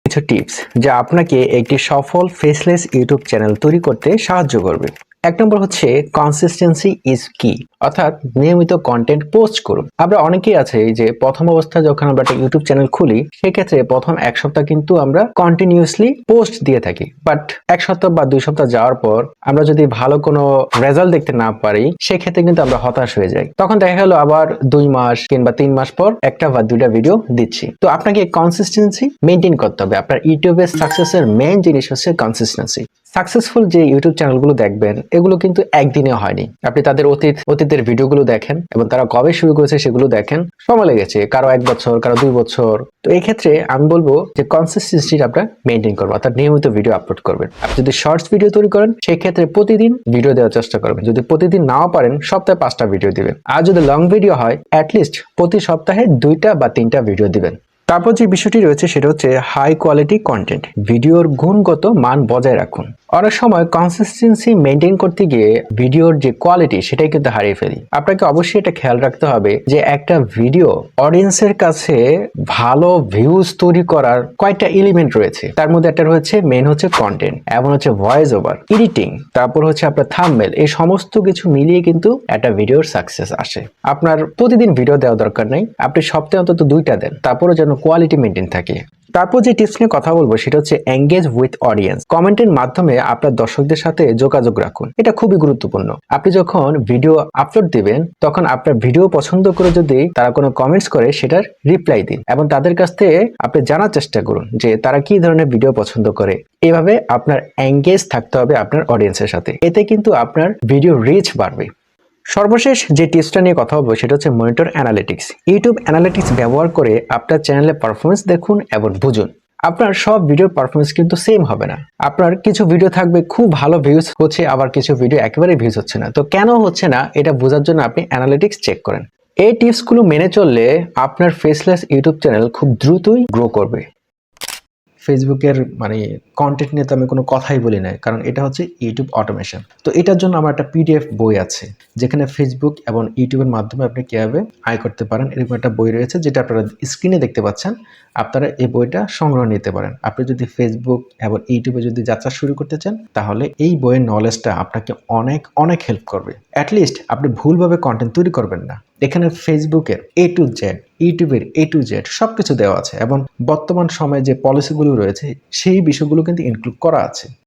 [SPEAKER 1] কিছু টিপস যা আপনাকে একটি সফল ফেসলেস ইউটিউব চ্যানেল তৈরি করতে সাহায্য করবে। এক নম্বর হচ্ছে কনসিস্টেন্সি ইজ কি, অর্থাৎ নিয়মিত কন্টেন্ট পোস্ট করুন। আমরা অনেকেই আছে যে প্রথম অবস্থায় যখন আমরা একটা ইউটিউব চ্যানেল খুলি সেক্ষেত্রে প্রথম এক সপ্তাহ কিন্তু আমরা কন্টিনিউয়াসলি পোস্ট দিয়ে থাকি, বাট এক সপ্তাহ বা 2 সপ্তাহ যাওয়ার পর আমরা যদি ভালো কোনো রেজাল্ট দেখতে না পারি সেক্ষেত্রে কিন্তু আমরা হতাশ হয়ে যাই। তখন দেখা গেল আবার 2 মাস কিংবা 3 মাস পর একটা বা 2টা ভিডিও দিচ্ছি। তো আপনাকে কনসিস্টেন্সি মেনটেন করতে হবে। আপনার ইউটিউবের সাকসেসের মেইন জিনিস হচ্ছে কনসিস্টেন্সি। সাকসেসফুল যে ইউটিউব চ্যানেলগুলো দেখবেন এগুলো কিন্তু একদিনে হয়নি। আপনি তাদের অতীতের ভিডিওগুলো দেখেন এবং তারা কবে শুরু করেছে সেগুলো দেখেন, সময় লেগেছে, কারো 1 বছর, কারো 2 বছর। তো এই ক্ষেত্রে আমি বলবো যে কনসিস্টেন্সিটা আপনার মেনটেন করবো, অর্থাৎ নিয়মিত ভিডিও আপলোড করবেন। আপনি যদি শর্টস ভিডিও তৈরি করেন সেই ক্ষেত্রে প্রতিদিন ভিডিও দেওয়ার চেষ্টা করবেন। যদি প্রতিদিন নাও পারেন সপ্তাহে 5টা ভিডিও দিবেন। আর যদি লং ভিডিও হয় অ্যাটলিস্ট প্রতি সপ্তাহে 2টা বা 3টা ভিডিও দিবেন। তারপর যে বিষয়টি রয়েছে সেটা হচ্ছে হাই কোয়ালিটি কন্টেন্ট। ভিডিওর গুণগত মান বজায় রাখুন। অনেক সময় কনসিস্টেন্সি মেনটেন করতে গিয়ে ভিডিওর যে কোয়ালিটি সেটাই কিন্তু হারিয়ে ফেলি। আপনাকে অবশ্যই এটা খেয়াল রাখতে হবে যে একটা ভিডিও অডিয়েন্সের কাছে ভালো ভিউজ তৈরি করার কয়েকটা এলিমেন্ট রয়েছে। তার মধ্যে একটা রয়েছে মেন হচ্ছে কন্টেন্ট, এবং হচ্ছে ভয়েস ওভার, এডিটিং, তারপর হচ্ছে আপনার থাম্বনেল। এই সমস্ত কিছু মিলিয়ে কিন্তু একটা ভিডিওর সাকসেস আসে। আপনার প্রতিদিন ভিডিও দেওয়া দরকার নাই, আপনি সপ্তাহে অন্তত 2টা দেন, তারপরে যেন কোয়ালিটি মেনটেন থাকে। তারপর যে টিপস নিয়ে কথা বলবো সেটা হচ্ছে এঙ্গেজ উইথ অডিয়েন্স। কমেন্টের মাধ্যমে আপনার দর্শকদের সাথে যোগাযোগ রাখুন, এটা খুবই গুরুত্বপূর্ণ। আপনি যখন ভিডিও আপলোড দিবেন তখন আপনার ভিডিও পছন্দ করে যদি তারা কোনো কমেন্টস করে সেটার রিপ্লাই দিন এবং তাদের কাছ থেকে আপনি জানার চেষ্টা করুন যে তারা কি ধরনের ভিডিও পছন্দ করে। এভাবে আপনার এঙ্গেজ থাকতে হবে আপনার অডিয়েন্সের সাথে, এতে কিন্তু আপনার ভিডিও রিচ বাড়বে। সর্বশেষ যে টিপসটা নিয়ে কথা বলবো সেটা হচ্ছে মনিটর অ্যানালিটিক্স। ইউটিউব অ্যানালিটিক্স ব্যবহার করে আপনার চ্যানেলের পারফরমেন্স দেখুন এবং বুঝুন। আপনার সব ভিডিওর পারফরমেন্স কিন্তু সেম হবে না। আপনার কিছু ভিডিও থাকবে খুব ভালো ভিউজ হচ্ছে, আবার কিছু ভিডিও একেবারে ভিউজ হচ্ছে না। তো কেন হচ্ছে না এটা বোঝার জন্য আপনি অ্যানালিটিক্স চেক করেন। এই টিপসগুলো মেনে চললে আপনার ফেসলেস ইউটিউব চ্যানেল খুব দ্রুতই গ্রো করবে। ফেসবুকের কন্টেন্ট নিয়ে তো আমি কোনো কথাই বলি না, কারণ এটা হচ্ছে ইউটিউব অটোমেশন। তো এটার জন্য আমার একটা পিডিএফ বই আছে যেখানে ফেসবুক এবং ইউটিউবের মাধ্যমে আপনি কীভাবে আয় করতে পারেন এরকম একটা বই রয়েছে, যেটা আপনারা স্ক্রিনে দেখতে পাচ্ছেন। আপনারা এই বইটা সংগ্রহ নিতে পারেন। আপনি যদি ফেসবুক এবং ইউটিউবে যদি যাত্রা শুরু করতে চান তাহলে এই বইয়ের নলেজটা আপনাকে অনেক অনেক হেল্প করবে। অ্যাটলিস্ট আপনি ভুলভাবে কন্টেন্ট তৈরি করবেন না। এখানে ফেসবুকের A to Z, ইউটিউবের A to Z সবকিছু দেওয়া আছে এবং বর্তমান সময়ে যে পলিসিগুলো রয়েছে সেই বিষয়গুলো কিন্তু ইনক্লুড করা আছে।